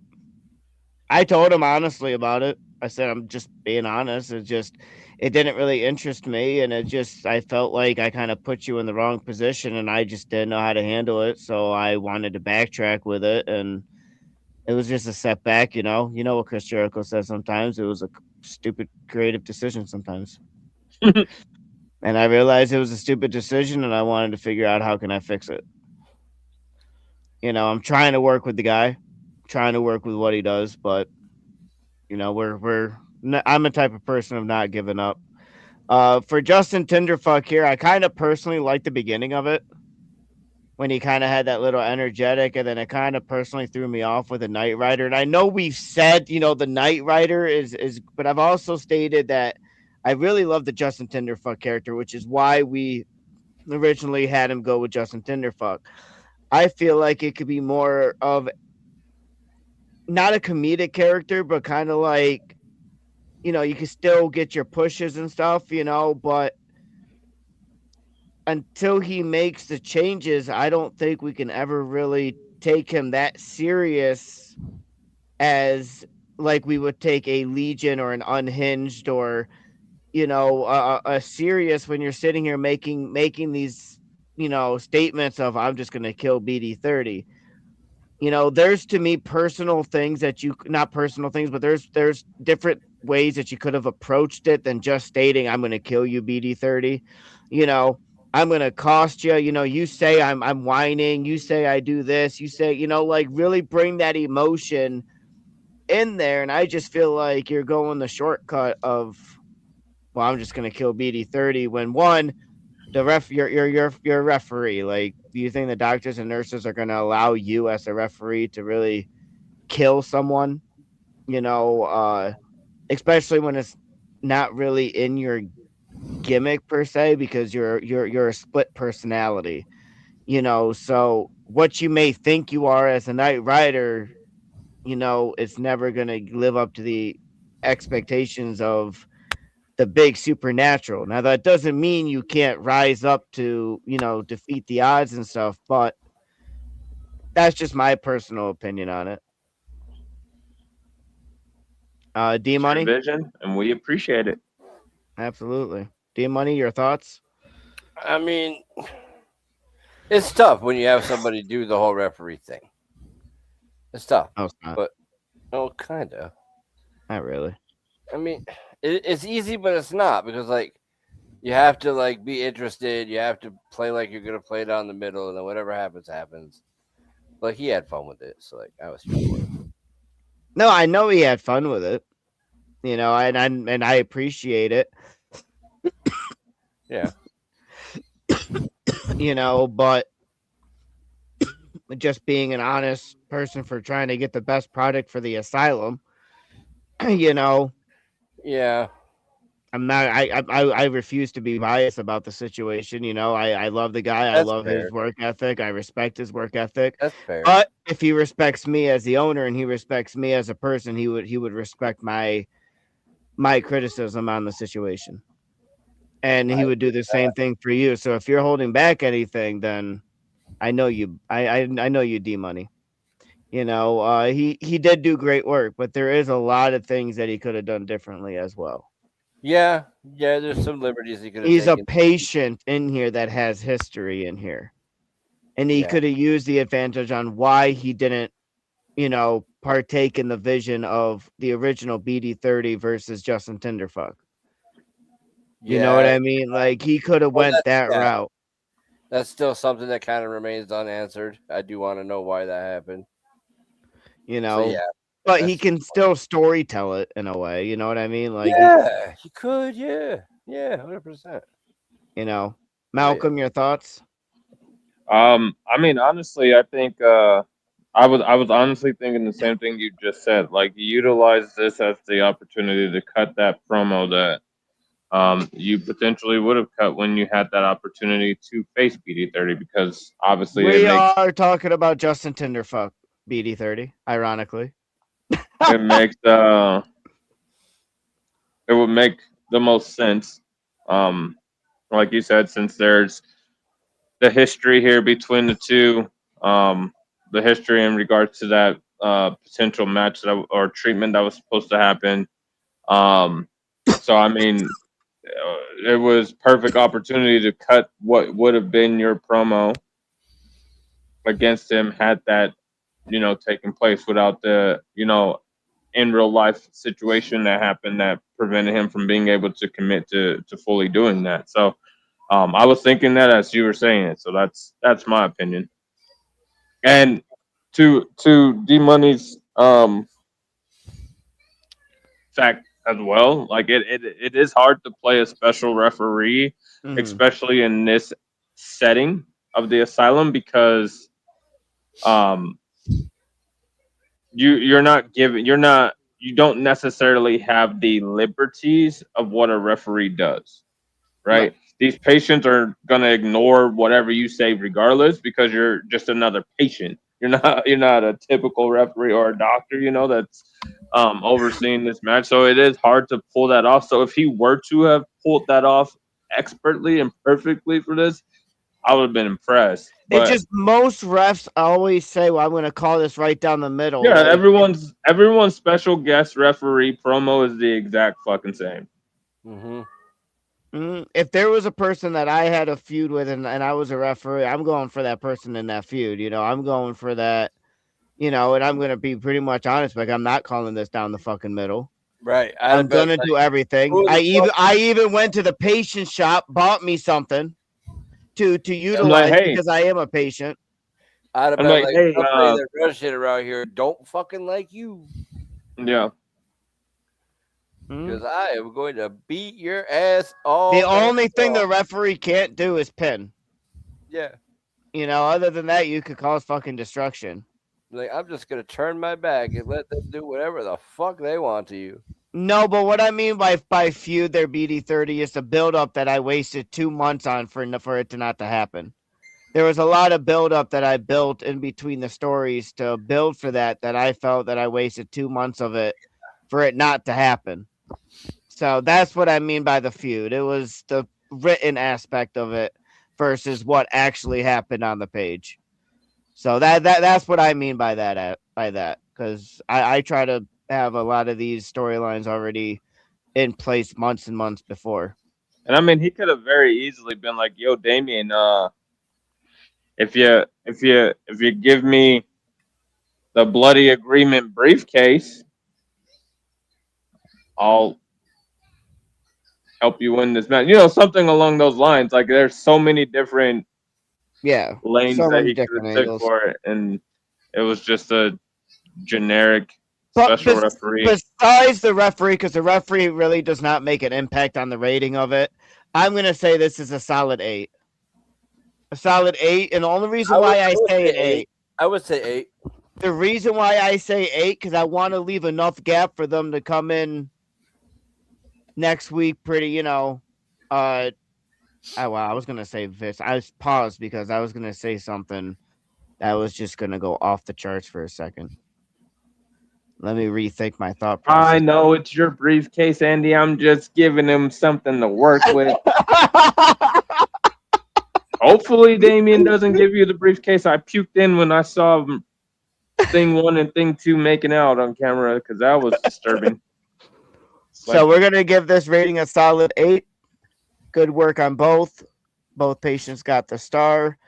I told him honestly about it. I said, I'm just being honest. It didn't really interest me, and I felt like I kind of put you in the wrong position, and I just didn't know how to handle it. So I wanted to backtrack with it, and it was just a setback. You know what Chris Jericho says sometimes. It was a stupid creative decision sometimes. And I realized it was a stupid decision, and I wanted to figure out how can I fix it. I'm trying to work with the guy, trying to work with what he does, but I'm the type of person of not giving up. For Justin Tinderfuck here, I kind of personally like the beginning of it when he kind of had that little energetic, and then it kind of personally threw me off with a Knight Rider. And I know we've said, the Knight Rider is, but I've also stated that I really love the Justin Tinderfuck character, which is why we originally had him go with Justin Tinderfuck. I feel like it could be more of not a comedic character, but kind of like, you can still get your pushes and stuff, but until he makes the changes, I don't think we can ever really take him that serious as like we would take a Legion or an Unhinged or, a serious when you're sitting here making these, statements of I'm just going to kill BD30. There's to me personal things that not personal things, but there's different ways that you could have approached it than just stating I'm going to kill you, BD30. I'm going to cost you. You say I'm whining. You say I do this. You say, like really bring that emotion in there. And I just feel like you're going the shortcut of, well, I'm just going to kill BD30 when one, you're a referee. Like, do you think the doctors and nurses are going to allow you as a referee to really kill someone? Especially when it's not really in your gimmick per se, because you're a split personality. So what you may think you are as a Knight Rider, it's never going to live up to the expectations of the big supernatural. Now that doesn't mean you can't rise up to, defeat the odds and stuff, but that's just my personal opinion on it. D Money vision, and we appreciate it. Absolutely. D Money, your thoughts? I mean, it's tough when you have somebody do the whole referee thing. It's tough. No, it's not. But kind of. Not really. I mean, it's easy, but it's not, because you have to be interested. You have to play like you're gonna play down the middle, and then whatever happens, happens. He had fun with it, so I was fun with it. No, I know he had fun with it. And I appreciate it. Yeah. but just being an honest person for trying to get the best product for the asylum, Yeah. I'm not. I refuse to be biased about the situation. I love the guy. I That's love fair. his work ethic. I respect his work ethic. That's fair. But if he respects me as the owner and he respects me as a person, he would respect my criticism on the situation, and he would do the same thing for you. So if you're holding back anything, then I know you. I know you, D Money. He did do great work, but there is a lot of things that he could have done differently as well. Yeah, there's some liberties he could have He's a taken. patient in here that has history in here. And he Yeah. could have used the advantage on why he didn't, partake in the vision of the original BD30 versus Justin Tinderfuck. You know what I mean? Like he could have went that route. That's still something that kind of remains unanswered. I do want to know why that happened. But he can still story tell it in a way. You know what I mean? Like he could. Yeah, 100%. Malcolm, your thoughts? I mean, honestly, I think I was honestly thinking the same thing you just said. Like, utilize this as the opportunity to cut that promo that you potentially would have cut when you had that opportunity to face BD30, because obviously We are talking about Justin Tinderfuck BD30, ironically. it makes it would make the most sense. Like you said, since there's the history here between the two, the history in regards to that potential match or treatment that was supposed to happen. So I mean, it was perfect opportunity to cut what would have been your promo against him had that taken place without the in real life situation that happened that prevented him from being able to commit to fully doing that. So I was thinking that as you were saying it. So that's my opinion. And to D Money's fact as well, like it is hard to play a special referee, especially in this setting of the asylum, because you don't necessarily have the liberties of what a referee does, right? These patients are gonna ignore whatever you say regardless, because you're just another patient. You're not a typical referee or a doctor, that's overseeing this match. So it is hard to pull that off. So if he were to have pulled that off expertly and perfectly for this, I would have been impressed. But It's just most refs always say, "Well, I'm going to call this right down the middle." yeah, everyone's special guest referee promo is the exact fucking same. If there was a person that I had a feud with and I was a referee, I'm going for that person in that feud. I'm going for that. And I'm going to be pretty much honest. Like, I'm not calling this down the fucking middle. Right. I'm going to do everything. I even went to the patient shop, bought me something to utilize because I am a patient. I'd have been like, like, hey, somebody that runs shit around here don't fucking like you. Yeah. Because I am going to beat your ass all The only thing the referee can't do is pin. Yeah. Other than that, you could cause fucking destruction. Like, I'm just going to turn my back and let them do whatever the fuck they want to you. No, but what I mean by feud their BD30 is the build-up that I wasted 2 months on for it to not to happen. There was a lot of build-up that I built in between the stories to build for that I felt that I wasted 2 months of it for it not to happen. So that's what I mean by the feud. It was the written aspect of it versus what actually happened on the page. So that's what I mean by that because I try to have a lot of these storylines already in place months and months before. And I mean, he could have very easily been like, "Yo, Damien, if you give me the bloody agreement briefcase, I'll help you win this match." Something along those lines. Like, there's so many different lanes that he could have took for it, and it was just a generic special referee. Besides the referee, because the referee really does not make an impact on the rating of it, I'm going to say this is a solid 8. A solid 8. And the only reason I why I would say say an 8. I would say 8. The reason why I say 8, because I want to leave enough gap for them to come in next week pretty, I was going to say this. I paused because I was going to say something that was just going to go off the charts for a second. Let me rethink my thought process. I know it's your briefcase, Andy. I'm just giving him something to work with. Hopefully, Damien doesn't give you the briefcase I puked in when I saw thing 1 and thing 2 making out on camera, because that was disturbing. So we're going to give this rating a solid 8. Good work on both. Both patients got the star.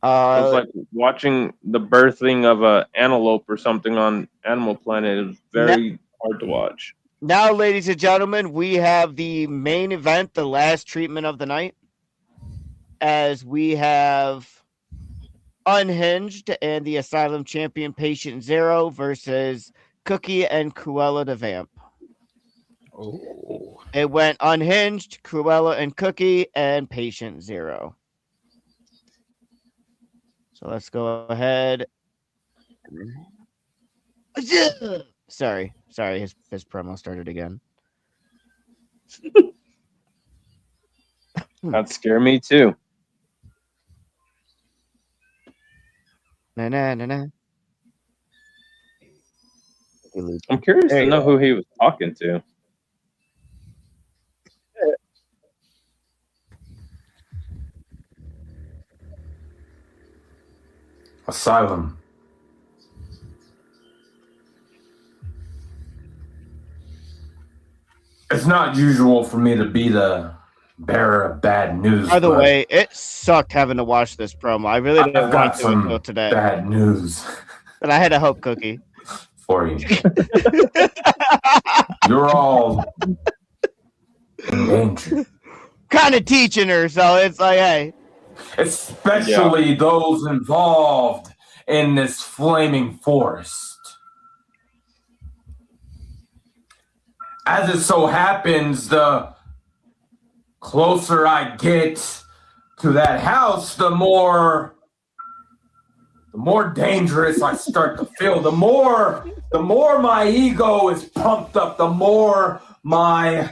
It was like watching the birthing of an antelope or something on Animal Planet. It was very hard to watch. Now, ladies and gentlemen, we have the main event, the last treatment of the night, as we have Unhinged and the Asylum champion Patient Zero versus Cookie and Cruella the Vamp. Oh. It went Unhinged, Cruella and Cookie, and Patient Zero. So let's go ahead. Sorry, his promo started again. That scared me too. Na. I'm curious to know who he was talking to. Asylum. It's not usual for me to be the bearer of bad news. By the way, it sucked having to watch this promo. I really didn't want to until today. Bad news. But I had a hope, Cookie. For you. You're all in danger. Kind of teaching her, so it's like, hey. Especially those involved in this flaming forest. As it so happens, the closer I get to that house, the more dangerous I start to feel. The more my ego is pumped up, the more my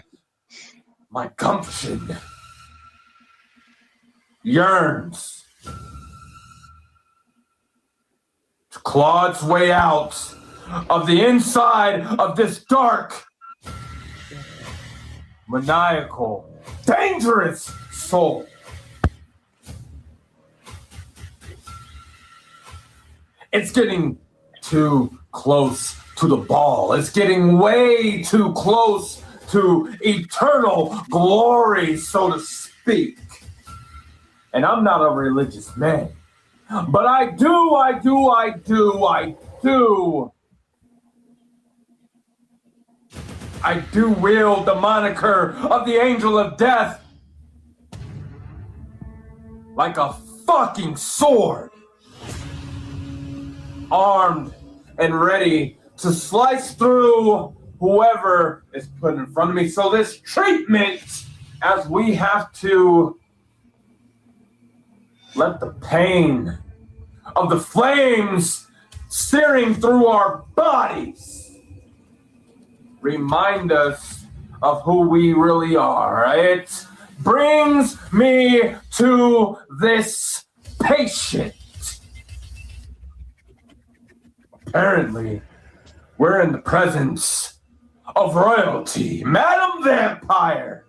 gumption yearns to claw its way out of the inside of this dark, maniacal, dangerous soul. It's getting too close to the ball. It's getting way too close to eternal glory, so to speak. And I'm not a religious man, but I do wield the moniker of the Angel of Death like a fucking sword, armed and ready to slice through whoever is put in front of me. So this treatment, as we have to let the pain of the flames searing through our bodies remind us of who we really are. It brings me to this patient. Apparently, we're in the presence of royalty. Madam Vampire!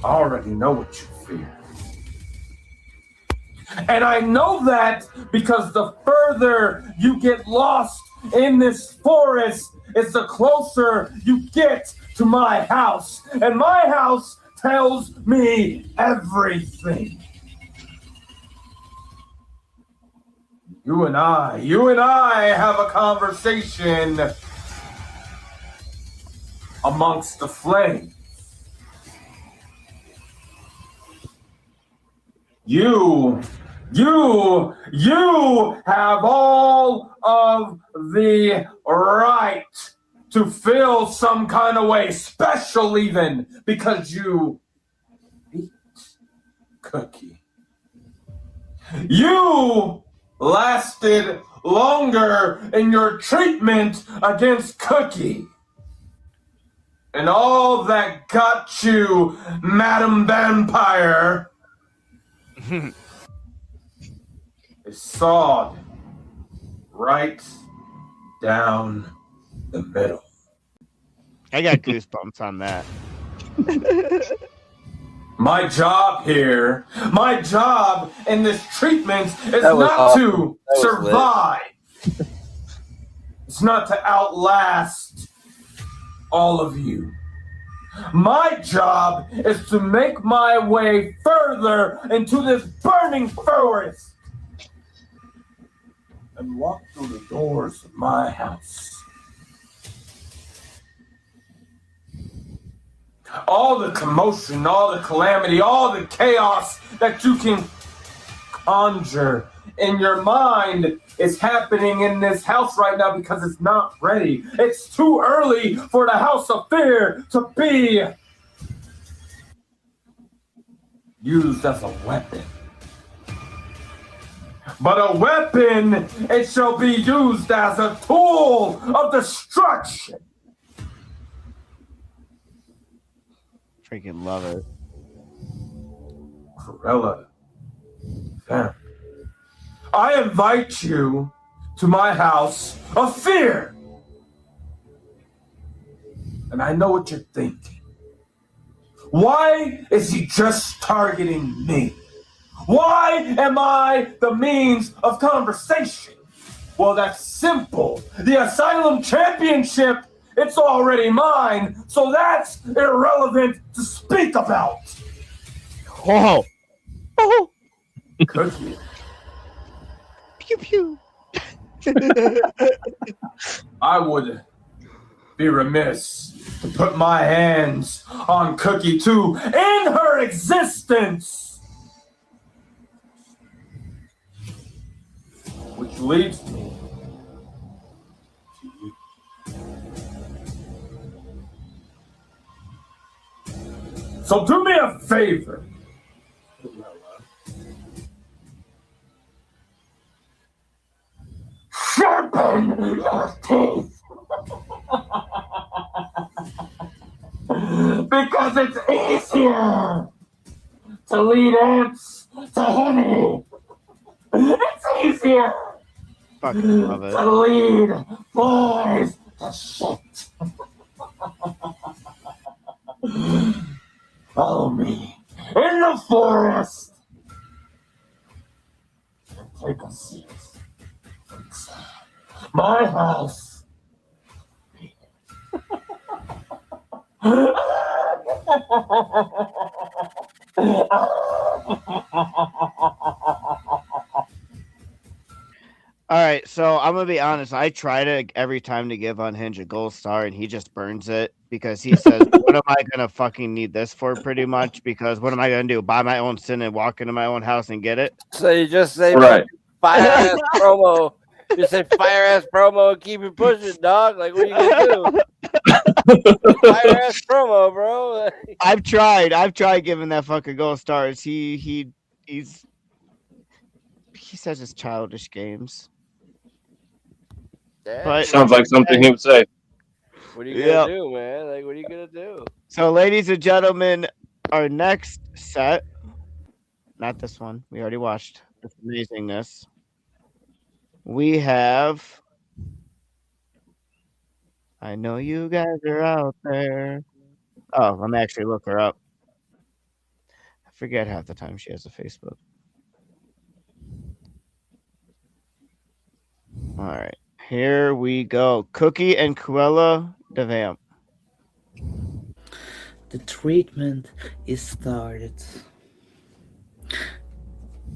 I already know what you fear. And I know that because the further you get lost in this forest, it's the closer you get to my house. And my house tells me everything. You and I have a conversation amongst the flames. You have all of the right to feel some kind of way, special even, because you Cookie. You lasted longer in your treatment against Cookie. And all that got you, Madam Vampire, is sawed right down the middle. I got goosebumps on that. My job here, my job in this treatment is That was not awesome. to That was survive. It's not to outlast all of you. My job is to make my way further into this burning forest and walk through the doors of my house. All the commotion, all the calamity, all the chaos that you can conjure in your mind is happening in this house right now because it's not ready. It's too early for the House of Fear to be used as a weapon. But a weapon, it shall be used as a tool of destruction. Freaking love it. Cruella, fam, I invite you to my house of fear. And I know what you're thinking. Why is he just targeting me? Why am I the means of conversation? Well, that's simple. The Asylum Championship, it's already mine, so that's irrelevant to speak about. Oh. Oh. Cookie. Pew pew. I would be remiss to put my hands on Cookie to end her existence. Which leads me to you. So do me a favor. Sharpen your teeth. Because it's easier to lead ants to honey. It's easier Fucking love it. to lead boys to shit. Follow me in the forest and take a seat inside my house. All right, so I'm gonna be honest. I try to every time to give Unhinge a gold star, and he just burns it because he says, "What am I gonna fucking need this for?" Pretty much because what am I gonna do? Buy my own sin and walk into my own house and get it? So you just say Right. fire ass promo. You say fire ass promo and keep it pushing, dog. Like what are you gonna do? Fire ass promo, bro. I've tried giving that fucking gold stars. He says it's childish games. Yeah. But Sounds like something he would say. What are you gonna do, man? Like what are you gonna do? So, ladies and gentlemen, our next set, not this one, we already watched this amazingness. We have I know you guys are out there. Oh, let me actually look her up. I forget half the time she has a Facebook. All right, here we go. Cookie and Cruella the Vamp. The treatment is started.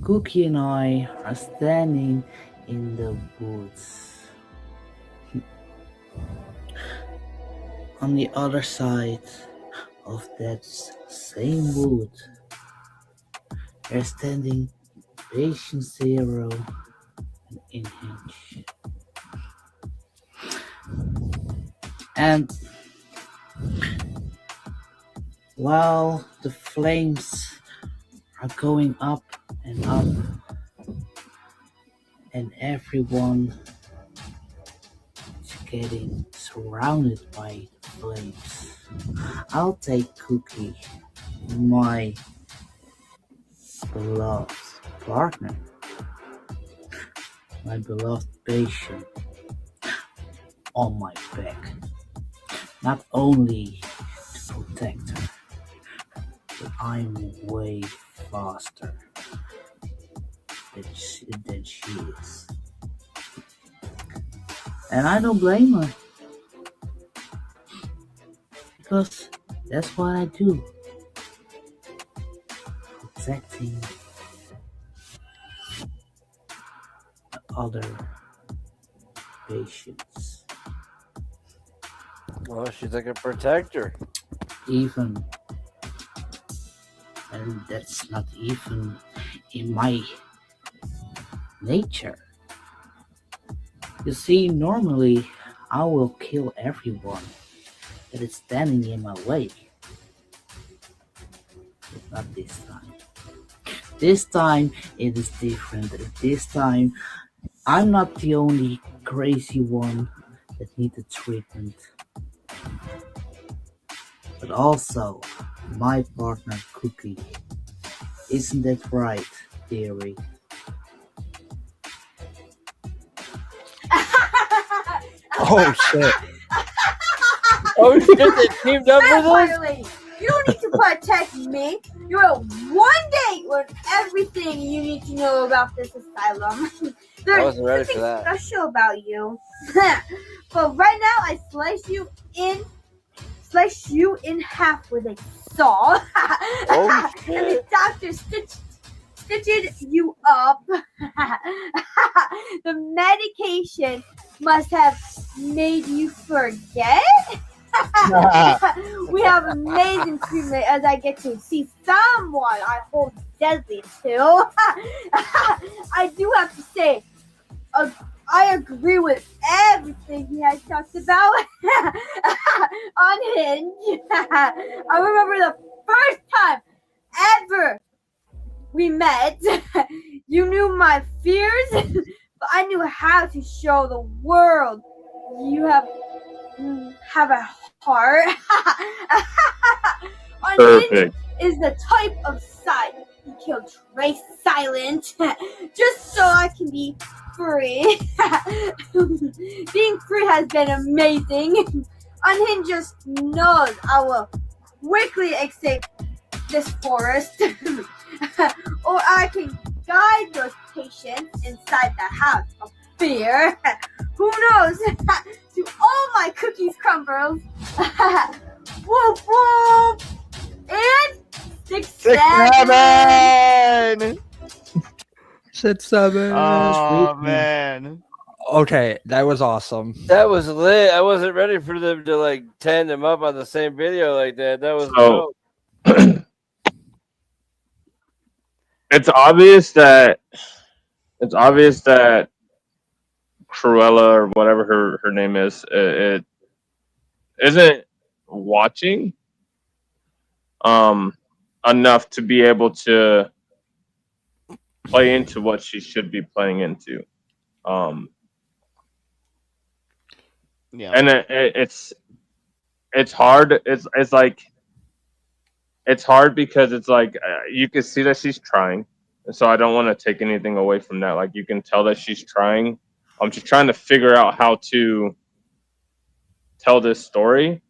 Cookie and I are standing in the woods. On the other side of that same wood, they're standing Patient Zero and Enhance. And while the flames are going up and up, and everyone is getting surrounded by flames. I'll take Cookie, my beloved partner, my beloved patient, on my back. Not only to protect her, but I'm way faster than she is. And I don't blame her, because that's what I do. Protecting other patients. Well, she's like a protector. Even, and that's not even in my nature. You see, normally I will kill everyone that is standing in my way. But not this time. This time it is different. This time I'm not the only crazy one that needed treatment. But also my partner Cookie. Isn't that right, dearie? Oh shit. Oh shit, they teamed up for this? Finally, you don't need to protect me. You have one day with everything you need to know about this asylum. I There's wasn't ready something for that. special about you. But right now, I slice you in half with a saw. Oh And the shit. doctor stitched you up. The medication must have made you forget. We have amazing treatment as I get to see someone I hold deadly to. I do have to say, I agree with everything he has talked about on Hinge. I remember the first time ever we met. You knew my fears, but I knew how to show the world you have a heart. On Hinge Perfect. is the type of side he killed Trace Silent just so I can be free. Being free has been amazing. On Hinge just knows I will quickly escape this forest. Or I can guide those patients inside the house of fear. Who knows? To all my cookies crumbles. Whoop whoop! And 6-7! 6-7. Oh man. Okay, that was awesome. That was lit. I wasn't ready for them to like tand them up on the same video like that. That was So- dope. It's obvious that Cruella or whatever her name is, it isn't watching enough to be able to play into what she should be playing into. Yeah. And it's hard. It's like it's hard because it's like you can see that she's trying, and so I don't want to take anything away from that. Like you can tell that she's trying. She's trying to figure out how to tell this story.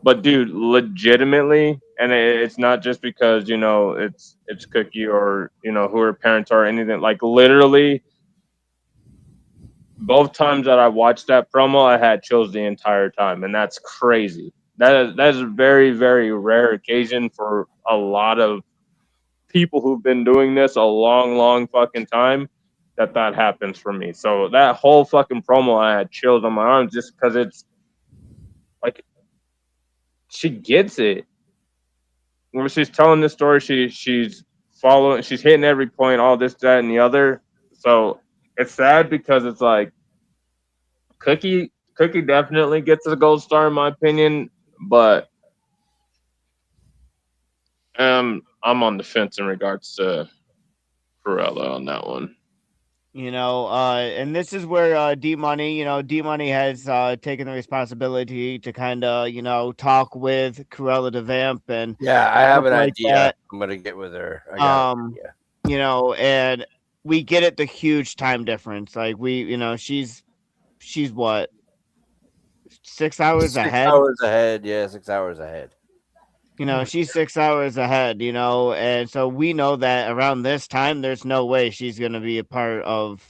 But dude, legitimately, and it's not just because it's Cookie or who her parents are or anything. Like literally, both times that I watched that promo, I had chills the entire time, and that's crazy. That is a very, very rare occasion for a lot of people who've been doing this a long, long fucking time. That happens for me. So that whole fucking promo, I had chills on my arms just because it's like she gets it. When she's telling this story, she's following, she's hitting every point, all this, that, and the other. So it's sad because it's like Cookie definitely gets a gold star in my opinion, but I'm on the fence in regards to Cruella on that one. And this is where D Money, D Money has taken the responsibility to kind of, talk with Cruella de Vamp and Yeah, I have stuff an like idea. that. I'm gonna get with her. I got an idea. And we get it, the huge time difference. Like she's what, 6 hours 6 ahead? hours ahead. Yeah, 6 hours ahead. She's 6 hours ahead, and so we know that around this time, there's no way she's going to be a part of,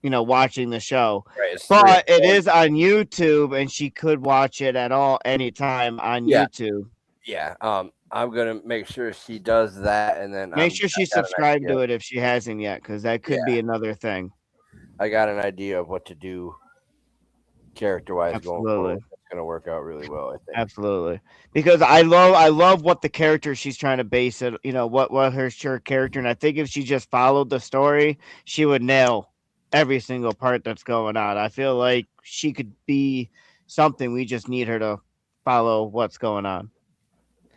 watching the show. Right, it's But 3 it is on YouTube, and she could watch it at anytime on YouTube. Yeah. I'm gonna make sure she does that, and then Make sure she's subscribed to it if she hasn't yet, because that could be another thing. I got an idea of what to do character-wise going forward. Absolutely. It's gonna work out really well, I think. Absolutely, because I love what the character she's trying to base it. What her character, and I think if she just followed the story, she would nail every single part that's going on. I feel like she could be something. We just need her to follow what's going on.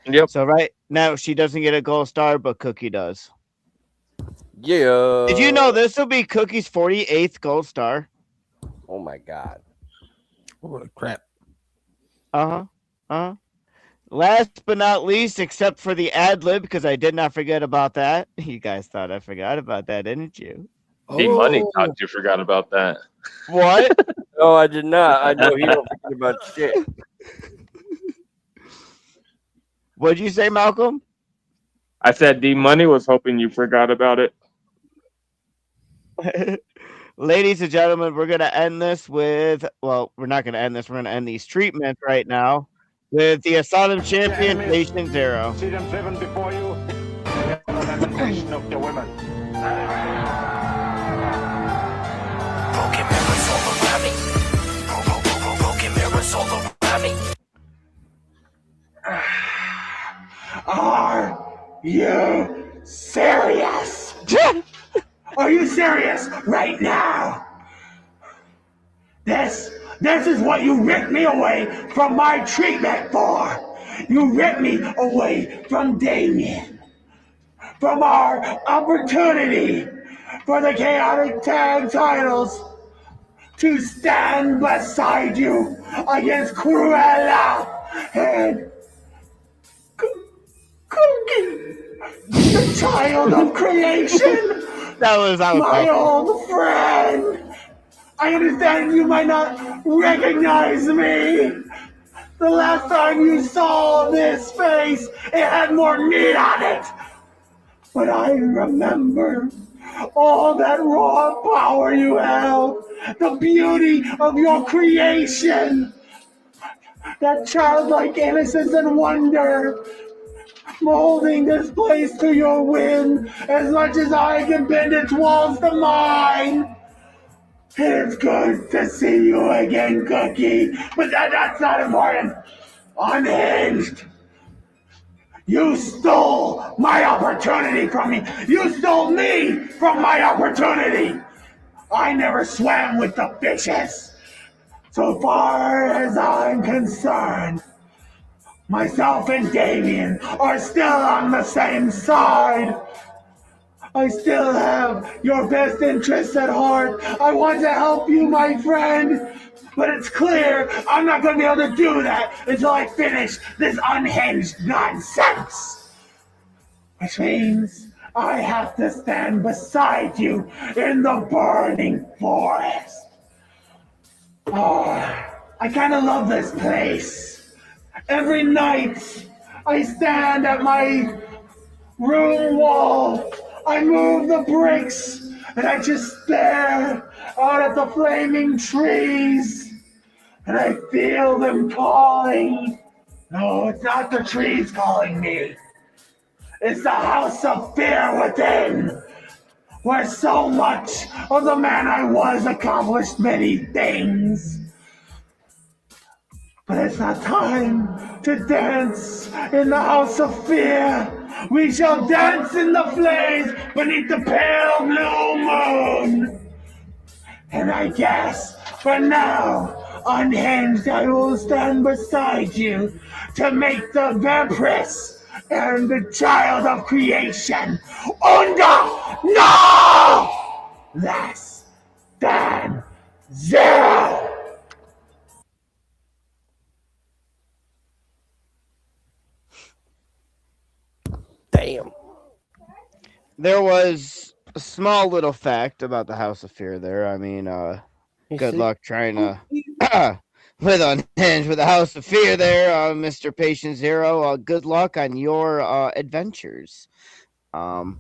Yep. So right now she doesn't get a gold star, but Cookie does. Yeah. Did you know this will be Cookie's 48th gold star? Oh my god. Holy crap. Last but not least, except for the ad lib, because I did not forget about that. You guys thought I forgot about that, didn't you? D Money thought you forgot about that. What? No, I did not. I know he don't forget about shit. What'd you say, Malcolm? I said D Money was hoping you forgot about it. Ladies and gentlemen, we're going to end this with, well, we're not going to end this. We're going to end these treatments right now with the Asylum Champion, Patient Zero. See them driven before you. Lamentation of the women. Broken mirrors all around me. Broken mirrors all around me. Are you serious? Are you serious right now? This is what you ripped me away from my treatment for. You ripped me away from Damien. From our opportunity for the Chaotic Tag titles to stand beside you against Cruella and Cookie, the child of creation. That was my old friend. I understand you might not recognize me. The last time you saw this face, it had more meat on it. But I remember all that raw power you held, the beauty of your creation, that childlike innocence and wonder, molding this place to your whim as much as I can bend its walls to mine. It's good to see you again, Cookie, but that's not important. Unhinged. You stole my opportunity from me. You stole me from my opportunity. I never swam with the fishes. So far as I'm concerned, myself and Damien are still on the same side. I still have your best interests at heart. I want to help you, my friend. But it's clear I'm not going to be able to do that until I finish this unhinged nonsense. Which means I have to stand beside you in the burning forest. Oh, I kind of love this place. Every night I stand at my room wall. I move the bricks and I just stare out at the flaming trees. And I feel them calling. No, it's not the trees calling me. It's the house of fear within, where so much of the man I was accomplished many things. But it's not time to dance in the house of fear. We shall dance in the flames beneath the pale blue moon. And I guess, for now, unhinged, I will stand beside you to make the Vampiress and the child of creation. Uno, no! Less than zero. Damn. There was a small little fact about the House of Fear there. I mean, good luck trying to with Unhinged with the House of Fear there, Mr. Patient Zero. Good luck on your adventures. I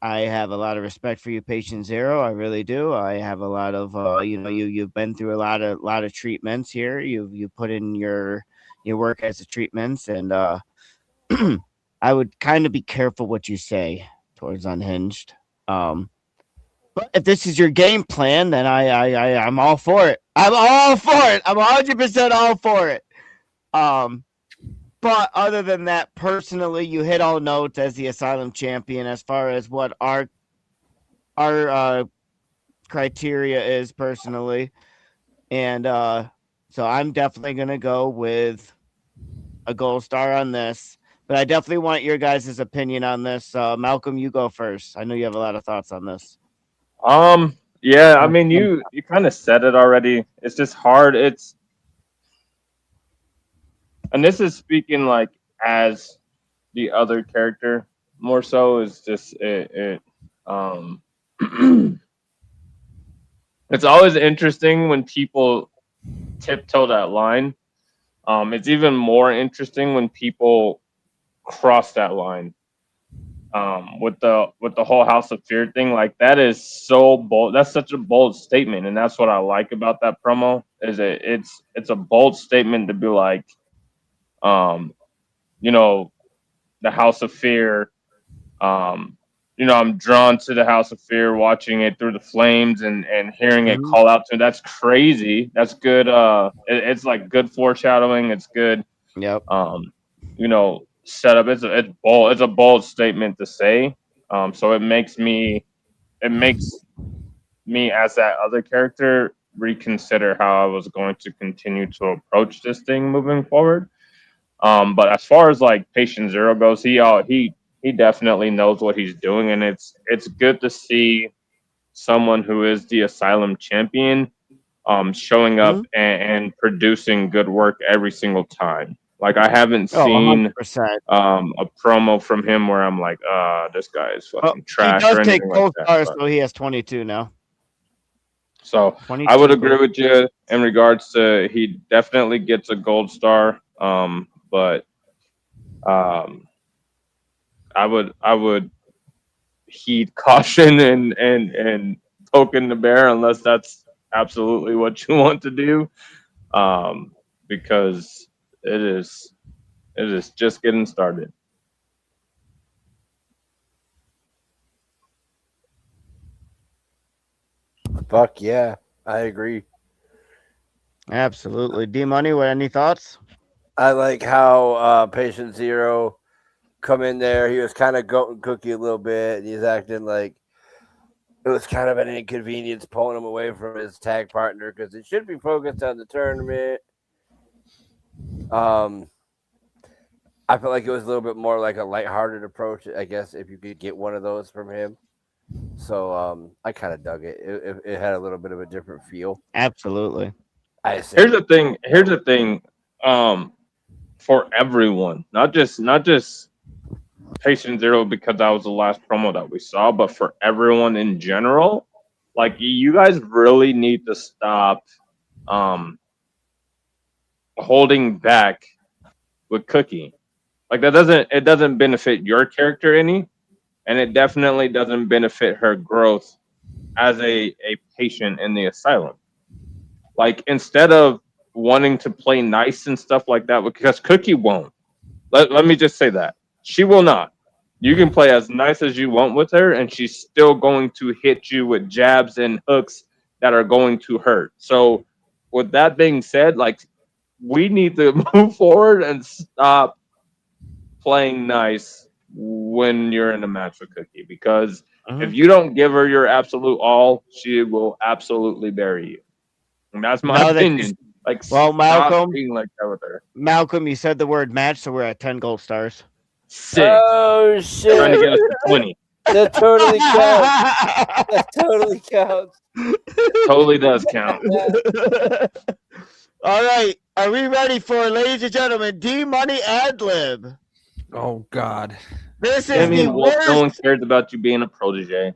have a lot of respect for you, Patient Zero. I really do. I have a lot of you've been through a lot of treatments here. You put in your work as the treatments, and I would kind of be careful what you say towards Unhinged. But if this is your game plan, then I'm all for it. I'm all for it. I'm 100% all for it. But other than that, personally, you hit all notes as the Asylum champion as far as what our criteria is personally, and so I'm definitely gonna go with a gold star on this. But I definitely want your guys' opinion on this. Malcolm, you go first. I know you have a lot of thoughts on this. Yeah, I mean, you kind of said it already. It's just hard. And this is speaking like as the other character more so is just um it's always interesting when people tiptoe that line. It's even more interesting when people cross that line. With the whole House of Fear thing, like that is so bold. That's such a bold statement, and that's what I like about that promo. It's a bold statement to be like, um, you know, the House of Fear. Um, I'm drawn to the House of Fear, watching it through the flames and hearing it call out to. That's crazy. That's good. It's like good foreshadowing. It's good. Yep. Setup. It's bold. It's a bold statement to say. So it makes me as that other character reconsider how I was going to continue to approach this thing moving forward. But as far as like Patient Zero goes, he definitely knows what he's doing, and it's good to see someone who is the Asylum champion showing up and producing good work every single time. Like I haven't seen 100%. a promo from him where I'm like, this guy is fucking trash he does or take anything like gold that. stars, But- so he has 22 now. So 22 I would agree with you in regards to he definitely gets a gold star. But I would heed caution and poking the bear unless that's absolutely what you want to do. Because it is just getting started. Fuck yeah, I agree. Absolutely. D Money, what any thoughts? I like how Patient Zero come in there. He was kind of goating Cookie a little bit, and he's acting like it was kind of an inconvenience pulling him away from his tag partner because he should be focused on the tournament. I felt like it was a little bit more like a lighthearted approach, I guess, if you could get one of those from him. So I kind of dug it. It had a little bit of a different feel. Absolutely. Here's the thing. For everyone, not just Patient Zero because that was the last promo that we saw, but for everyone in general, like you guys really need to stop holding back with Cookie. Like it doesn't benefit your character any, and it definitely doesn't benefit her growth as a patient in the asylum. Like instead of wanting to play nice and stuff like that, because Cookie won't. Let me just say that. She will not. You can play as nice as you want with her, and she's still going to hit you with jabs and hooks that are going to hurt. So, with that being said, like, we need to move forward and stop playing nice when you're in a match with Cookie. Because if you don't give her your absolute all, she will absolutely bury you. And that's my opinion. Like, well, stop Malcolm, being like that with her. Malcolm, you said the word match, so we're at 10 gold stars. 6. Oh shit! Trying to get us to 20. That totally counts. That totally counts. Totally does count. All right. Are we ready for, ladies and gentlemen, D-Money Ad-Lib? Oh, God. This is I mean, the well, no one worst. cares about you being a protege.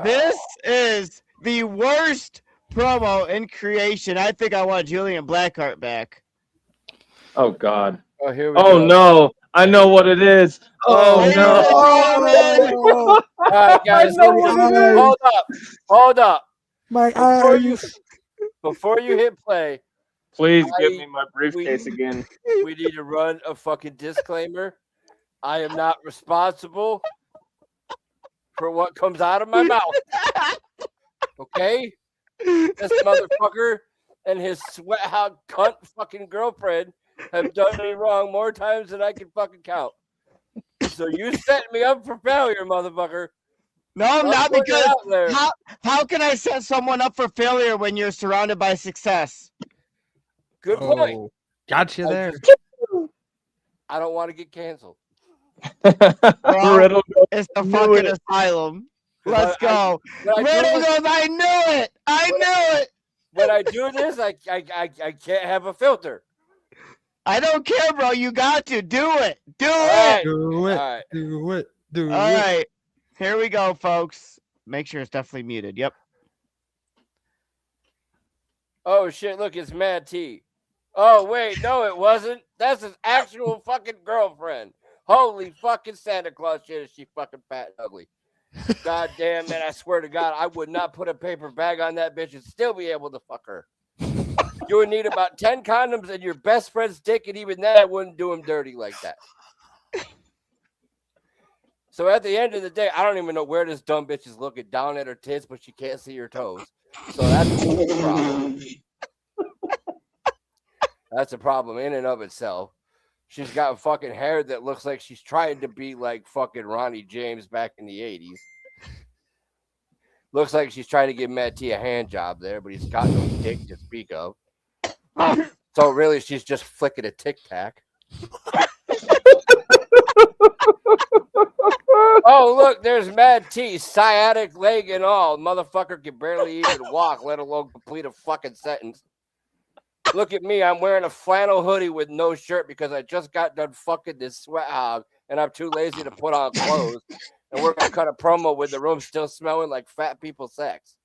This is the worst promo in creation. I think I want Julian Blackheart back. Oh, God. Oh, here we Oh, go. no. I know what it is. Oh, no. All right, guys. Hold up. My Before you hit play, Please give me my briefcase again. we need to run a fucking disclaimer. I am not responsible for what comes out of my mouth. Okay? This motherfucker and his sweat hog cunt fucking girlfriend have done me wrong more times than I can fucking count. So you set me up for failure, motherfucker. No, I'm not, putting it because out there. how can I set someone up for failure when you're surrounded by success? Good point. Got you there. I don't want to get canceled. Well, it's the fucking asylum. Let's go. When Riddle goes, I knew it. I knew it. When I do this, I can't have a filter. I don't care, bro. You got to do it. Do right. it. Do it. All right. Do it. Do All it. right. Here we go, folks. Make sure it's definitely muted. Yep. Oh shit! Look, it's Mad T. Oh wait, no, it wasn't. That's his actual fucking girlfriend. Holy fucking Santa Claus shit! Is she fucking fat and ugly? God damn, man! I swear to God, I would not put a paper bag on that bitch and still be able to fuck her. You would need about 10 condoms and your best friend's dick, and even that wouldn't do him dirty like that. So at the end of the day, I don't even know where this dumb bitch is looking down at her tits, but she can't see her toes. So that's a problem. That's a problem in and of itself. She's got fucking hair that looks like she's trying to be like fucking Ronnie James back in the 80s. Looks like she's trying to give Matt T a hand job there, but he's got no dick to speak of. So really, she's just flicking a Tic Tac. Oh, look, there's Mad T, sciatic leg and all. Motherfucker can barely even walk, let alone complete a fucking sentence. Look at me, I'm wearing a flannel hoodie with no shirt because I just got done fucking this sweat hog, and I'm too lazy to put on clothes. And we're going to cut a promo with the room still smelling like fat people sex.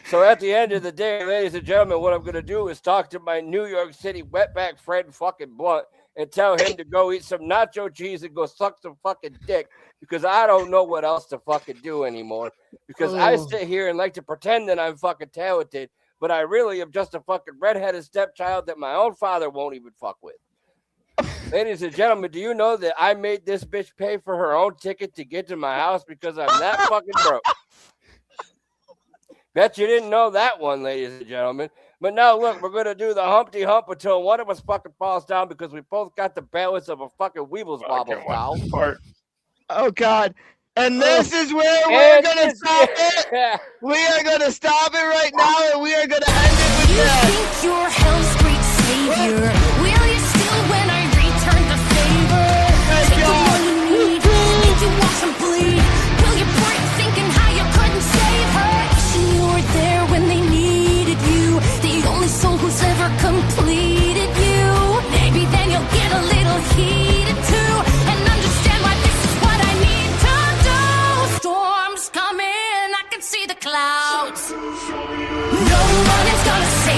So at the end of the day, ladies and gentlemen, what I'm going to do is talk to my New York City wetback friend fucking Blunt and tell him to go eat some nacho cheese and go suck some fucking dick because I don't know what else to fucking do anymore. Because I sit here and like to pretend that I'm fucking talented, but I really am just a fucking redheaded stepchild that my own father won't even fuck with. Ladies and gentlemen, do you know that I made this bitch pay for her own ticket to get to my house because I'm that fucking broke? Bet you didn't know that one, ladies and gentlemen. But now, look, we're going to do the Humpty Hump until one of us fucking falls down because we both got the balance of a fucking Weebles Wobble style. Oh, God. And this is where we're going to stop it. We are going to stop it right now, and we are going to end it with that. You think you're hell's great savior? Will you still when I return the favor? Take the one you need, make you watch them bleed. Will you break thinking how you couldn't save her? Wishing you were there when they needed you. The only soul who's ever completed you. Maybe then you'll get a little heated too and understand why this is what I need to do. Storms coming, I can see the clouds. No one is gonna save